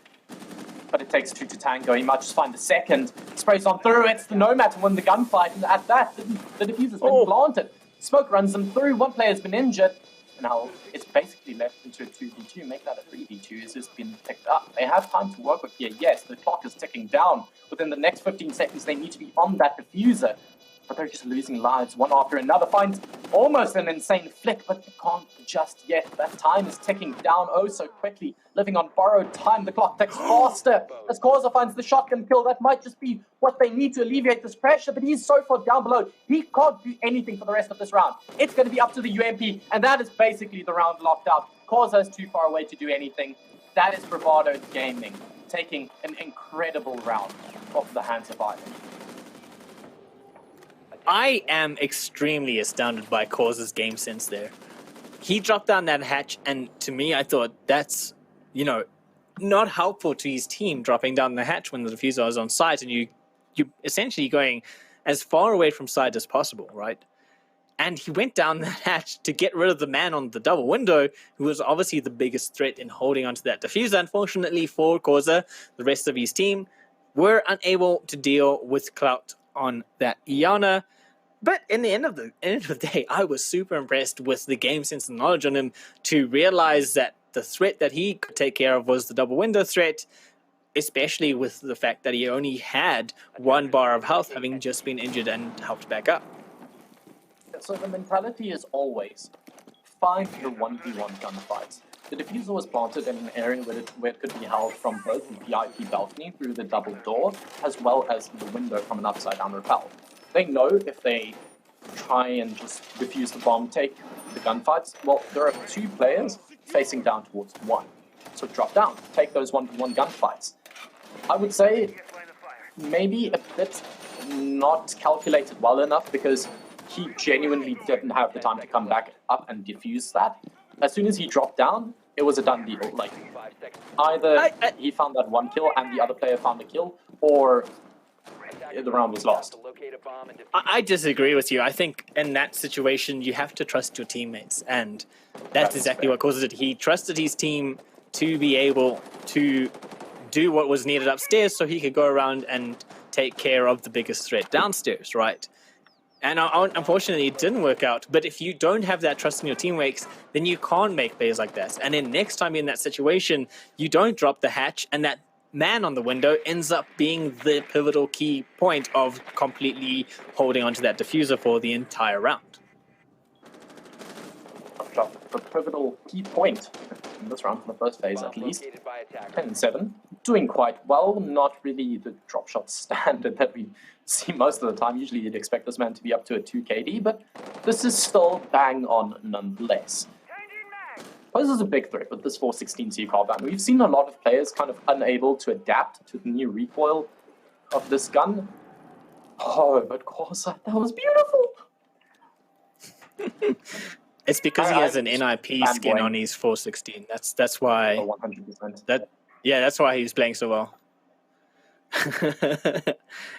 but it takes 2 to tango. He might just find the second. Sprays on through. It's the Nomad to win the gunfight, and at that, the defuser's been planted. Smoke runs them through. One player's been injured. Now it's basically left into a 2v2. Make that a 3v2. It's just been picked up. They have time to work with here. Yes, the clock is ticking down. Within the next 15 seconds, they need to be on that diffuser. But they're just losing lives one after another. Finds almost an insane flick, but they can't just yet. That time is ticking down oh so quickly. Living on borrowed time, the clock ticks faster. As Causa finds the shotgun kill, that might just be what they need to alleviate this pressure, but he's so far down below, he can't do anything for the rest of this round. It's going to be up to the UMP, and that is basically the round locked out. Causa is too far away to do anything. That is Bravado Gaming, taking an incredible round off the hands of Ivan. I am extremely astounded by Causa's game sense there. He dropped down that hatch, and to me, I thought that's, not helpful to his team dropping down the hatch when the diffuser is on site, and you essentially going as far away from site as possible, right? And he went down that hatch to get rid of the man on the double window, who was obviously the biggest threat in holding onto that diffuser. Unfortunately for Causa, the rest of his team were unable to deal with clout on that Iana. But in the end of the day, I was super impressed with the game sense and knowledge on him to realize that the threat that he could take care of was the double window threat, especially with the fact that he only had 1 bar of health, having just been injured and helped back up. So the mentality is always find the 1v1 gunfights. The diffuser was planted in an area where it could be held from both the VIP balcony through the double door, as well as the window from an upside down rappel. They know if they try and just defuse the bomb, take the gunfights, well, there are 2 players facing down towards 1. So drop down, take those 1v1 gunfights. I would say maybe a bit not calculated well enough, because he genuinely didn't have the time to come back up and defuse that. As soon as he dropped down, it was a done deal. Like, either he found that 1 kill and the other player found a kill, or the round was lost. I disagree with you. I think in that situation, you have to trust your teammates, and that's exactly what Causa did. He trusted his team to be able to do what was needed upstairs so he could go around and take care of the biggest threat downstairs, right? And unfortunately, it didn't work out. But if you don't have that trust in your teammates, then you can't make plays like that. And then next time you're in that situation, you don't drop the hatch, and that man on the window ends up being the pivotal key point of completely holding onto that diffuser for the entire round. The pivotal key point in this round for the first phase, at least. 10-7, doing quite well. Not really the drop shot standard that we see most of the time. Usually you'd expect this man to be up to a 2 KD, but this is still bang on nonetheless. Poses a big threat with this 416 C carbine. We've seen a lot of players kind of unable to adapt to the new recoil of this gun. Oh, but Causa, that was beautiful! It's because he has an NIP skin on his 416. That's why. 100%. That's why he's playing so well.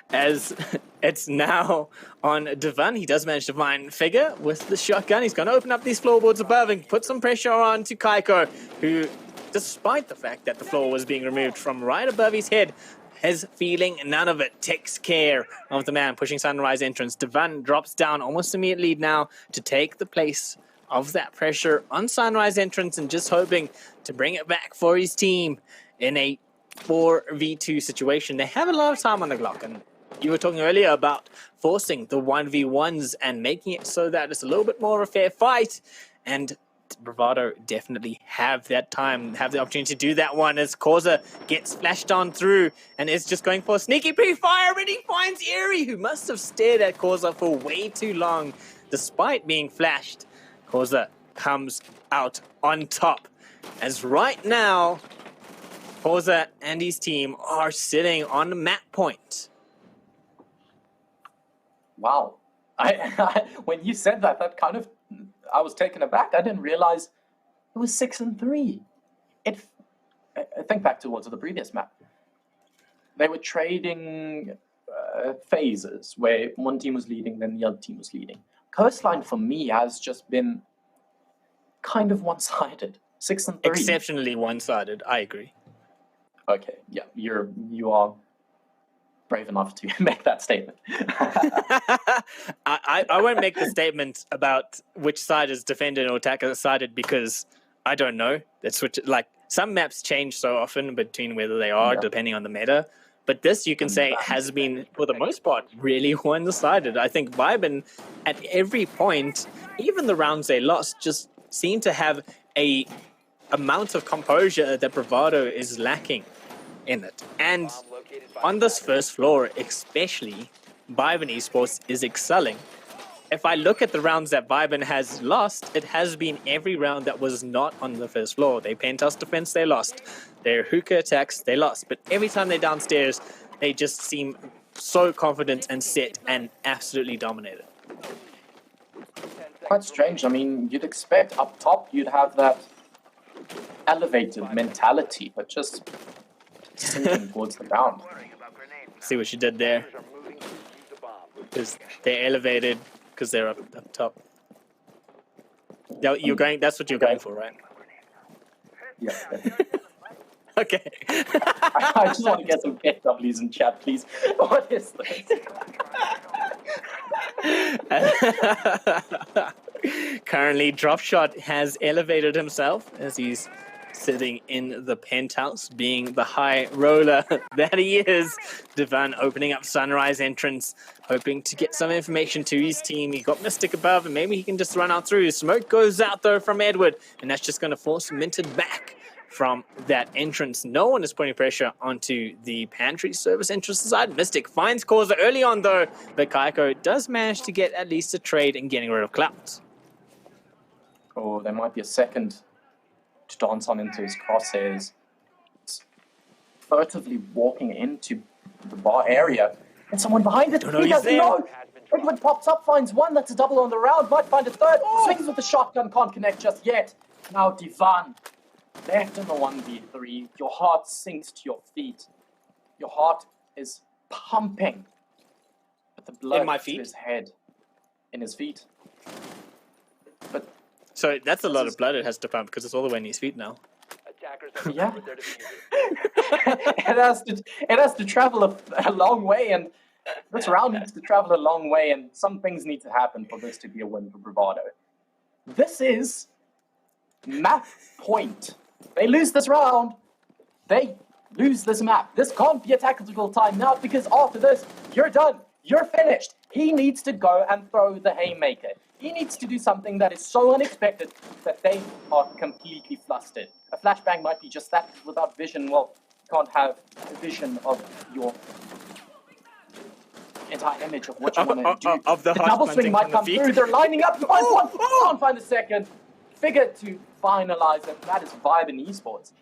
As it's now on Devan, he does manage to find Figure with the shotgun. He's going to open up these floorboards above and put some pressure on to Kaiko, who, despite the fact that the floor was being removed from right above his head, is feeling none of it. Takes care of the man pushing Sunrise entrance. Devan drops down almost immediately now to take the place of that pressure on Sunrise entrance, and just hoping to bring it back for his team in a 4v2 situation. They have a lot of time on the clock, and you were talking earlier about forcing the 1v1s and making it so that it's a little bit more of a fair fight, and Bravado definitely have that time, have the opportunity to do that one as Causa gets flashed on through and is just going for a sneaky pre-fire, and he finds Eerie, who must have stared at Causa for way too long despite being flashed. Causa comes out on top, as right now Causa and his team are sitting on the map point. Wow. When you said that, that kind of, I was taken aback. I didn't realize it was 6-3. I think back towards the previous map. They were trading phases where one team was leading, then the other team was leading. Coastline for me has just been kind of one-sided. 6-3. Exceptionally one-sided, I agree. Okay, yeah, you are brave enough to make that statement. I won't make the statement about which side is defended or attacker sided because I don't know. That's like some maps change so often between whether they are depending on the meta. But this, you can say, has been, for the most part, really one-sided. I think Vibin, at every point, even the rounds they lost, just seem to have a amount of composure that Bravado is lacking in it. And on this first floor, especially, Vibin Esports is excelling. If I look at the rounds that Vibin has lost, it has been every round that was not on the first floor. Their Penthouse defense, they lost. Their hookah attacks, they lost. But every time they're downstairs, they just seem so confident and set and absolutely dominated. Quite strange. I mean, you'd expect up top you'd have that elevated mentality, but just sinking towards the ground. See what you did there? Because they're elevated because they're up top. You're going. That's what you're going for, right? Yeah. Okay. I just want to get some get W's in chat, please. What is this? Currently, Dropshot has elevated himself as he's sitting in the penthouse, being the high roller that he is. Devan opening up Sunrise entrance, hoping to get some information to his team. He got Mystic above, and maybe he can just run out through. Smoke goes out, though, from Edward, and that's just going to force Minted back from that entrance. No one is putting pressure onto the pantry service entrance side. Mystic finds Causa early on, though, but Kaiko does manage to get at least a trade in getting rid of Clouds. Oh, there might be a second to dance on into his crosshairs. It's furtively walking into the bar area, and someone behind it. No, He he's doesn't there. know. Edward pops up, finds one. That's a double on the round. Might find a third. Swings with the shotgun. Can't connect just yet. Now Divan, left in the 1v3. Your heart sinks to your feet. Your heart is pumping. But the blood In my to feet? his head. In his feet. But So that's a lot of blood it has to pump because it's all the way in his feet now. yeah, it has to travel a long way, and this round needs to travel a long way, and some things need to happen for this to be a win for Bravado. This is map point. They lose this round, they lose this map. This can't be a tactical timeout because after this, you're done. You're finished. He needs to go and throw the haymaker. He needs to do something that is so unexpected that they are completely flustered. A flashbang might be just that. Without vision, well, you can't have a vision of your entire image of what you want to do. Of the heart double swing planting might from the come feet. through. They're lining up. Find one. Can't find a second. Figure to finalize it. That is Vibin Esports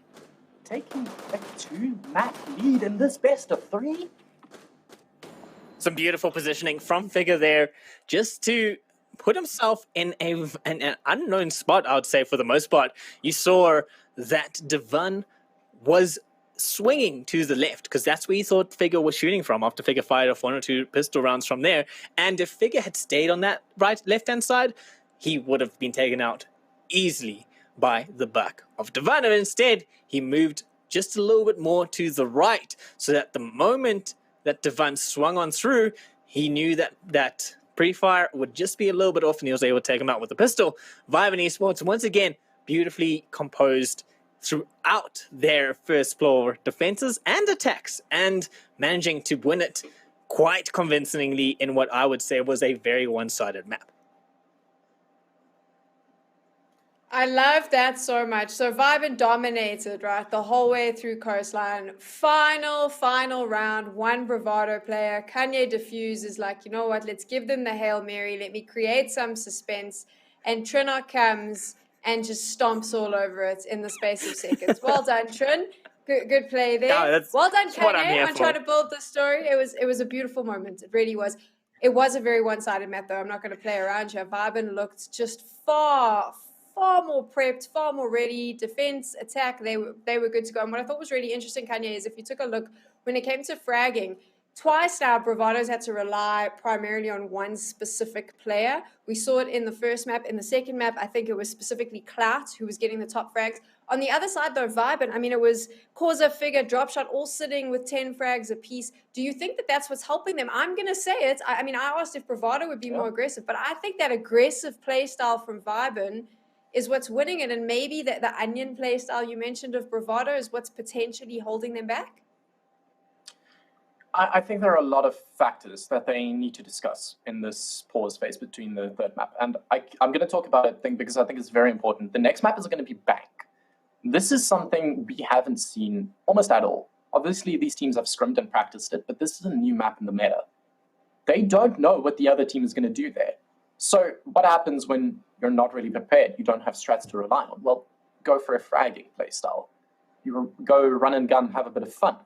taking a 2-map lead in this best of 3. Some beautiful positioning from Figure there, just to put himself in an unknown spot, I would say, for the most part. You saw that Devan was swinging to the left, because that's where you thought Figure was shooting from after Figure fired off 1 or 2 pistol rounds from there. And if Figure had stayed on that left-hand side, he would have been taken out easily by the back of Devan. And instead, he moved just a little bit more to the right, so that the moment that Devan swung on through, he knew that pre-fire would just be a little bit off, and he was able to take him out with the pistol. Vibin Esports, once again, beautifully composed throughout their first floor defenses and attacks, and managing to win it quite convincingly in what I would say was a very one-sided map. I love that so much. So Vibin dominated, right, the whole way through Coastline. Final round, one Bravado player. KanyeDefuse is like, you know what, let's give them the Hail Mary. Let me create some suspense. And Trinoc comes and just stomps all over it in the space of seconds. Well done, Trin. Good play there. No, well done, that's what I'm here Kanye, on for. trying to build the story. It was a beautiful moment. It really was. It was a very one-sided map, though. I'm not going to play around here. Vibin looked just far more prepped, far more ready. Defense, attack, they were good to go. And what I thought was really interesting, Kanye, is if you took a look, when it came to fragging, twice now Bravado's had to rely primarily on one specific player. We saw it in the first map. In the second map, I think it was specifically Clout who was getting the top frags. On the other side, though, Vibin, I mean, it was Causa, Figure, Dropshot, all sitting with 10 frags apiece. Do you think that that's what's helping them? I'm going to say it. I mean, I asked if Bravado would be more aggressive, but I think that aggressive play style from Vibin is what's winning it. And maybe that the onion play style you mentioned of Bravado is what's potentially holding them back. I think there are a lot of factors that they need to discuss in this pause phase between the third map. And I'm going to talk about it because I think it's very important. The next map is going to be Bank. This is something we haven't seen almost at all. Obviously, these teams have scrimmed and practiced it, but this is a new map in the meta. They don't know what the other team is going to do there. So what happens when you're not really prepared? You don't have strats to rely on. Well, go for a fragging playstyle. You go run and gun, have a bit of fun.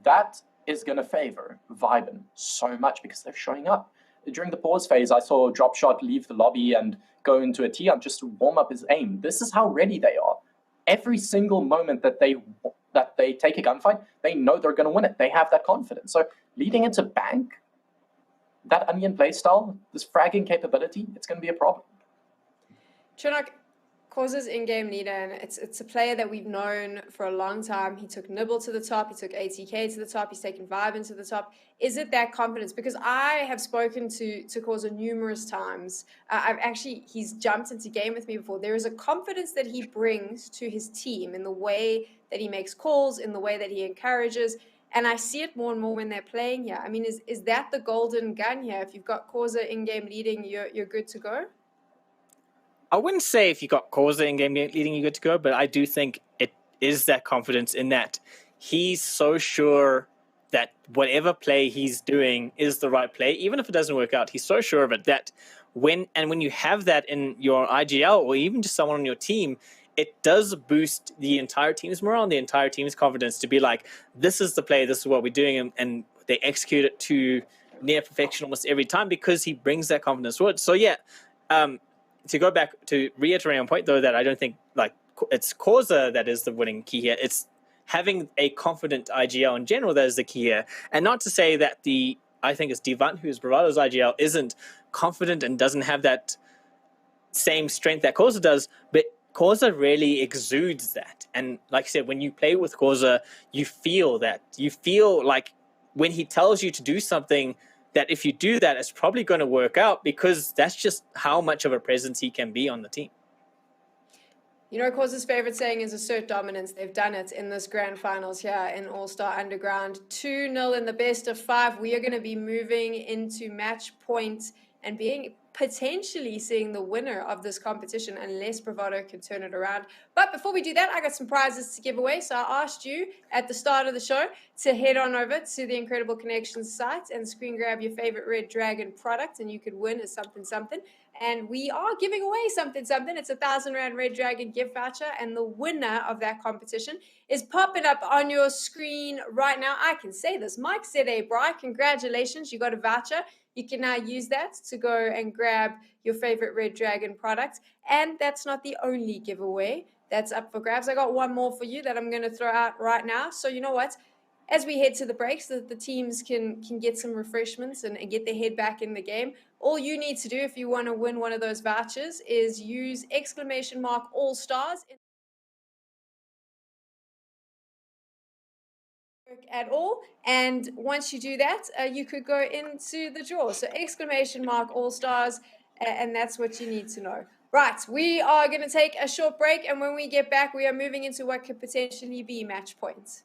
That is going to favor Vibin so much because they're showing up. During the pause phase, I saw Dropshot leave the lobby and go into a tee-up just to warm up his aim. This is how ready they are. Every single moment that they take a gunfight, they know they're going to win it. They have that confidence. So leading into Bank, that onion playstyle, this fragging capability, it's going to be a problem. Trinoc, Causa's in-game leader, and it's a player that we've known for a long time. He took Nibble to the top, he took ATK to the top, he's taken Vibin to the top. Is it that confidence? Because I have spoken to Causa numerous times. He's jumped into game with me before. There is a confidence that he brings to his team in the way that he makes calls, in the way that he encourages, and I see it more and more when they're playing here. I mean, is that the golden gun here? If you've got Causa in-game leading, you're good to go? I wouldn't say if you got Causa in game leading, you're good to go, but I do think it is that confidence in that he's so sure that whatever play he's doing is the right play, even if it doesn't work out. He's so sure of it that when you have that in your IGL or even just someone on your team, it does boost the entire team's morale and the entire team's confidence to be like, this is the play, this is what we're doing, and they execute it to near perfection almost every time because he brings that confidence forward. So yeah, to go back to reiterate on point though, that I don't think like it's Causa that is the winning key here. It's having a confident IGL in general that is the key here. And not to say that I think it's Devant, who's Bravado's IGL, isn't confident and doesn't have that same strength that Causa does, but Causa really exudes that. And like I said, when you play with Causa, you feel that. You feel like when he tells you to do something, that if you do that, it's probably going to work out because that's just how much of a presence he can be on the team. You know, Causa's favorite saying is assert dominance. They've done it in this grand finals here in All-Star Underground. 2-0 in the best of 5. We are going to be moving into match point and potentially seeing the winner of this competition unless Bravado can turn it around. But before we do that, I got some prizes to give away. So I asked you at the start of the show to head on over to the Incredible Connections site and screen grab your favorite Red Dragon product and you could win a something. And we are giving away something. It's a 1,000 Rand Red Dragon gift voucher. And the winner of that competition is popping up on your screen right now. I can say this. Mike said, hey, Bri, congratulations. You got a voucher. You can now use that to go and grab your favorite Red Dragon product. And that's not the only giveaway that's up for grabs. I got one more for you that I'm going to throw out right now. So you know what? As we head to the break so that the teams can get some refreshments and get their head back in the game, all you need to do if you want to win one of those vouchers is use !All-Stars at all, and once you do that you could go into the draw. So !All-Stars, and that's what you need to know. Right, we are going to take a short break, and when we get back we are moving into what could potentially be match points.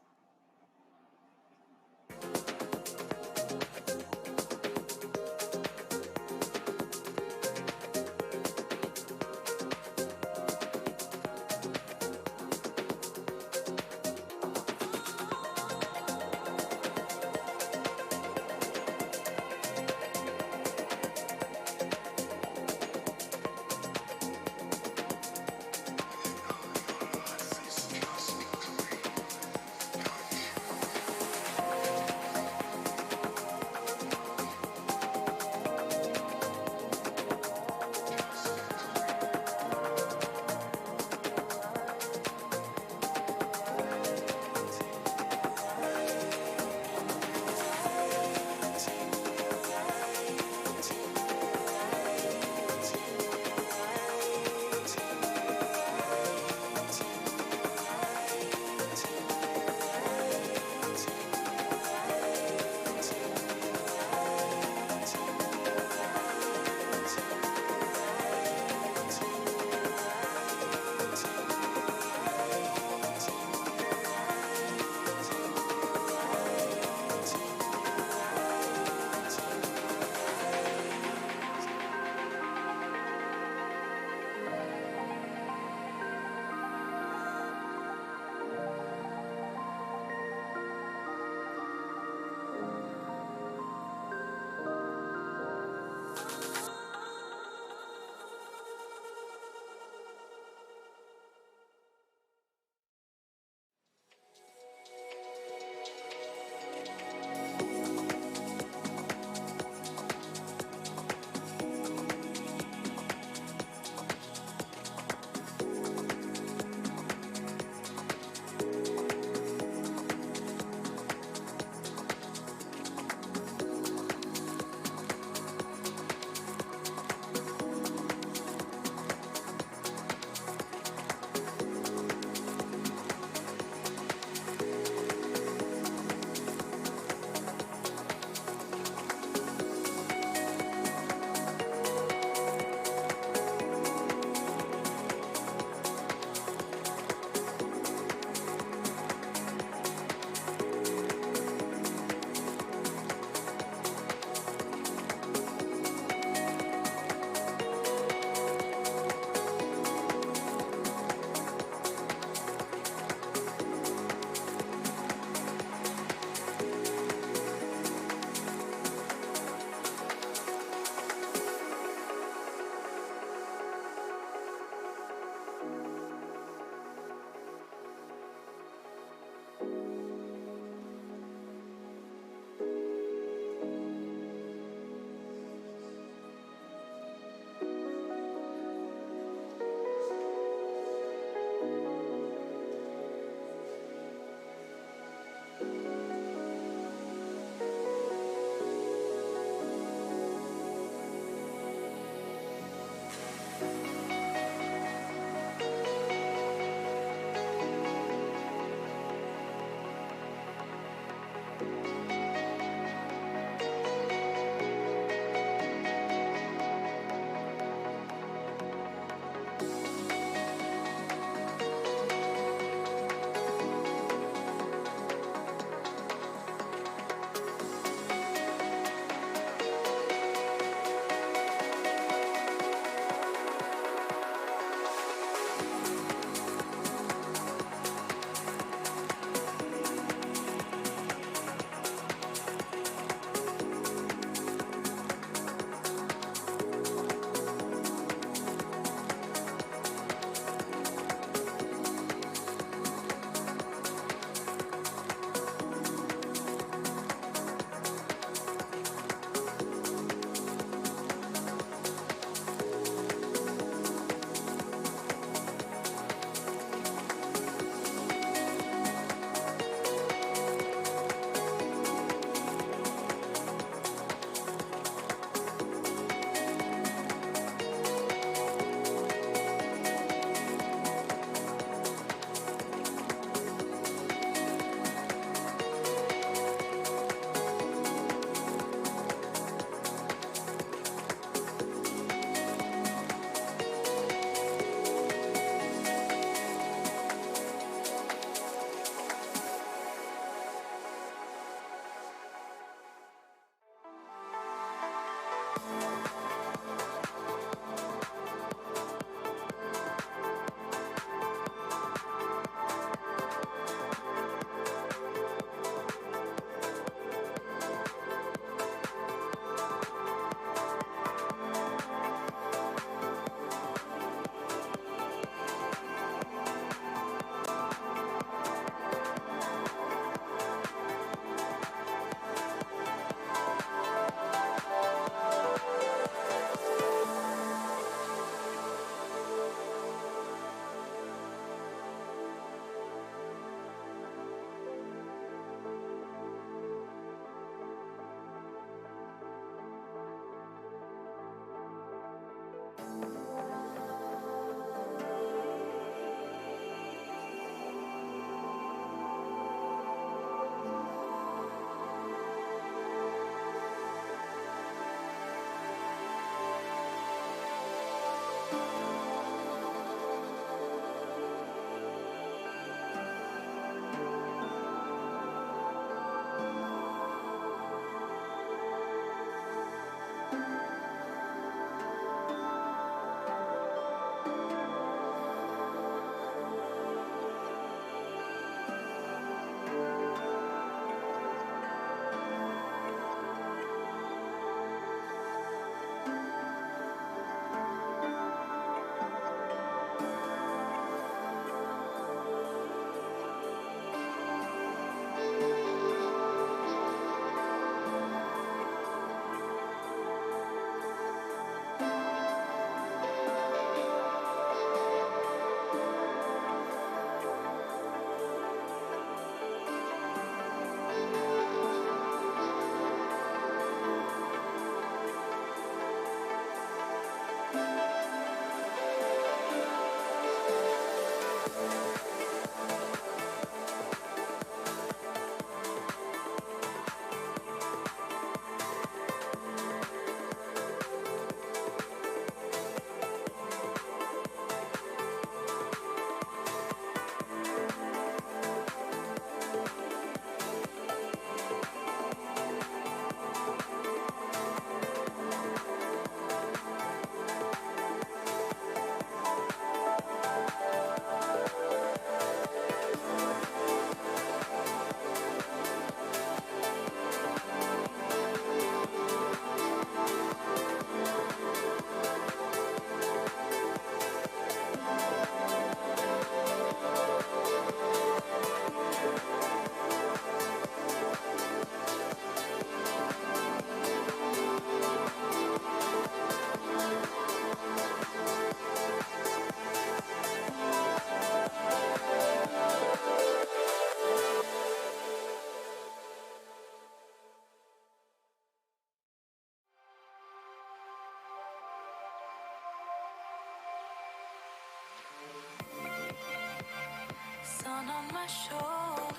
Sun on my shoulders,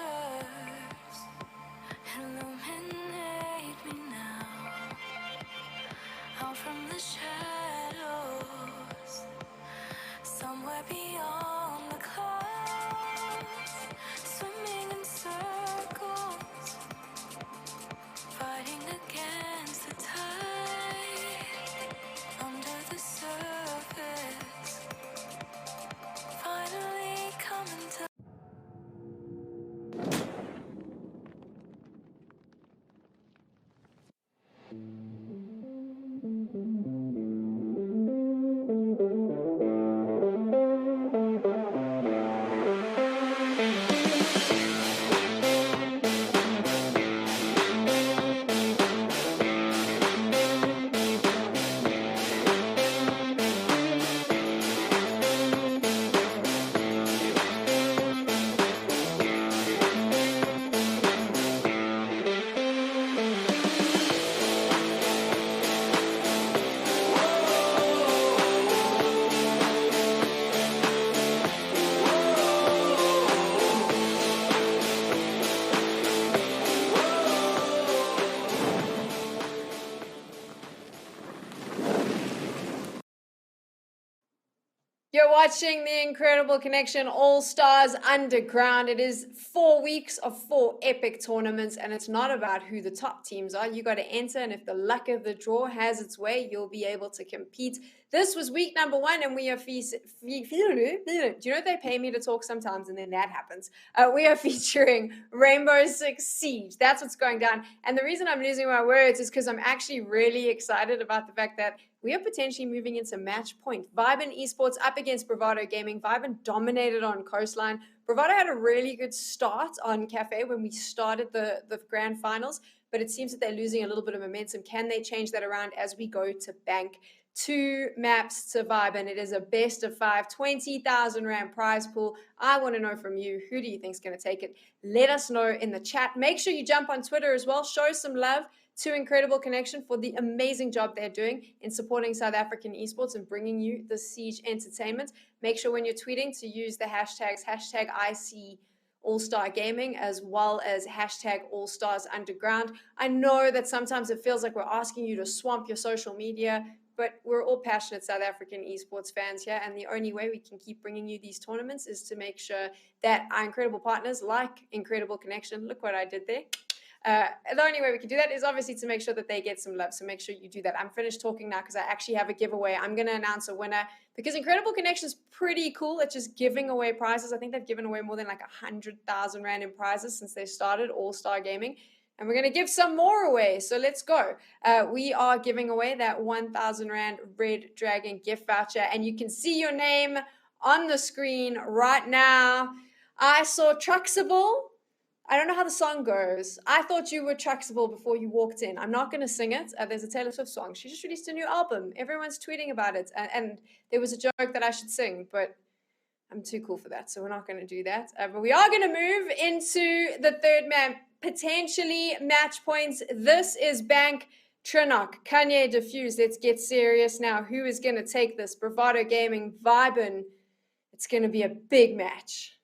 illuminate me now. Out from the shadows, somewhere beyond the clouds, swimming in circles, fighting against the tide. Under the surface, finally coming to. You're watching the Incredible Connection All-Stars Underground. It is 4 weeks of 4 epic tournaments, and it's not about who the top teams are. You got to enter, and if the luck of the draw has its way, you'll be able to compete. This was week number 1, and we are do you know they pay me to talk sometimes, and then that happens. We are featuring Rainbow Six Siege. That's what's going down. And the reason I'm losing my words is because I'm actually really excited about the fact that we are potentially moving into match point. Vibin Esports up against Bravado Gaming. Vibin dominated on Coastline. Bravado had a really good start on Cafe when we started the grand finals, but it seems that they're losing a little bit of momentum. Can they change that around as we go to bank? 2 maps to Vibin. It is a best of 5, 20,000 Rand prize pool. I want to know from you, who do you think is going to take it? Let us know in the chat. Make sure you jump on Twitter as well. Show some love to Incredible Connection for the amazing job they're doing in supporting South African esports and bringing you the Siege entertainment. Make sure when you're tweeting to use the hashtags, hashtag IC All-Star Gaming, as well as hashtag All-Stars Underground. I know that sometimes it feels like we're asking you to swamp your social media, but we're all passionate South African esports fans here, and the only way we can keep bringing you these tournaments is to make sure that our incredible partners like Incredible Connection, look what I did there, the only way we can do that is obviously to make sure that they get some love. So make sure you do that. I'm finished talking now because I actually have a giveaway. I'm going to announce a winner because Incredible Connection is pretty cool at just giving away prizes. I think they've given away more than like 100,000 Rand in prizes since they started All-Star Gaming. And we're going to give some more away. So let's go. We are giving away that 1,000 Rand Red Dragon gift voucher. And you can see your name on the screen right now. I saw Truxable. I don't know how the song goes. I thought you were Truxable before you walked in. I'm not going to sing it. There's a Taylor Swift song. She just released a new album. Everyone's tweeting about it. And there was a joke that I should sing, but I'm too cool for that. So we're not going to do that. But we are going to move into the third man, potentially match points. This is Bank. Trinoc KanyeDefuse, let's get serious now. Who is going to take this? Bravado Gaming, Vibin. It's going to be a big match.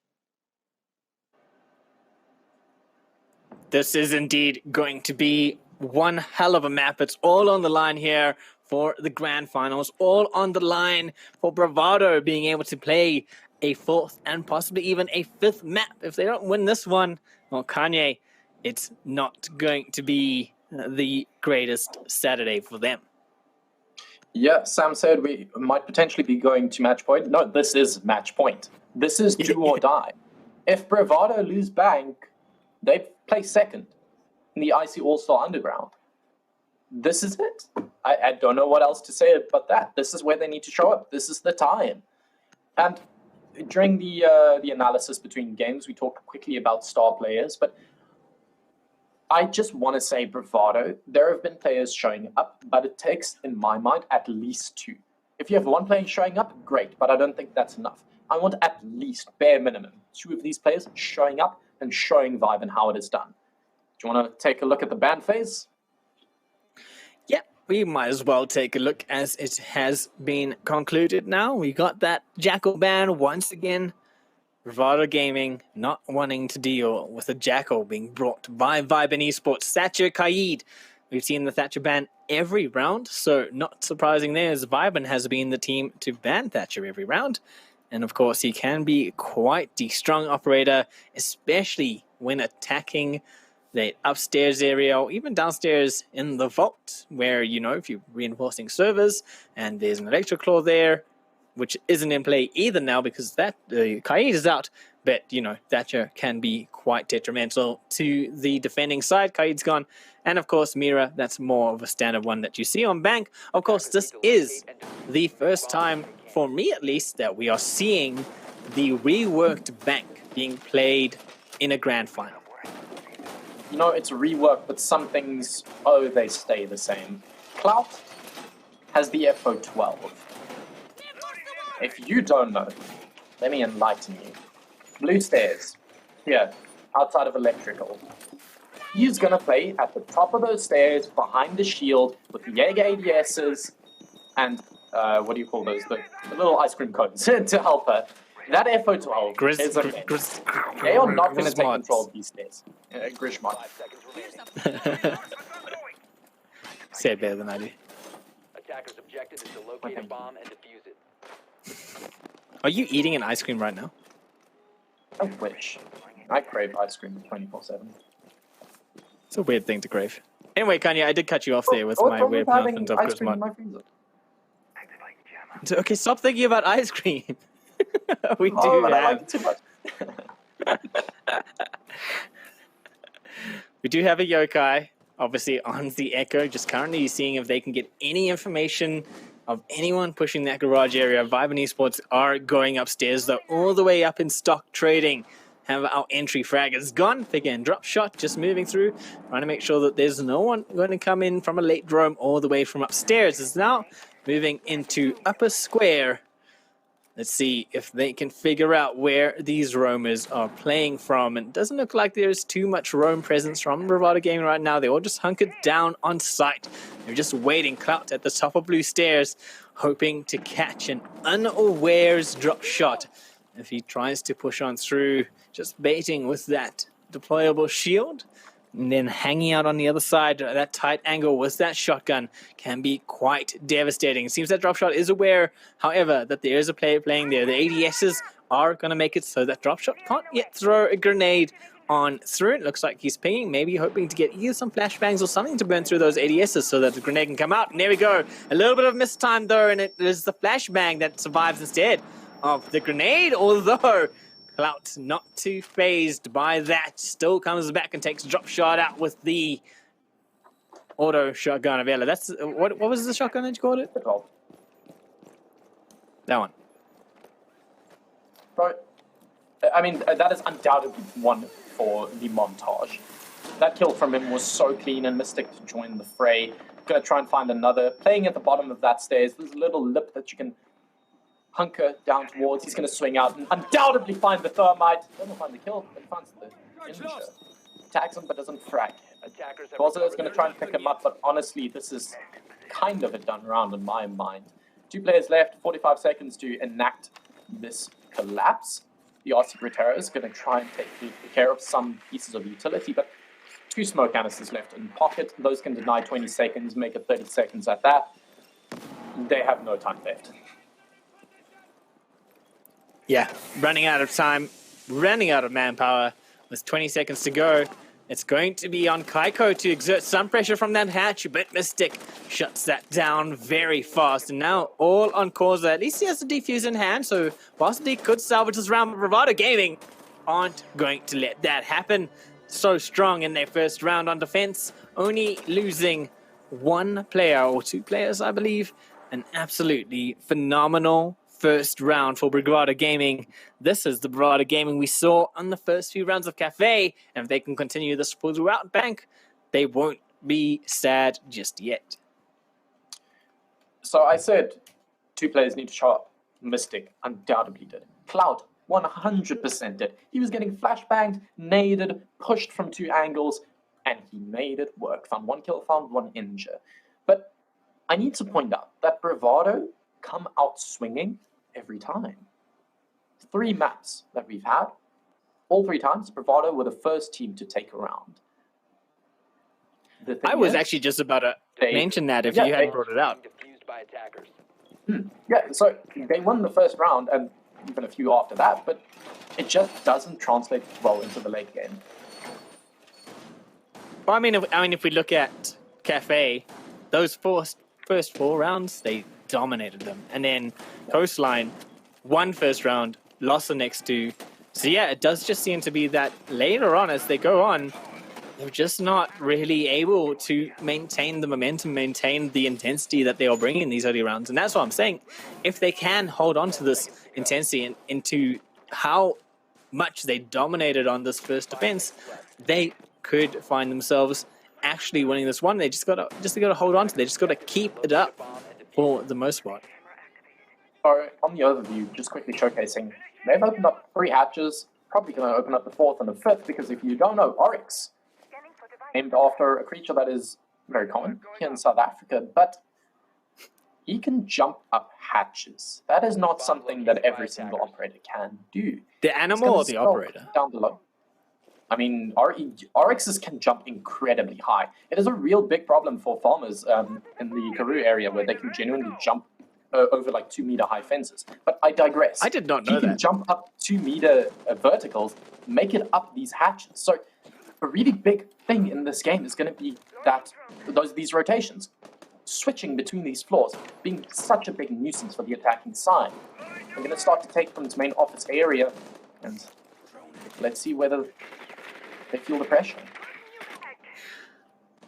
This is indeed going to be one hell of a map. It's all on the line here for the grand finals. All on the line for Bravado being able to play a fourth and possibly even a fifth map. If they don't win this one, well, Kanye, it's not going to be the greatest Saturday for them. Yeah, Sam said we might potentially be going to match point. No, this is match point. This is do or die. If Bravado lose bank, they play second in the IC All-Star Underground. This is it. I don't know what else to say about that. This is where they need to show up. This is the time. And during the analysis between games, we talked quickly about star players, but I just want to say Bravado, there have been players showing up, but it takes, in my mind, at least two. If you have one player showing up, great, but I don't think that's enough. I want at least, bare minimum, two of these players showing up and showing vibe and how it is done. Do you want to take a look at the ban phase? Yeah, we might as well take a look as it has been concluded now. We got that Jackal ban once again. Bravado Gaming not wanting to deal with a Jackal being brought by Vibin Esports. Thatcher Kaid. We've seen the Thatcher ban every round, so not surprising there as Vibin has been the team to ban Thatcher every round. And of course, he can be quite the strong operator, especially when attacking the upstairs area or even downstairs in the vault, where, you know, if you're reinforcing servers and there's an Electroclaw there, which isn't in play either now because that Kaid is out. But, you know, Thatcher can be quite detrimental to the defending side. Kaid's gone. And, of course, Mira, that's more of a standard one that you see on Bank. Of course, this is the first time, for me at least, that we are seeing the reworked Bank being played in a grand final. You know, it's reworked, but some things, they stay the same. Clout has the FO12. If you don't know, let me enlighten you. Blue stairs, here, outside of electrical. He's gonna play at the top of those stairs, behind the shield, with the Jaeger ADSs, and, what do you call those? The little ice cream cones to help her. That FO12 is okay. They are not gonna take control of these stairs. Grishmod. Say it better than I do. Attacker's objective is to locate a bomb and defuse it. Are you eating an ice cream right now? I wish. I crave ice cream 24/7. It's a weird thing to crave. Anyway, Kanye, I did cut you off there with my weird announcement of Christmas. Okay, stop thinking about ice cream. We do have. I like it too much. We do have a yokai, obviously, on the Echo, just currently seeing if they can get any information of anyone pushing that garage area. Vibin Esports are going upstairs, though, all the way up in stock trading. Have our entry frag is gone. Again, drop shot, just moving through, trying to make sure that there's no one going to come in from a late roam all the way from upstairs. Is now moving into upper square. Let's see if they can figure out where these roamers are playing from. And it doesn't look like there's too much roam presence from Bravado Gaming right now. They're all just hunkered down on site. They're just waiting. Clout at the top of blue stairs, hoping to catch an unawares drop shot. If he tries to push on through, just baiting with that deployable shield. And then hanging out on the other side, that tight angle with that shotgun can be quite devastating. It seems that Dropshot is aware, however, that there is a player playing there. The ADSs are going to make it so that Dropshot can't yet throw a grenade on through. It looks like he's pinging, maybe hoping to get either some flashbangs or something to burn through those ADSs so that the grenade can come out. And there we go. A little bit of mistime though, and it is the flashbang that survives instead of the grenade, although Clout not too phased by that. Still comes back and takes drop shot out with the auto shotgun of Ella. That's what was the shotgun that you called it? That one. Right. I mean, that is undoubtedly one for the montage. That kill from him was so clean, and Mystic to join the fray. Gonna try and find another. Playing at the bottom of that stairs, there's a little lip that you can hunker down towards. He's going to swing out and undoubtedly find the thermite. Doesn't find the kill, but he finds the finisher. Tags him, but doesn't frag. Attackers have Corza is recovered going to their try and pick him up, but honestly, this is kind of a done round in my mind. 2 players left, 45 seconds to enact this collapse. The RC Brutero is going to try and take care of some pieces of utility, but 2 smoke canisters left in pocket. Those can deny 20 seconds, make it 30 seconds at that. They have no time left. Yeah, running out of time, running out of manpower. With 20 seconds to go, it's going to be on Kaiko to exert some pressure from that hatch, but Mystic shuts that down very fast. And now all on Corza. At least he has the defuse in hand, so possibly could salvage this round. But Bravado Gaming aren't going to let that happen. So strong in their first round on defense, only losing 1 player or 2 players, I believe. An absolutely phenomenal first round for Bravado Gaming. This is the Bravado Gaming we saw on the first few rounds of Cafe, and if they can continue this throughout Bank, they won't be sad just yet. So I said 2 players need to show up. Mystic undoubtedly did. Cloud 100% did. He was getting flashbanged, naded, pushed from 2 angles, and he made it work. Found 1 kill, found 1 injure. But I need to point out that Bravado come out swinging every time. 3 maps that we've had, all 3 times, Bravado were the first team to take a round. I was actually just about to mention that if you hadn't brought it out. Defused by attackers. Yeah, so they won the first round and even a few after that, but it just doesn't translate well into the late game. Well, I mean, if we look at Cafe, those first 4 rounds, they dominated them. And then Coastline won first round, lost the next 2. So yeah, it does just seem to be that later on, as they go on, they're just not really able to maintain the momentum, maintain the intensity that they are bringing in these early rounds. And that's what I'm saying. If they can hold on to this intensity into how much they dominated on this first defense, they could find themselves actually winning this one. They just gotta hold on to it. They just gotta keep it up for the most part. So on the overview, just quickly showcasing, they've opened up 3 hatches, probably going to open up the 4th and the 5th, because if you don't know, Oryx, named after a creature that is very common here in South Africa, but he can jump up hatches. That is not something that every single operator can do. The animal or the operator? Down below. I mean, Oryxes can jump incredibly high. It is a real big problem for farmers in the Karoo area, where they can genuinely jump over like 2-meter high fences. But I digress. I did not know that. He can jump up 2-meter verticals, make it up these hatches. So a really big thing in this game is going to be that these rotations, switching between these floors, being such a big nuisance for the attacking side. We're going to start to take from this main office area, and let's see whether they feel the pressure.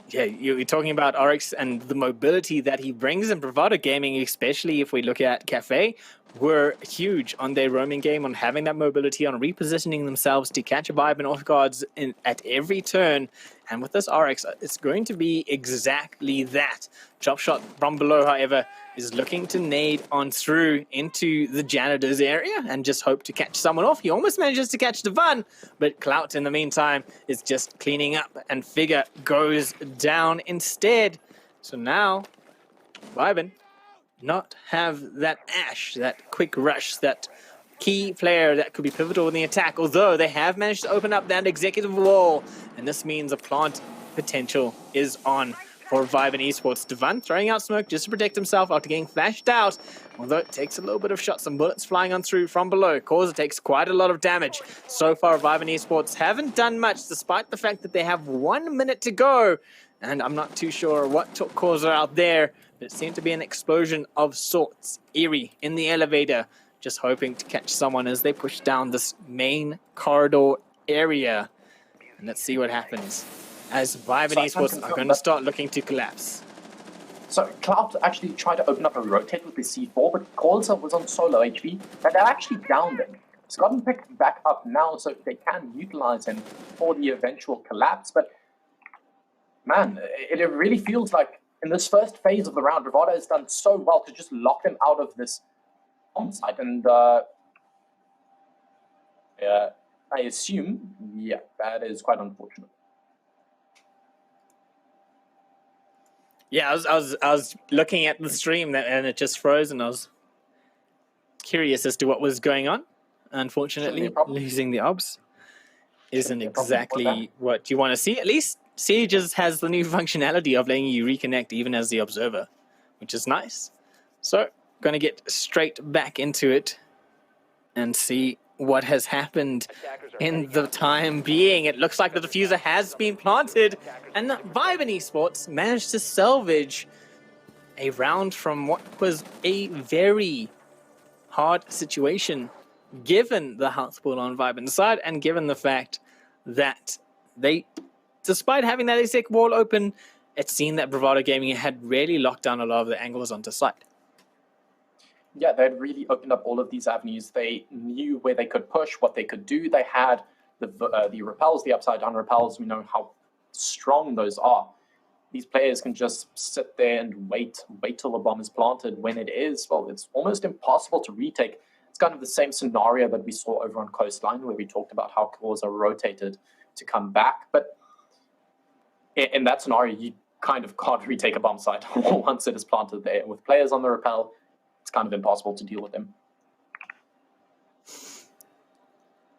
Yeah, you're talking about Oryx and the mobility that he brings in Bravado Gaming, especially if we look at Cafe, were huge on their roaming game, on having that mobility, on repositioning themselves to catch a vibe and off guards at every turn. And with this Oryx, it's going to be exactly that. Chop Shot from below, however, is looking to nade on through into the janitor's area and just hope to catch someone off. He almost manages to catch Devon, but Clout in the meantime is just cleaning up, and Figure goes down instead. So now, Vibin not have that Ash, that quick rush, that key player that could be pivotal in the attack, although they have managed to open up that executive wall, and this means a plant potential is on for Vibin Esports. Devon throwing out smoke just to protect himself after getting flashed out, although it takes a little bit of shots, some bullets flying on through from below. Corza takes quite a lot of damage. So far, Vibin Esports haven't done much, despite the fact that they have 1 minute to go, and I'm not too sure what took Corza out there, but it seemed to be an explosion of sorts. Eerie in the elevator, just hoping to catch someone as they push down this main corridor area. And let's see what happens as Vibin Esports are going to start looking to collapse. So Clout actually tried to open up a rotate with the C4, but Corza was on so low HP that that actually downed him. He's gotten picked back up now, so they can utilize him for the eventual collapse. But man, it really feels like in this first phase of the round, Bravado has done so well to just lock him out of this on-site. And yeah, I assume, yeah, that is quite unfortunate. Yeah, I was looking at the stream and it just froze, and I was curious as to what was going on. Unfortunately, losing the obs isn't exactly what you want to see. At least Siege has the new functionality of letting you reconnect even as the observer, which is nice. So, going to get straight back into it and see what has happened in the time being. It looks like the diffuser has been planted, and Vibe Esports managed to salvage a round from what was a very hard situation, given the health pool on Vibe inside, and given the fact that they, despite having that ASEC wall open, it seemed that Bravado Gaming had really locked down a lot of the angles onto site. Yeah, they'd really opened up all of these avenues. They knew where they could push, what they could do. They had the repels, the upside down repels. We know how strong those are. These players can just sit there and wait till the bomb is planted. When it is, well, it's almost impossible to retake. It's kind of the same scenario that we saw over on Coastline, where we talked about how cores are rotated to come back. But in that scenario, you kind of can't retake a bomb site once it is planted there. With players on the repel, it's kind of impossible to deal with them.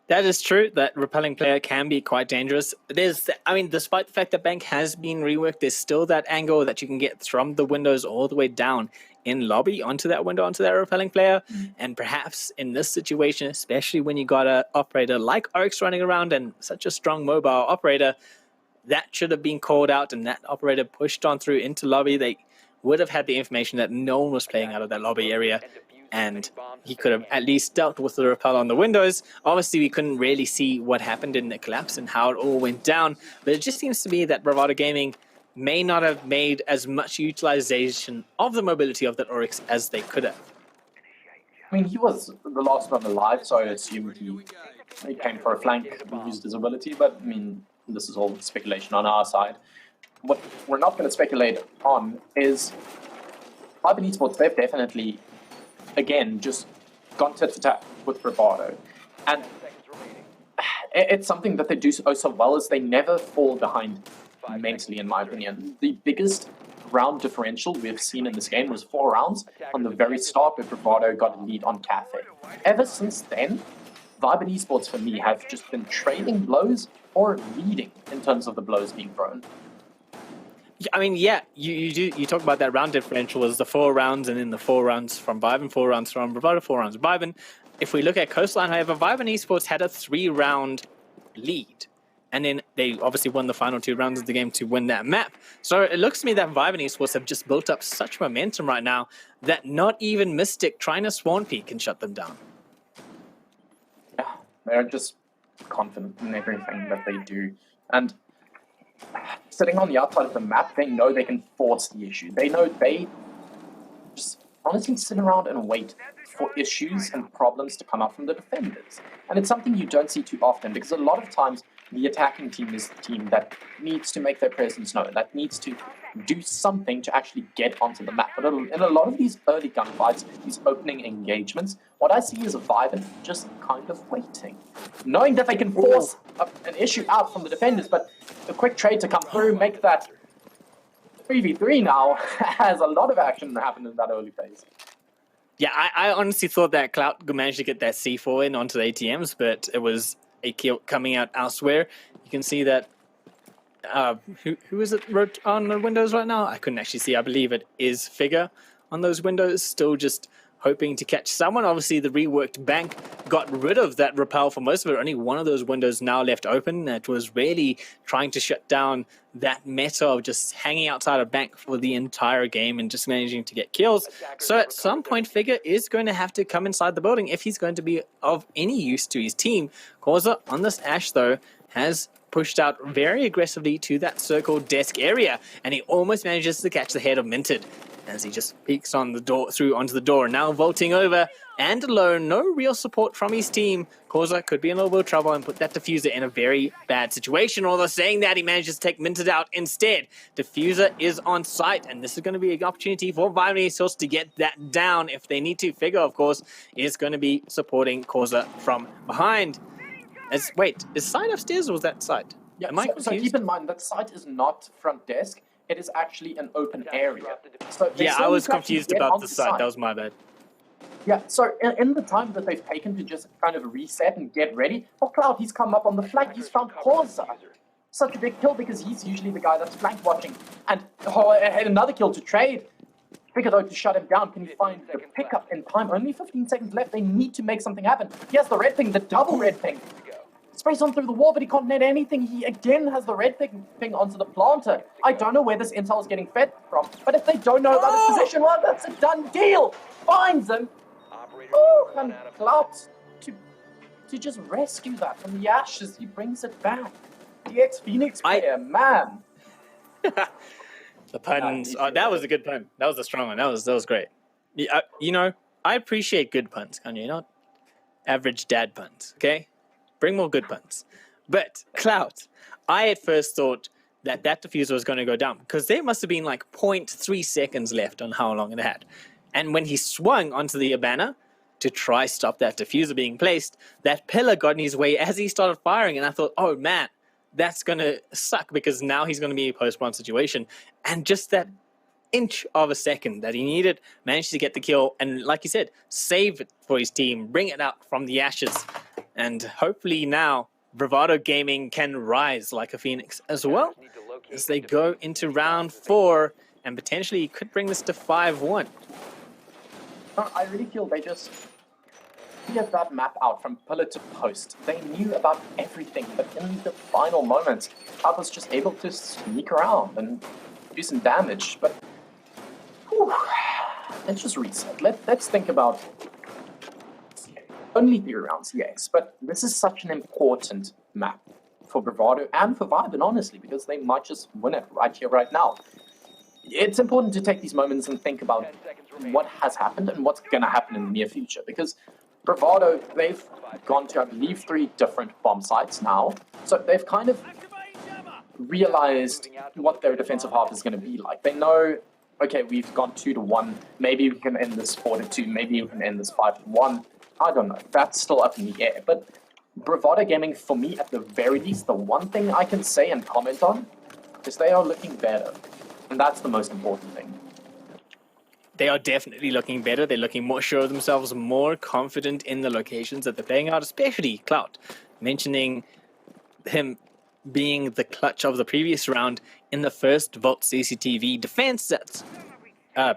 That is true. That repelling player can be quite dangerous. Despite the fact that Bank has been reworked, there's still that angle that you can get from the windows all the way down in lobby onto that window, onto that repelling player. And perhaps in this situation, especially when you got an operator like Oryx running around and such a strong mobile operator, that should have been called out, and that operator pushed on through into lobby. They would have had the information that no one was playing out of that lobby area, and he could have at least dealt with the repel on the windows. Obviously, we couldn't really see what happened in the collapse and how it all went down, but it just seems to me that Bravado Gaming may not have made as much utilization of the mobility of that Oryx as they could have. I mean, he was the last one alive, so I assume he came for a flank and used his ability, but I mean, this is all speculation on our side. What we're not going to speculate on is Vibe Esports. They've definitely, again, just gone tit for tat with Bravado. And it's something that they do so well, is they never fall behind mentally, in my opinion. The biggest round differential we've seen in this game was 4 rounds on the very start, where Bravado got a lead on Cafe. Ever since then, Vibe Esports, for me, have just been trading blows or leading in terms of the blows being thrown. I mean, yeah, you talk about that round differential as the 4 rounds, and then the 4 rounds from Vibe and 4 rounds from Bravado, 4 rounds from Vibe. And if we look at Coastline, however, Vibe Esports had a 3-round lead. And then they obviously won the final 2 rounds of the game to win that map. So it looks to me that Vibe Esports have just built up such momentum right now that not even Mystic trying to Swan Peak can shut them down. Yeah, they're just confident in everything that they do. And sitting on the outside of the map, they know they can force the issue. They know they just honestly sit around and wait for issues and problems to come up from the defenders. And it's something you don't see too often, because a lot of times the attacking team is the team that needs to make their presence known, that needs to do something to actually get onto the map. But in a lot of these early gunfights, these opening engagements, what I see is a Vibe just kind of waiting, knowing that they can force an issue out from the defenders, but a quick trade to come through, make that 3v3 now, has a lot of action that happened in that early phase. Yeah, I honestly thought that Clout managed to get that C4 in onto the ATMs, but it was a kill coming out elsewhere. You can see that, who is it wrote on the windows right now? I couldn't actually see. I believe it is Figure on those windows, still just hoping to catch someone. Obviously, the reworked Bank got rid of that repel for most of it. Only one of those windows now left open. That was really trying to shut down that meta of just hanging outside of Bank for the entire game and just managing to get kills. So at some point, Figure is going to have to come inside the building if he's going to be of any use to his team. Causa on this Ash, though, has pushed out very aggressively to that circle desk area, and he almost manages to catch the head of Minted as he just peeks on the door, through onto the door. Now vaulting over and alone, no real support from his team. Causa could be in a little bit of trouble and put that Diffuser in a very bad situation. Although saying that, he manages to take Minted out instead. Diffuser is on site, and this is going to be an opportunity for Vibe Esports to get that down if they need to. Figure, of course, is going to be supporting Causa from behind. Wait, is site upstairs or was that site? Yeah, Am I so keep in mind that site is not front desk. it is actually an open area. So they Yeah, still I need was to actually confused get about onto the site. That was my bad. Yeah, so in the time that they've taken to just kind of reset and get ready, for Cloud, he's come up on the flank, he's found Corza. Such a big kill because he's usually the guy that's flank watching. And had another kill to trade. Figure though to shut him down, can he find the pickup in time? Only 15 seconds left, they need to make something happen. He has the red ping, the double red ping. Sprays on through the wall, but he can't net anything. He again has the red ping onto the planter. I don't know where this intel is getting fed from, but if they don't know about his position, well, that's a done deal. Finds him. Oh, and Cloud to just rescue that from the ashes. He brings it back. The ex-Phoenix player, man. The puns. That was a good pun. That was a strong one. That was great. Yeah, you know, I appreciate good puns, Kanye, not average dad puns, okay? Bring more good puns. But, Cloud, I at first thought that diffuser was going to go down because there must have been like 0.3 seconds left on how long it had. And when he swung onto the Abana to try stop that diffuser being placed, that pillar got in his way as he started firing, and I thought, oh man, that's going to suck because now he's going to be in a post-spawn situation. And just that inch of a second that he needed, managed to get the kill, and like you said, save it for his team, bring it out from the ashes, and hopefully now Bravado Gaming can rise like a phoenix as well as they go into round 4 and potentially could bring this to 5-1. I really feel they just figured that map out from pillar to post. They knew about everything, but in the final moments, Cloud was just able to sneak around and do some damage. But whew, let's just reset. Let's think about only 3 rounds, yes, but this is such an important map for Bravado and for Viben, honestly, because they might just win it right here, right now. It's important to take these moments and think about what has happened and what's going to happen in the near future, because Bravado, they've gone to, I believe, 3 different bomb sites now, so they've kind of realized what their defensive half is going to be like. They know, okay, we've gone 2-1, maybe we can end this 4-2, maybe we can end this 5-1. I don't know, that's still up in the air, but Bravado Gaming, for me, at the very least, the one thing I can say and comment on is they are looking better. And that's the most important thing. They are definitely looking better. They're looking more sure of themselves, more confident in the locations that they're playing out, especially Cloud, mentioning him being the clutch of the previous round in the first Vault CCTV defense that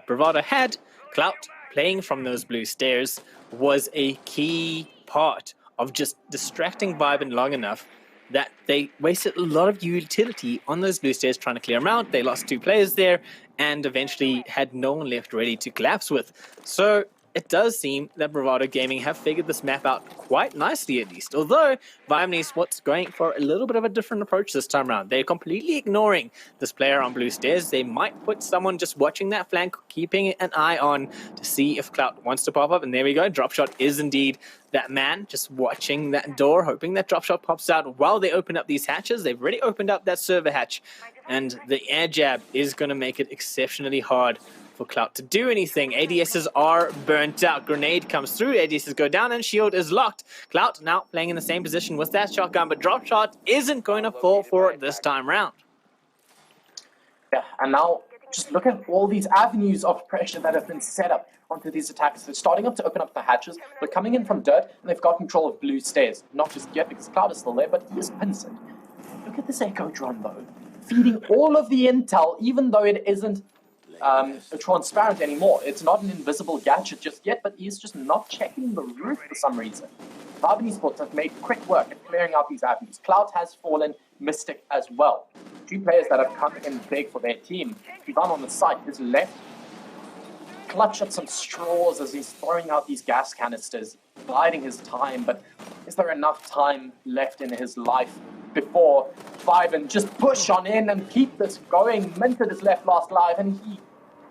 Bravado had. Cloud playing from those blue stairs was a key part of just distracting Viben long enough that they wasted a lot of utility on those blue stairs trying to clear them out. They lost 2 players there and eventually had no one left ready to collapse with. So it does seem that Bravado Gaming have figured this map out quite nicely, at least. Although Viben Esports going for a little bit of a different approach this time around. They're completely ignoring this player on blue stairs. They might put someone just watching that flank, keeping an eye on to see if Cloud wants to pop up. And there we go. Dropshot is indeed that man, just watching that door, hoping that Dropshot pops out while they open up these hatches. They've already opened up that server hatch. And the air jab is going to make it exceptionally hard for Cloud to do anything. ADSs are burnt out. Grenade comes through. ADSs go down and shield is locked. Cloud now playing in the same position with that shotgun, but Dropshot isn't going to fall for it this time round. Yeah, and now just look at all these avenues of pressure that have been set up onto these attacks. They're starting up to open up the hatches. They're coming in from dirt, and they've got control of blue stairs. Not just yet, because Cloud is still there, but he is pinced. Look at this Echo drone, though. Feeding all of the intel, even though it isn't transparent anymore. It's not an invisible gadget just yet, but he's just not checking the roof for some reason. Viben Esports have made quick work at clearing out these avenues. Cloud has fallen, Mystic as well. 2 players that have come in big for their team. Ivan on the side, his left, clutch at some straws as he's throwing out these gas canisters, biding his time, but is there enough time left in his life before Viben just push on in and keep this going? Minted is left last live, and he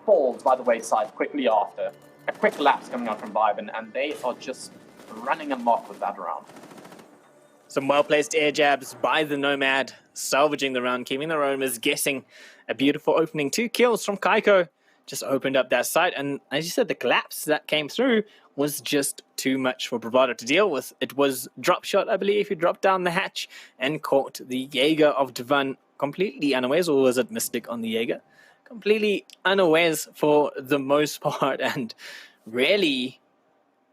falls by the wayside quickly after. A quick lapse coming out from Viben, and they are just running amok with that round. Some well-placed air jabs by the Nomad, salvaging the round, keeping the roamers guessing. A beautiful opening. 2 kills from Kaiko. Just opened up that site, and as you said, the collapse that came through was just too much for Bravado to deal with. It was Dropshot, I believe, who dropped down the hatch and caught the Jaeger of Dvan completely unawares, or was it Mystic on the Jaeger? Completely unawares for the most part, and really,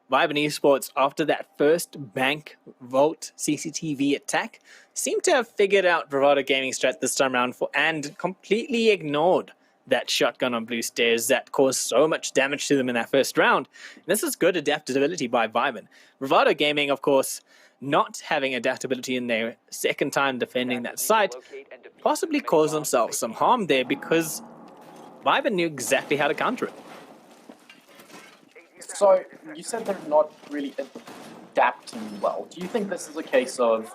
Viben Esports, after that first Bank Vault CCTV attack, seemed to have figured out Bravado Gaming strat this time around and completely ignored that shotgun on blue stairs that caused so much damage to them in that first round. And this is good adaptability by Viben. Bravado Gaming, of course, not having adaptability in their second time defending that site, possibly caused themselves some harm there because Viben knew exactly how to counter it. So, you said they're not really adapting well. Do you think this is a case of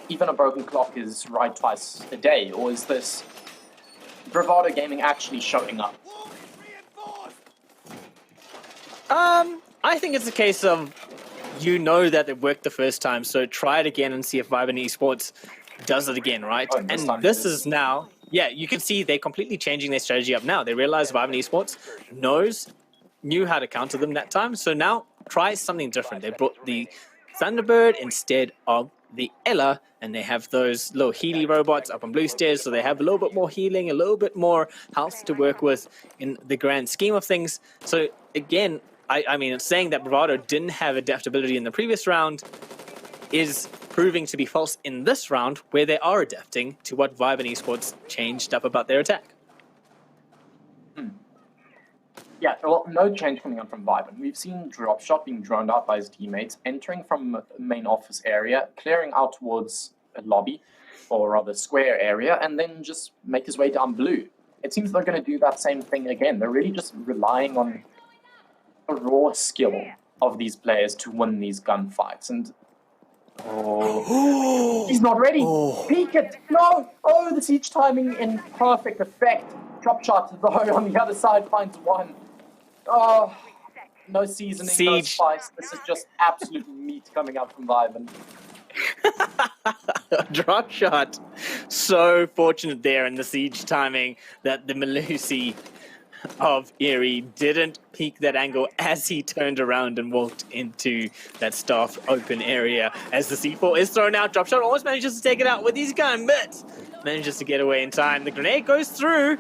even a broken clock is right twice a day, or is this Bravado Gaming actually showing up? I think it's a case of you know that it worked the first time, so try it again and see if Viben Esports does it again, right? Oh, and this is now, yeah, you can see they're completely changing their strategy up now. They realize Viben Esports knew how to counter them that time, so now try something different. They brought the Thunderbird instead of the Ella, and they have those little Healy robots up on blue stairs, so they have a little bit more healing, a little bit more health to work with in the grand scheme of things. So again, I mean, saying that Bravado didn't have adaptability in the previous round is proving to be false in this round, where they are adapting to what Viben Esports changed up about their attack. Yeah, well, no change coming on from Viben. We've seen Dropshot being droned out by his teammates, entering from the main office area, clearing out towards a lobby, or rather square area, and then just make his way down blue. It seems they're going to do that same thing again. They're really just relying on the raw skill of these players to win these gunfights. And he's not ready. Peek it. No. Oh, the siege timing in perfect effect. Dropshot, though, on the other side finds one. Oh, no seasoning, no spice. This is just absolute meat coming out from Viben. Drop shot. So fortunate there in the siege timing that the Melusi of Eerie didn't peek that angle as he turned around and walked into that staffed open area. As the C4 is thrown out, Drop shot almost manages to take it out with his gun, but manages to get away in time. The grenade goes through,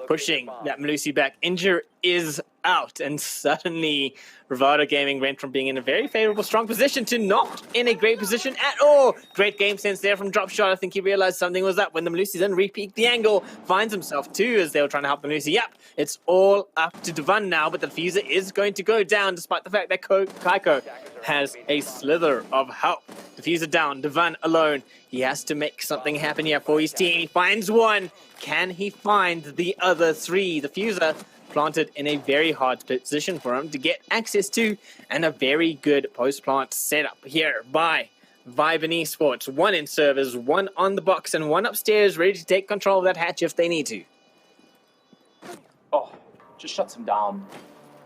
pushing that Melusi back. Injure is out, and suddenly Bravado Gaming went from being in a very favorable, strong position to not in a great position at all. Great game sense there from Dropshot. I think he realized something was up when the Melusi then re-peeked the angle. Finds himself too as they were trying to help the Melusi. Yep, it's all up to Devan now, but the diffuser is going to go down despite the fact that Kaiko has a slither of help. Diffuser down, Devan alone. He has to make something happen here for his team. He finds one. Can he find the other three? The Diffuser planted in a very hard position for him to get access to, and a very good post-plant setup here by Viben Esports. One in servers, one on the box, and one upstairs ready to take control of that hatch if they need to. Oh, just shuts him down.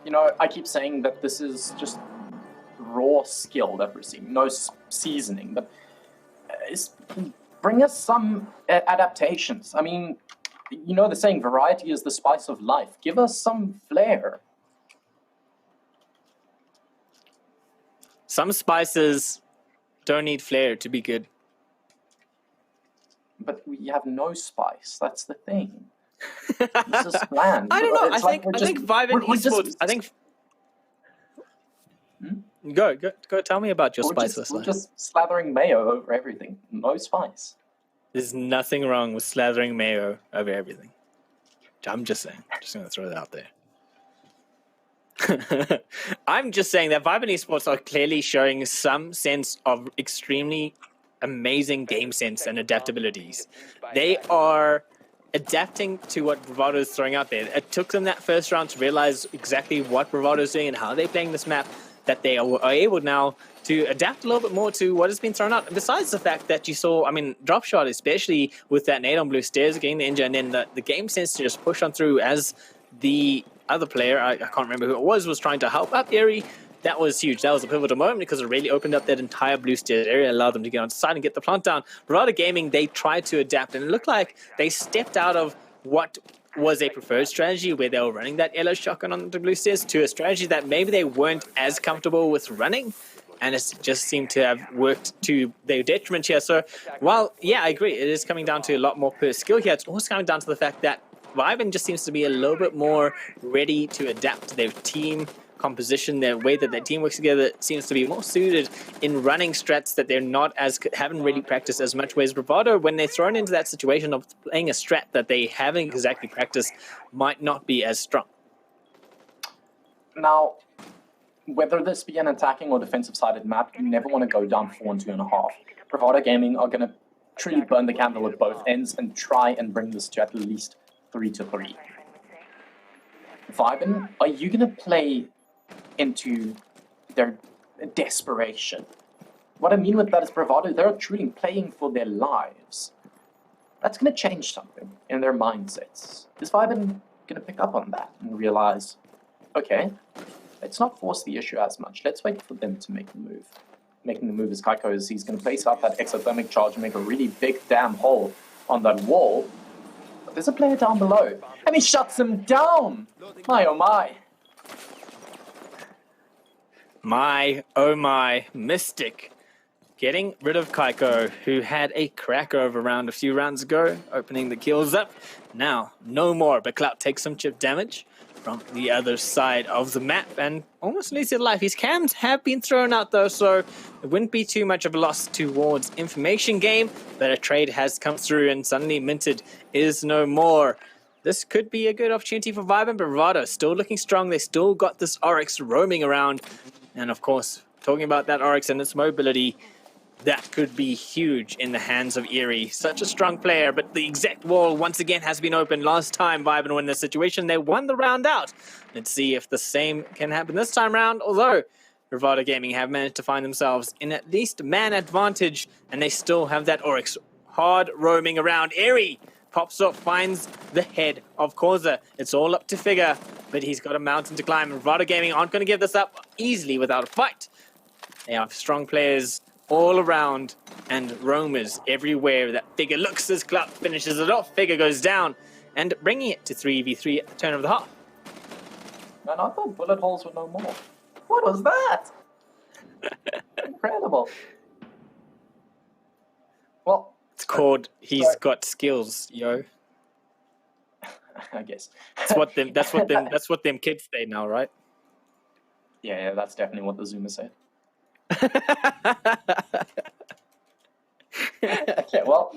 You know, I keep saying that this is just raw skill that we're seeing, no seasoning, but bring us some adaptations. I mean, you know the saying, variety is the spice of life. Give us some flair. Some spices don't need flair to be good. But we have no spice. That's the thing. This is bland. I don't know. It's I think Viben Esports. I think. Go. Tell me about your spiceless We're life. just slathering mayo over everything. No spice. There's nothing wrong with slathering mayo over everything. I'm just saying. Just going to throw that out there. I'm just saying that Viben Esports are clearly showing some sense of extremely amazing game sense and adaptabilities. They are adapting to what Bravado is throwing out there. It took them that first round to realize exactly what Bravado is doing and how they're playing this map, that they are able now to adapt a little bit more to what has been thrown out. And besides the fact that you saw, I mean, Dropshot, especially with that nade on blue stairs, getting the injury, and then the game sense to just push on through as the other player, I can't remember who it was trying to help up Eerie. That was huge. That was a pivotal moment because it really opened up that entire blue stairs area, allowed them to get on side and get the plant down. Bravado Gaming, they tried to adapt, and it looked like they stepped out of what was a preferred strategy where they were running that yellow shotgun on the blue stairs to a strategy that maybe they weren't as comfortable with running. and it's just seemed to have worked to their detriment here. So, while, yeah, I agree, it is coming down to a lot more per skill here, it's also coming down to the fact that Viben just seems to be a little bit more ready to adapt to their team composition. Their way that their team works together seems to be more suited in running strats that they're not as, haven't really practiced as much. Whereas Bravado, when they're thrown into that situation of playing a strat that they haven't exactly practiced, might not be as strong. Now, whether this be an attacking or defensive-sided map, you never want to go down 4 and 2.5. Bravado Gaming are going to truly burn the candle at both ends and try and bring this to at least 3-3. Viben, are you going to play into their desperation? What I mean with that is Bravado, they're truly playing for their lives. That's going to change something in their mindsets. Is Viben going to pick up on that and realize, okay, let's not force the issue as much. Let's wait for them to make the move. Making the move is Kaiko, as he's going to place out that exothermic charge and make a really big damn hole on that wall. But there's a player down below, and he shuts him down! My oh my. My, oh my, Mystic getting rid of Kaiko, who had a cracker of a round a few rounds ago, opening the kills up. Now, no more, but Clout takes some chip damage from the other side of the map and almost loses his life. His cams have been thrown out though, so it wouldn't be too much of a loss towards Information Game, but a trade has come through and suddenly Minted is no more. This could be a good opportunity for Viben, but Bravado still looking strong. They still got this Oryx roaming around. And of course, talking about that Oryx and its mobility, that could be huge in the hands of Eerie. Such a strong player, but the exact wall once again has been opened. Last time Viben were in this situation, they won the round out. Let's see if the same can happen this time around, although Bravado Gaming have managed to find themselves in at least man advantage, and they still have that Oryx hard roaming around. Eerie pops up, finds the head of Causa. It's all up to Figure, but he's got a mountain to climb. Bravado Gaming aren't going to give this up easily without a fight. They have strong players all around and roamers everywhere. That Figure looks as Clout finishes it off. Figure goes down and bringing it to 3v3 at the turn of the half. Man, I thought bullet holes were no more. What was that? Incredible. Well, it's called he's got skills, yo. I guess. That's what them kids say now, right? Yeah, that's definitely what the Zoomers say. Okay, well,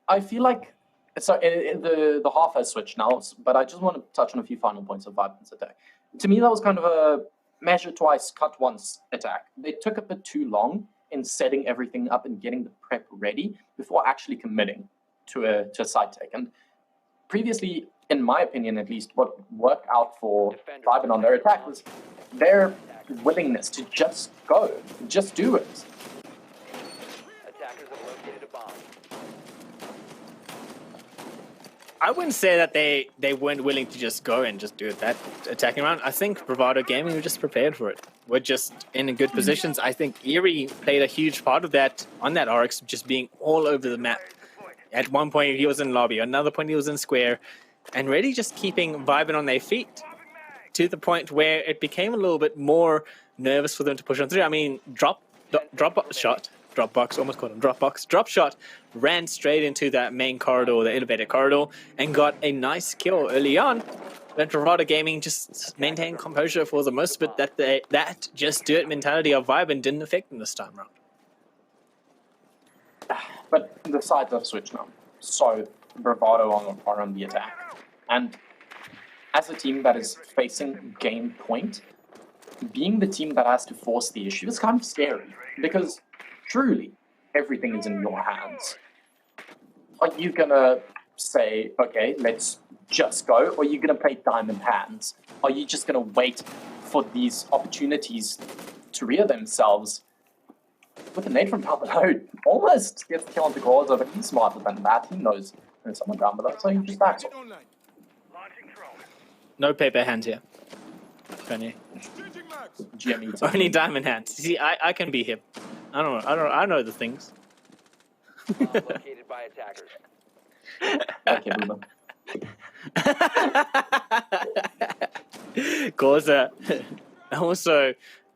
I feel like so the half has switched now, but I just want to touch on a few final points of Viben's attack. To me, that was kind of a measure twice, cut once attack. They took a bit too long in setting everything up and getting the prep ready before actually committing to a side take. And previously, in my opinion at least, what worked out for Viben on their attack was their willingness to just go, just do it. Attackers have located a bomb. I wouldn't say that they weren't willing to just go and just do it that attacking round. I think Bravado Gaming were just prepared for it. We're just in good positions. I think Eerie played a huge part of that on that Oryx, just being all over the map. At one point he was in lobby, another point he was in square, and really just keeping Viben on their feet to the point where it became a little bit more nervous for them to push on through. I mean, drop shot, ran straight into that main corridor, the elevator corridor, and got a nice kill early on. But Bravado Gaming just maintained composure for the most of it. That just do it mentality of Viben didn't affect them this time around. But the sides have switched now. So Bravado are on the attack. And as a team that is facing game point, being the team that has to force the issue is kind of scary. Because truly, everything is in your hands. Are you gonna say, okay, let's just go? Or are you gonna play diamond hands? Are you just gonna wait for these opportunities to rear themselves? With a nade from down below, almost gets the kill on the Gorza, but he's smarter than that. He knows there's someone down below, so he just backs off. No paper hands here. Kanye. GME Only diamond hands. See, I can be hip. I know the things. Bomb located by attackers. Okay, Boomer. Gorza also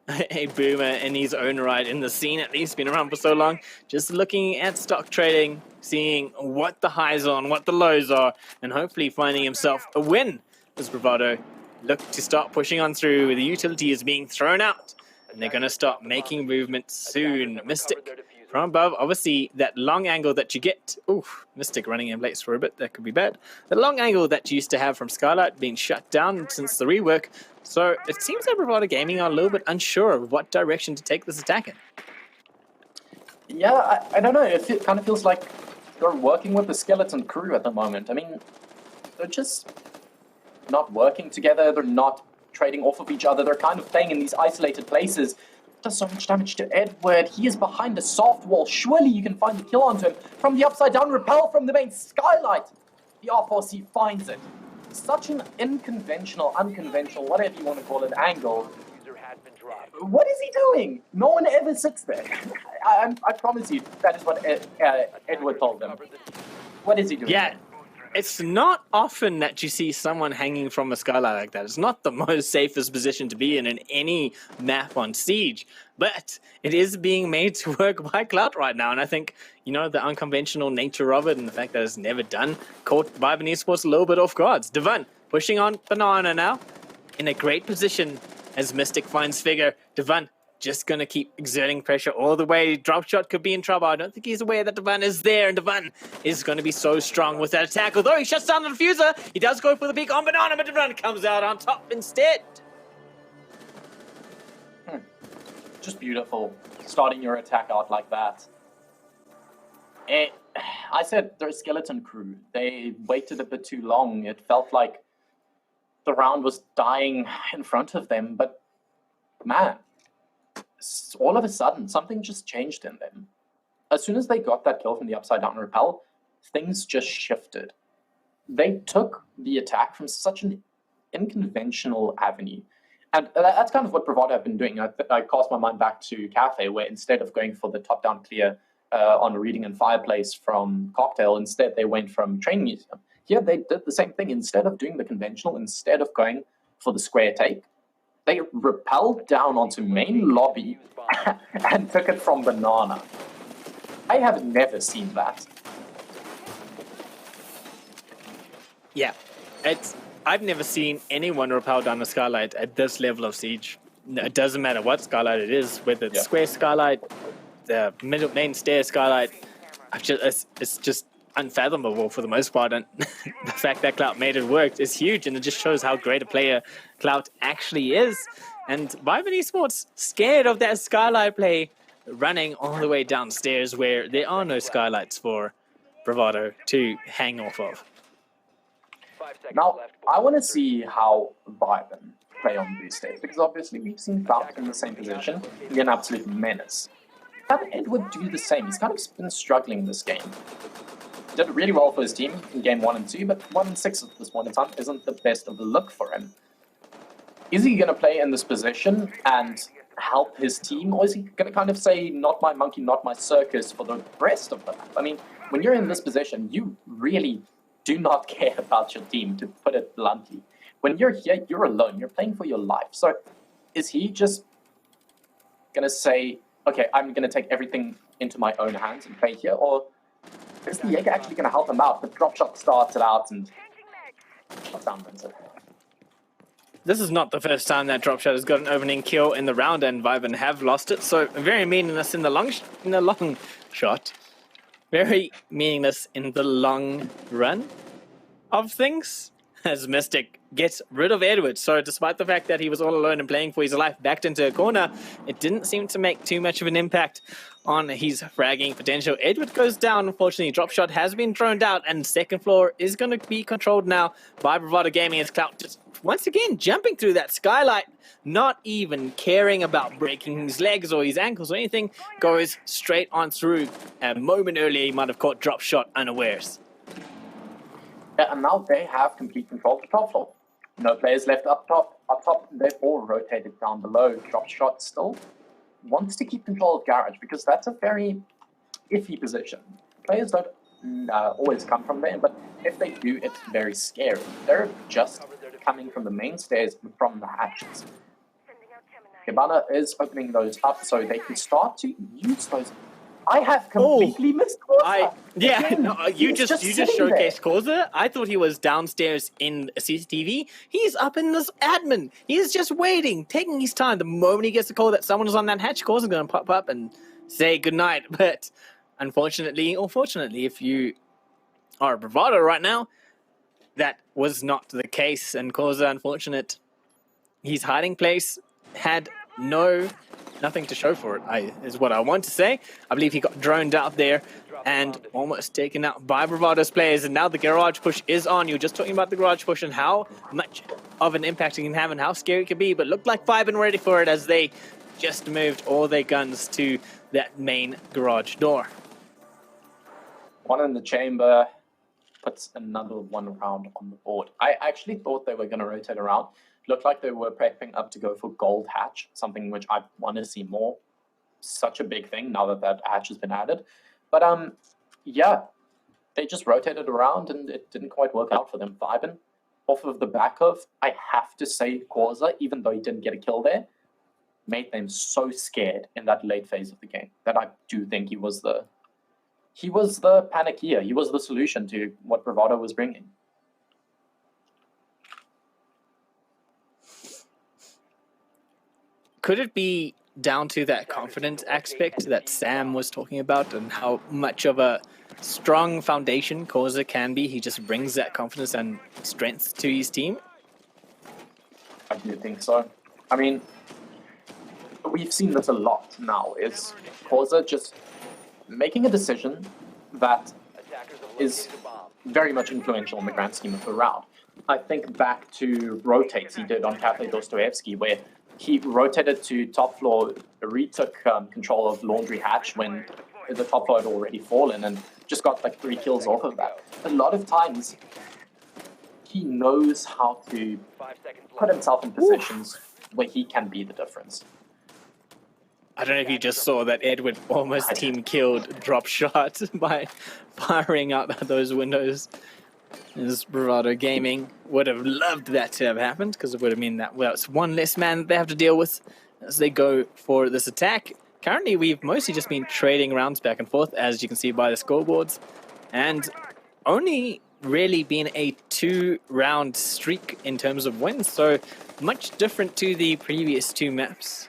a boomer in his own right in the scene, at least been around for so long, just looking at stock trading, seeing what the highs are and what the lows are, and hopefully finding himself a win as Bravado look to start pushing on through. The utility is being thrown out, and they're going to start making movement soon. Mystic from above, obviously that long angle that you get. Oof, Mystic running in place for a bit, that could be bad. The long angle that you used to have from Skylight being shut down since the rework. So it seems that Bravado Gaming are a little bit unsure of what direction to take this attack in. Yeah, I don't know. It kind of feels like they're working with the skeleton crew at the moment. I mean, they're just not working together. They're not trading off of each other. They're kind of playing in these isolated places. Does so much damage to Edward. He is behind a soft wall. Surely you can find the kill onto him from the upside down repel from the main Skylight. The R4C finds it. Such an unconventional, whatever you want to call it, angle. What is he doing? No one ever sits there. I promise you, that is what Edward told them. What is he doing? Yeah, it's not often that you see someone hanging from a skylight like that. It's not the most safest position to be in any map on Siege, but it is being made to work by Clout right now. And I think, you know, the unconventional nature of it and the fact that it's never done caught Viben Esports a little bit off guards. Devon pushing on Banana now in a great position as Mystic finds Figure. Devon just going to keep exerting pressure all the way. Dropshot could be in trouble. I don't think he's aware that Devon is there, and Devon is going to be so strong with that attack. Although he shuts down the diffuser, he does go for the peek on Banana, but Devon comes out on top instead. Just beautiful, starting your attack out like that. I said they're a skeleton crew. They waited a bit too long. It felt like the round was dying in front of them, but man, all of a sudden, something just changed in them. As soon as they got that kill from the upside down repel, things just shifted. They took the attack from such an unconventional avenue. And that's kind of what Bravado have been doing. I cast my mind back to Cafe, where instead of going for the top-down clear on Reading and Fireplace from Cocktail, instead they went from Training Museum. Here they did the same thing. Instead of doing the conventional, instead of going for the square take, they rappelled down onto main lobby and took it from Banana. I have never seen that. Yeah, I've never seen anyone rappel down a skylight at this level of Siege. It doesn't matter what skylight it is, whether it's square skylight, the main stair skylight. It's just unfathomable for the most part, and the fact that Clout made it work is huge, and it just shows how great a player Clout actually is. And Viben Esports scared of that skylight play, running all the way downstairs where there are no skylights for Bravado to hang off of. Now, I want to see how Viben play on these days, because obviously we've seen Clout in the same position, be an absolute menace. Can Edward do the same? He's kind of been struggling this game. Did really well for his team in game 1 and 2, but 1 and 6 at this point in time isn't the best of the look for him. Is he going to play in this position and help his team, or is he going to kind of say, not my monkey, not my circus for the rest of the map? I mean, when you're in this position, you really do not care about your team, to put it bluntly. When you're here, you're alone, you're playing for your life. So is he just going to say, okay, I'm going to take everything into my own hands and play here, or is the Jaeger actually going to help him out? The drop shot starts it out and shuts down Vincent. This is not the first time that Dropshot has got an opening kill in the round, and Viben have lost it. So very meaningless in the long shot. Very meaningless in the long run of things, as Mystic gets rid of Edward. So despite the fact that he was all alone and playing for his life, backed into a corner, it didn't seem to make too much of an impact on his fragging potential. Edward goes down, unfortunately. Dropshot has been thrown out, and second floor is going to be controlled now by Bravado Gaming, as Clout just once again jumping through that skylight, not even caring about breaking his legs or his ankles or anything, goes straight on through. A moment earlier, he might have caught Dropshot unawares. Yeah, and now they have complete control of the top floor. No players left up top. They've all rotated down below. Dropshot still wants to keep control of Garage, because that's a very iffy position. Players don't always come from there, but if they do, it's very scary. They're just coming from the main stairs and from the hatches. Hibana is opening those up so they can start to use those. I have completely missed Corsa. You just showcased Corsa. I thought he was downstairs in CCTV. He's up in this admin. He's just waiting, taking his time. The moment he gets the call that someone is on that hatch, Corsa's going to pop up and say goodnight. But unfortunately, or fortunately, if you are a Bravado right now, that was not the case. And Corsa, unfortunate, his hiding place had nothing to show for it, is what I want to say. I believe he got droned out there and almost taken out by Bravado's players, and now the garage push is on. You were just talking about the garage push and how much of an impact it can have and how scary it can be, but looked like Vibe and ready for it as they just moved all their guns to that main garage door. One in the chamber puts another one round on the board. I actually thought they were going to rotate around. Looked like they were prepping up to go for gold hatch, something which I want to see more. Such a big thing now that that hatch has been added. But yeah, they just rotated around and it didn't quite work out for them. Vibin, off of the back of, I have to say, Corsa, even though he didn't get a kill there, made them so scared in that late phase of the game that I do think he was the panic here. He was the solution to what Bravado was bringing. Could it be down to that confidence aspect that Sam was talking about and how much of a strong foundation Corsa can be? He just brings that confidence and strength to his team? I do think so. I mean, we've seen this a lot now, is Corsa just making a decision that is very much influential in the grand scheme of the round. I think back to rotates he did on Cafe Dostoevsky, where he rotated to top floor, retook control of Laundry Hatch when the top floor had already fallen and just got like 3 kills off of that. A lot of times, he knows how to put himself in positions where he can be the difference. I don't know if you just saw that Edward almost team killed drop shot by firing out those windows. As Bravado Gaming would have loved that to have happened, because it would have meant that, well, it's one less man that they have to deal with as they go for this attack. Currently, we've mostly just been trading rounds back and forth, as you can see by the scoreboards, and only really been a 2-round streak in terms of wins, so much different to the previous 2 maps.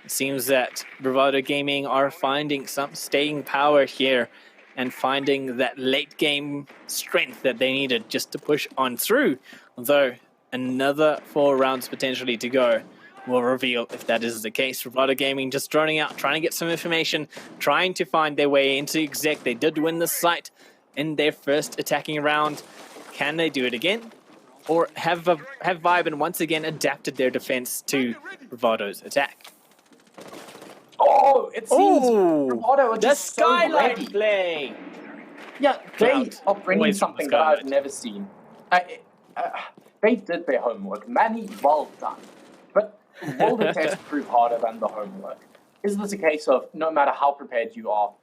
It seems that Bravado Gaming are finding some staying power here and finding that late game strength that they needed just to push on through. Although another 4 rounds potentially to go will reveal if that is the case. Bravado Gaming just droning out, trying to get some information, trying to find their way into exec. They did win the site in their first attacking round. Can they do it again? Or have Vibin once again adapted their defense to Bravado's attack? Oh, it seems Bravado are the just skylight so ready. play. Yeah, they are bringing Always something the that I've skylight. never seen. They did their homework. Manny, well done. But will the test prove harder than the homework? Is this a case of no matter how prepared you are,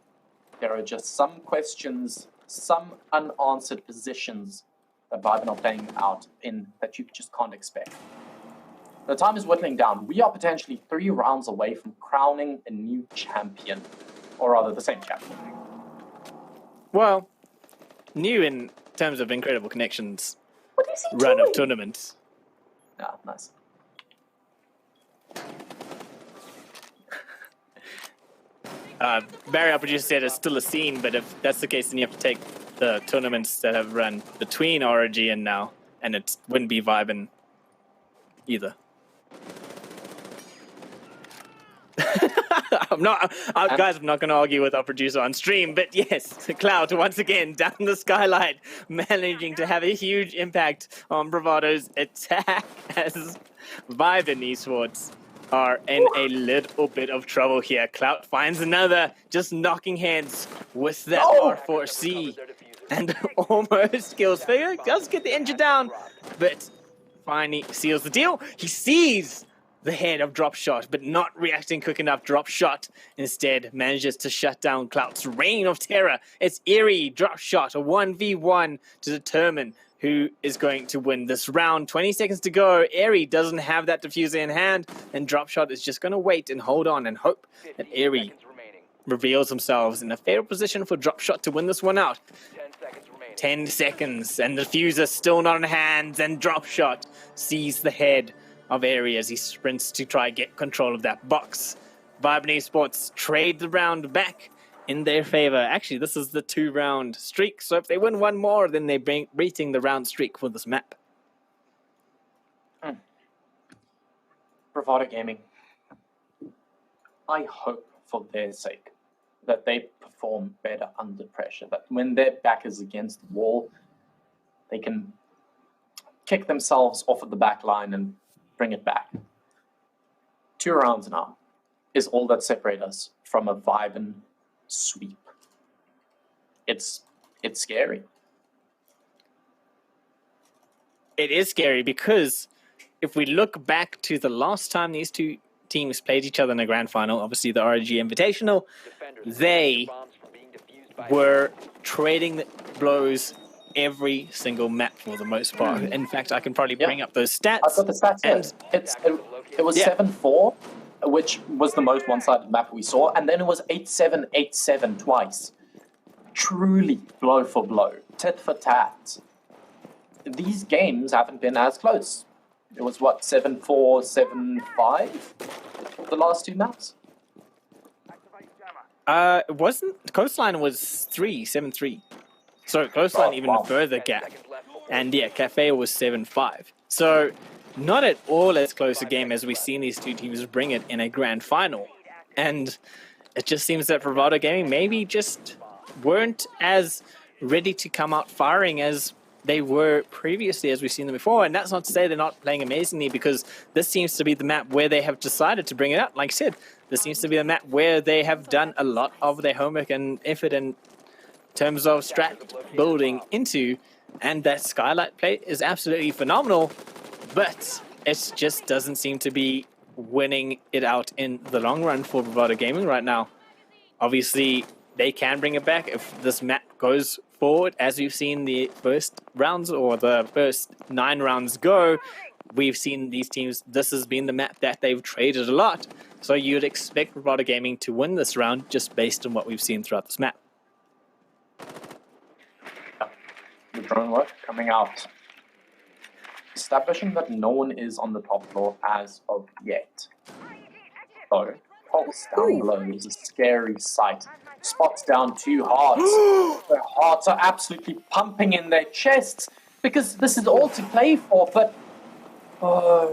there are just some questions, some unanswered positions that Vibin are playing out in that you just can't expect? The time is whittling down. We are potentially 3 rounds away from crowning a new champion. Or rather, the same champion. Well, new in terms of Incredible Connections What is he run doing? of tournaments. Yeah, nice. Barry, our producer, said it's still a scene, but if that's the case, then you have to take the tournaments that have run between Origi and now, and it wouldn't be Vibin either. Guys, I'm not going to argue with our producer on stream, but yes, Cloud once again down the skylight, managing to have a huge impact on Bravado's attack as Vibin Esports are in a little bit of trouble here. Cloud finds another, just knocking heads with that R4C and almost kills Figure. Does get the injured down, but finally seals the deal. He sees the head of Drop Shot, but not reacting quick enough. Drop Shot instead manages to shut down Cloud's reign of terror. It's Eerie Drop Shot, a 1v1 to determine who is going to win this round. 20 seconds to go. Airy doesn't have that diffuser in hand, and Dropshot is just going to wait and hold on and hope that Airy reveals themselves in a favorable position for Dropshot to win this one out. 10 seconds, and the diffuser still not in hand, and Dropshot sees the head of Airy as he sprints to try get control of that box. Vibe Esports trade the round back in their favor. Actually, this is the 2-round streak, so if they win one more, then they're beating the round streak for this map. Bravado Gaming, I hope for their sake that they perform better under pressure, that when their back is against the wall, they can kick themselves off of the back line and bring it back. 2 rounds now is all that separates us from a Viben sweep. It's scary. It is scary because if we look back to the last time these two teams played each other in a grand final, obviously the RG Invitational, they were trading the blows every single map for the most part. In fact, I can probably bring up those stats. I've got the stats here. It was 7-4, which was the most one-sided map we saw, and then it was 8-7, 8-7 twice. Truly blow for blow, tit for tat. These games haven't been as close. It was what, 7-4, 7-5? The last 2 maps? It wasn't. Coastline was 7-3. So Coastline even a further gap. And yeah, Cafe was 7-5. So not at all as close a game as we've seen these two teams bring it in a grand final. And it just seems that Bravado Gaming maybe just weren't as ready to come out firing as they were previously, as we've seen them before. And that's not to say they're not playing amazingly, because this seems to be the map where they have decided to bring it up. Like I said, this seems to be the map where they have done a lot of their homework and effort in terms of strat building into, and that skylight play is absolutely phenomenal, but it just doesn't seem to be winning it out in the long run for Bravado Gaming right now. Obviously, they can bring it back if this map goes forward, as we've seen the first rounds or the first 9 rounds go. We've seen these teams, this has been the map that they've traded a lot, so you'd expect Bravado Gaming to win this round just based on what we've seen throughout this map. The drone work coming out, establishing that no one is on the top floor as of yet. So, pulse down below is a scary sight. Spots down 2 hearts. Their hearts are absolutely pumping in their chests because this is all to play for, but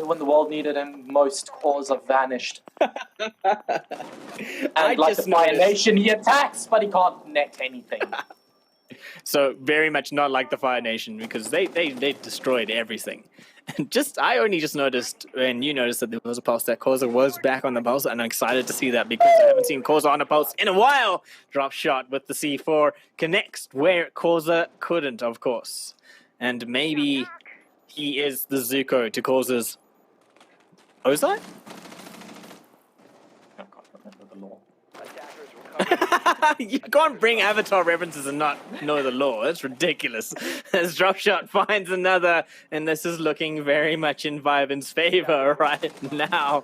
when the world needed him most, cause have vanished. And like the Fire Nation, he attacks, but he can't net anything. So very much not like the Fire Nation, because they destroyed everything. And I only just noticed, and you noticed, that there was a pulse, that Causa was back on the pulse, and I'm excited to see that because I haven't seen Causa on a pulse in a while. Drop shot with the C4 connects where Causa couldn't, of course. And maybe he is the Zuko to Causa's Ozai? I can't remember the law. You can't bring Avatar references and not know the law. That's ridiculous. As Dropshot finds another, and this is looking very much in Viben's favor right now.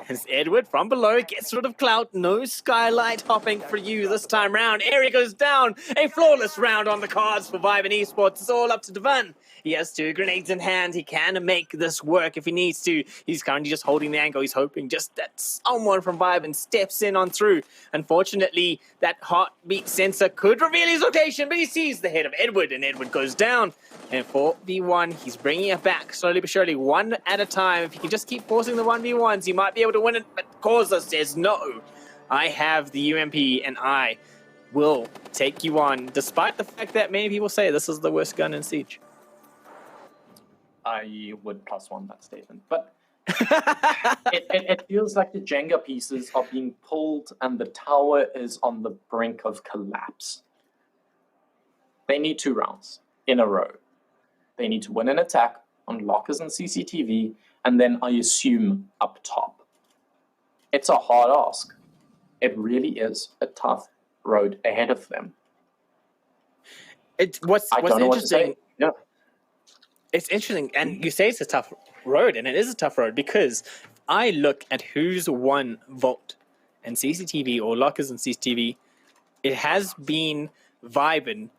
As Edward from below gets rid of clout. No skylight hopping for you this time round. Area goes down. A flawless round on the cards for Viben Esports. It's all up to Devan. He has 2 grenades in hand. He can make this work if he needs to. He's currently just holding the angle. He's hoping just that someone from Viben steps in on through. Unfortunately, that heartbeat sensor could reveal his location, but he sees the head of Edward, and Edward goes down. And 4v1, he's bringing it back slowly but surely, one at a time. If he can just keep forcing the 1v1s, he might be able to win it, but Causa says no. I have the UMP, and I will take you on, despite the fact that many people say this is the worst gun in Siege. I would +1 that statement, but it feels like the Jenga pieces are being pulled and the tower is on the brink of collapse. They need 2 rounds in a row. They need to win an attack on lockers and CCTV, and then I assume up top. It's a hard ask. It really is a tough road ahead of them. What's I don't know what to say. interesting. Yeah. It's interesting, and you say it's a tough road, and it is a tough road because I look at who's won Vault and CCTV or Lockers and CCTV. It has been Vibin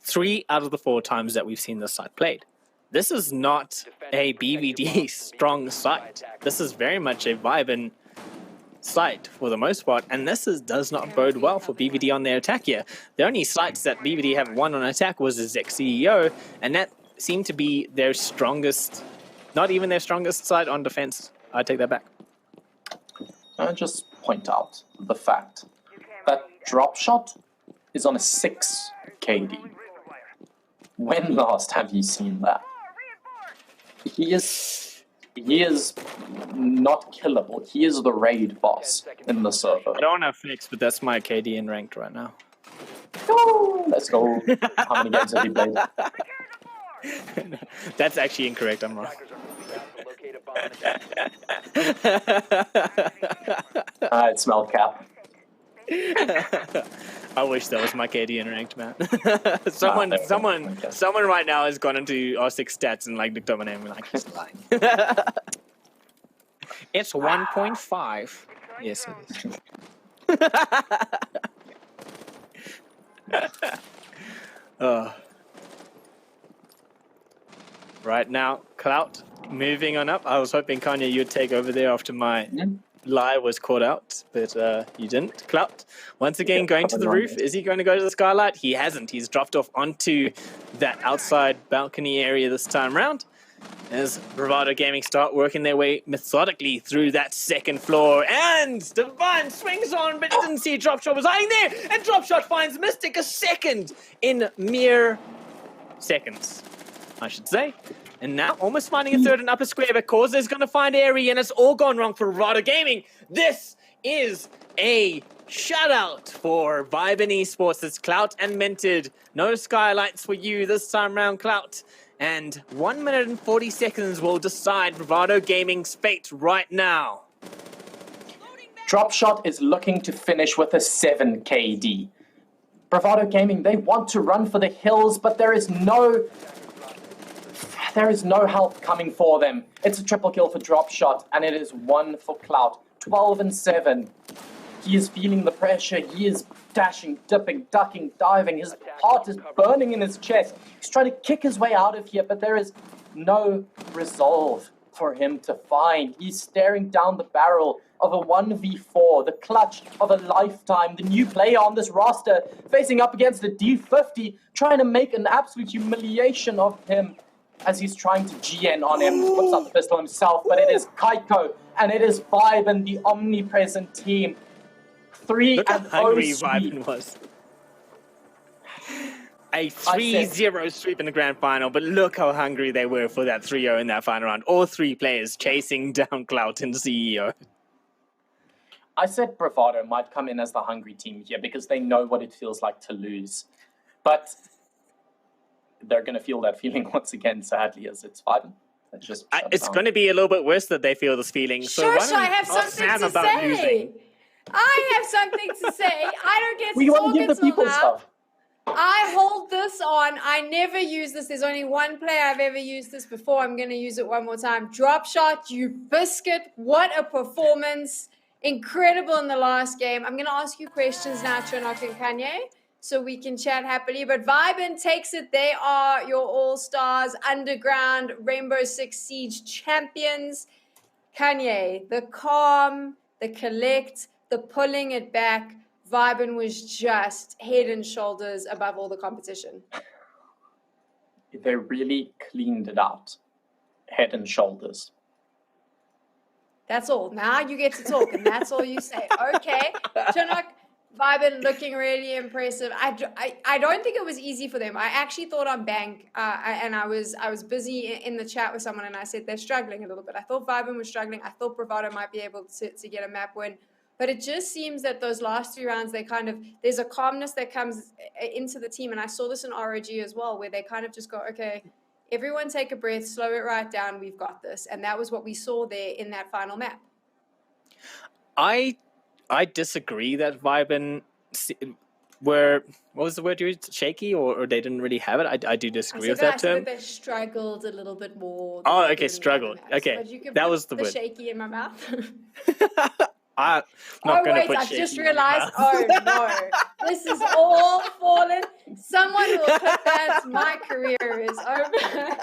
3 out of the 4 times that we've seen this site played. This is not a BVD strong site. This is very much a Vibin site for the most part, and does not bode well for BVD on their attack here. The only sites that BVD have won on attack was the Zek CEO, and that seemed to be their strongest, not even their strongest side on defense. I take that back. I just point out the fact that drop shot is on a 6 KD. When last have you seen that? He is not killable. He is the raid boss in the server. I don't have fix, but that's my KD in ranked right now. Oh, let's go. How many games have you played? That's actually incorrect. I'm wrong. It smelled cap. I wish that was my KD in ranked, man. someone right now has gone into R6 stats and like looked up my name and like he's lying. It's 1.5. Yes, it is. Right now, Clout moving on up. I was hoping Kanye you'd take over there after my lie was caught out, but you didn't. Clout once again going to the roof. Is he going to go to the skylight? He hasn't. He's dropped off onto that outside balcony area this time round. As Bravado Gaming start working their way methodically through that second floor, and Divine swings on, but didn't see Dropshot was lying there, and Dropshot finds Mystic a second in mere seconds, I should say. And now almost finding a third in upper square, but Cause's going to find Airy, and it's all gone wrong for Bravado Gaming. This is a shutout for Vibin Esports. It's Clout and Minted. No skylights for you this time round, Clout. And 1 minute and 40 seconds will decide Bravado Gaming's fate right now. Dropshot is looking to finish with a 7 KD. Bravado Gaming, they want to run for the hills, but there is no help coming for them. It's a triple kill for Dropshot, and it is 1 for Clout. 12 and 7. He is feeling the pressure. He is dashing, dipping, ducking, diving. His heart is burning in his chest. He's trying to kick his way out of here, but there is no resolve for him to find. He's staring down the barrel of a 1v4, the clutch of a lifetime, the new player on this roster, facing up against the D50, trying to make an absolute humiliation of him as he's trying to GN on him. Puts out the pistol himself, but it is Kaiko, and it is Vibin, the omnipresent team. 3 Look how and hungry 0 Vibin was. A 3-0 sweep in the grand final, but look how hungry they were for that 3-0 in that final round. All 3 players chasing down Clout and CEO. I said Bravado might come in as the hungry team here because they know what it feels like to lose. But they're going to feel that feeling once again, sadly, as it's Vibin. It's going to be a little bit worse that they feel this feeling. So Shush, I have something to say. Losing? I have something to say. I don't get to We want to give the until people now. stuff. I hold this on. I never use this. There's only one player I've ever used this before. I'm going to use it one more time. Drop shot, you biscuit. What a performance. Incredible in the last game. I'm going to ask you questions now, Trinoc and Kanye, so we can chat happily. But Vibin takes it. They are your all-stars, underground, Rainbow Six Siege champions. Kanye, the calm, the collect, the pulling it back. Vibin was just head and shoulders above all the competition. They really cleaned it out. Head and shoulders. That's all. Now you get to talk, and that's all you say. Okay. Trinoc, Vibin looking really impressive. I don't think it was easy for them. I actually thought on Bank, and I was busy in the chat with someone, and I said they're struggling a little bit. I thought Vibin was struggling. I thought Bravado might be able to get a map win. But it just seems that those last 3 rounds, there's a calmness that comes into the team. And I saw this in ROG as well, where they kind of just go, okay, everyone take a breath, slow it right down, we've got this. And that was what we saw there in that final map. I disagree that Vibin were, what was the word you used? Shaky, or they didn't really have it? I do disagree with that I said term. that they struggled a little bit more. Oh, than okay, the other struggled. maps. Okay, But you can that put was the word. shaky in my mouth. I'm not going to wait, put I've shaky just in your realized. mouth. Oh no, this is all fallen. Someone will put that. My career is over.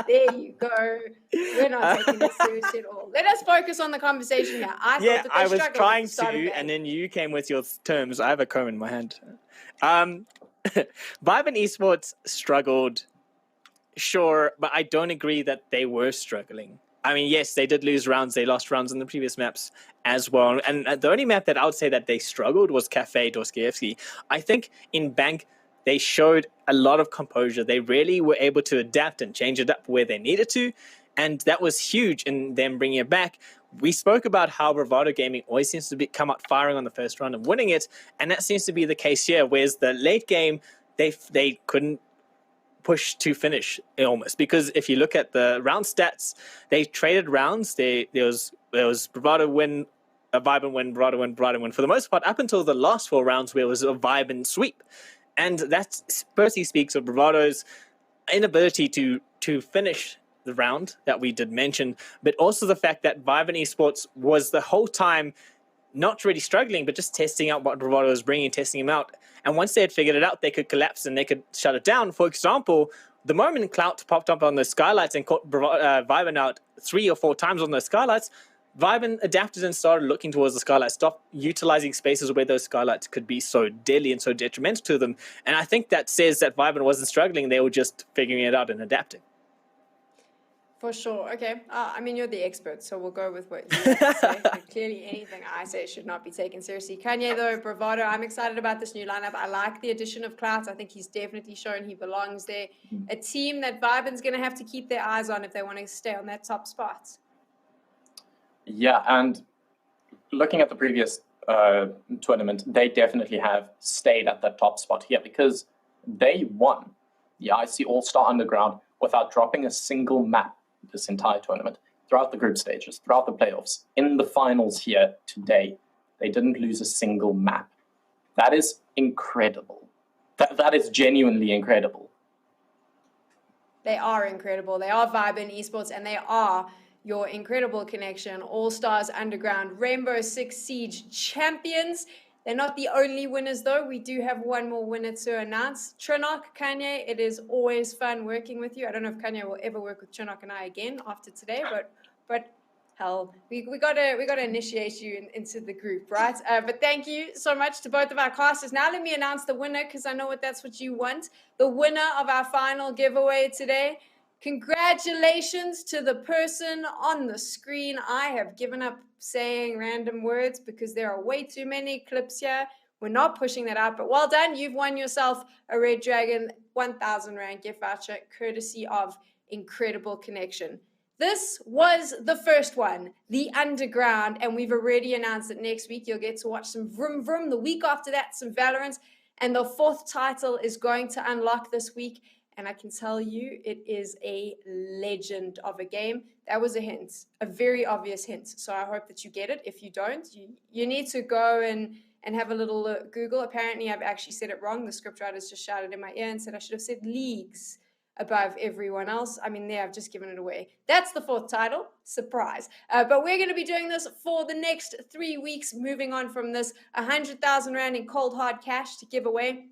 There you go. We're not taking this seriously at all. Let us focus on the conversation here. I thought that they I was struggled at trying the start of to, the and game. then you came with your terms. I have a comb in my hand. Viben Esports struggled, sure, but I don't agree that they were struggling. I mean, yes, they did lose rounds. They lost rounds in the previous maps as well. And the only map that I would say that they struggled was Cafe Dostoevsky. I think in Bank, they showed a lot of composure. They really were able to adapt and change it up where they needed to. And that was huge in them bringing it back. We spoke about how Bravado Gaming always seems to come out firing on the first round and winning it. And that seems to be the case here, whereas the late game, they couldn't push to finish almost, because if you look at the round stats, they traded rounds. There was Bravado win, a Viben win, Bravado win, Bravado win for the most part up until the last 4 rounds, where it was a Viben sweep, and that firstly speaks of Bravado's inability to finish the round that we did mention, but also the fact that Viben Esports was the whole time not really struggling, but just testing out what Bravado was bringing, testing him out. And once they had figured it out, they could collapse and they could shut it down. For example, the moment Clout popped up on the skylights and caught Viben out 3 or 4 times on those skylights, Viben adapted and started looking towards the skylights, stopped utilizing spaces where those skylights could be so deadly and so detrimental to them. And I think that says that Viben wasn't struggling, they were just figuring it out and adapting. For sure. Okay. I mean, you're the expert, so we'll go with what you have to say. Like, clearly, anything I say should not be taken seriously. Kanye, though, Bravado, I'm excited about this new lineup. I like the addition of Clout. I think he's definitely shown he belongs there. A team that Viben's going to have to keep their eyes on if they want to stay on that top spot. Yeah, and looking at the previous tournament, they definitely have stayed at that top spot here because they won the IC All-Star Underground without dropping a single map this entire tournament, throughout the group stages, throughout the playoffs, in the finals here today. They didn't lose a single map. That is incredible. That is genuinely incredible. They are incredible. They are Viben Esports, and they are your incredible connection, All-Stars Underground, Rainbow Six Siege champions. They're not the only winners, though. We do have one more winner to announce. Trinoc, Kanye, it is always fun working with you. I don't know if Kanye will ever work with Trinoc and I again after today, but hell, we gotta initiate you into the group, right? But thank you so much to both of our casters. Now let me announce the winner, because I know that's what you want. The winner of our final giveaway today. Congratulations to the person on the screen. I have given up saying random words because there are way too many clips here. We're not pushing that out, but well done. You've won yourself a Red Dragon 1,000 Rand gift voucher courtesy of Incredible Connection. This was the first one, the Underground, and we've already announced that next week you'll get to watch some Vroom Vroom. The week after that, some Valorant, and the 4th title is going to unlock this week. And I can tell you, it is a legend of a game. That was a hint, a very obvious hint. So I hope that you get it. If you don't, you need to go and have a little Google. Apparently, I've actually said it wrong. The scriptwriters just shouted in my ear and said I should have said leagues above everyone else. I mean, there, I've just given it away. That's the 4th title. Surprise. But we're going to be doing this for the next 3 weeks, moving on from this 100,000 Rand in cold hard cash to give away.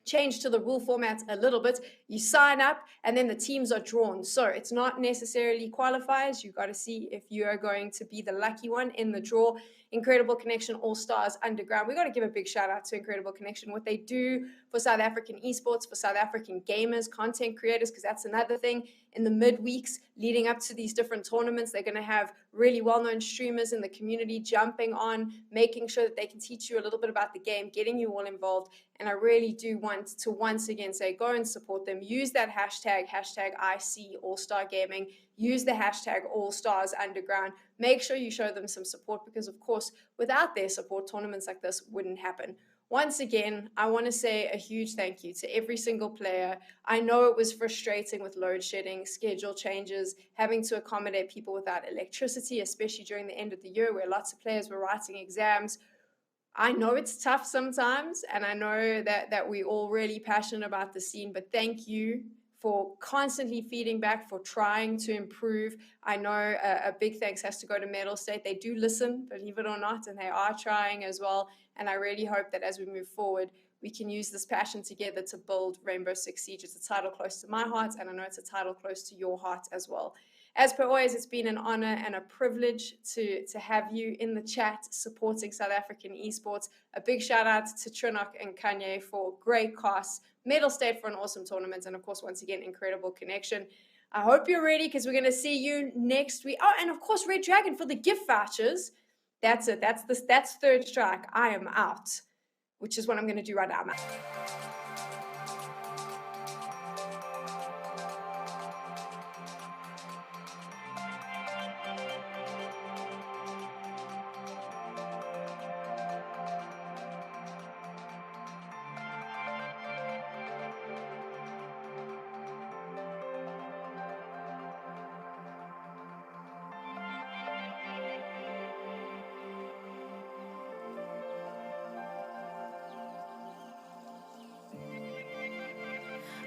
Change to the rule format a little bit. You sign up and then the teams are drawn. So it's not necessarily qualifiers. You've got to see if you are going to be the lucky one in the draw. Incredible Connection All-Stars Underground. We got to give a big shout out to Incredible Connection, what they do for South African esports, for South African gamers, content creators, because that's another thing. In the midweeks leading up to these different tournaments, they're going to have really well-known streamers in the community jumping on, making sure that they can teach you a little bit about the game, getting you all involved. And I really do want to once again say, go and support them. Use that hashtag IC All-Star Gaming. Use the hashtag All-Stars Underground. Make sure you show them some support because, of course, without their support, tournaments like this wouldn't happen. Once again, I want to say a huge thank you to every single player. I know it was frustrating with load shedding, schedule changes, having to accommodate people without electricity, especially during the end of the year where lots of players were writing exams. I know it's tough sometimes, and I know that we're all really passionate about the scene, but thank you for constantly feeding back, for trying to improve. I know a big thanks has to go to Metal State. They do listen, believe it or not, and they are trying as well. And I really hope that as we move forward, we can use this passion together to build Rainbow Six Siege. It's a title close to my heart, and I know it's a title close to your heart as well. As per always, it's been an honor and a privilege to have you in the chat supporting South African esports. A big shout out to Trinoc and Kanye for great casts, Medal State for an awesome tournament, and of course, once again, incredible connection. I hope you're ready because we're going to see you next week. Oh, and of course, Red Dragon for the gift vouchers. That's it. That's third strike. I am out, which is what I'm going to do right now. I'm out.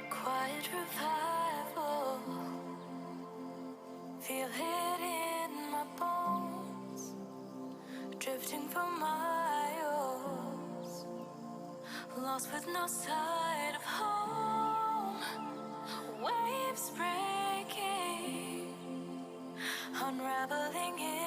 Quiet revival, feel it in my bones, drifting from miles, lost with no sight of home, waves breaking, unraveling in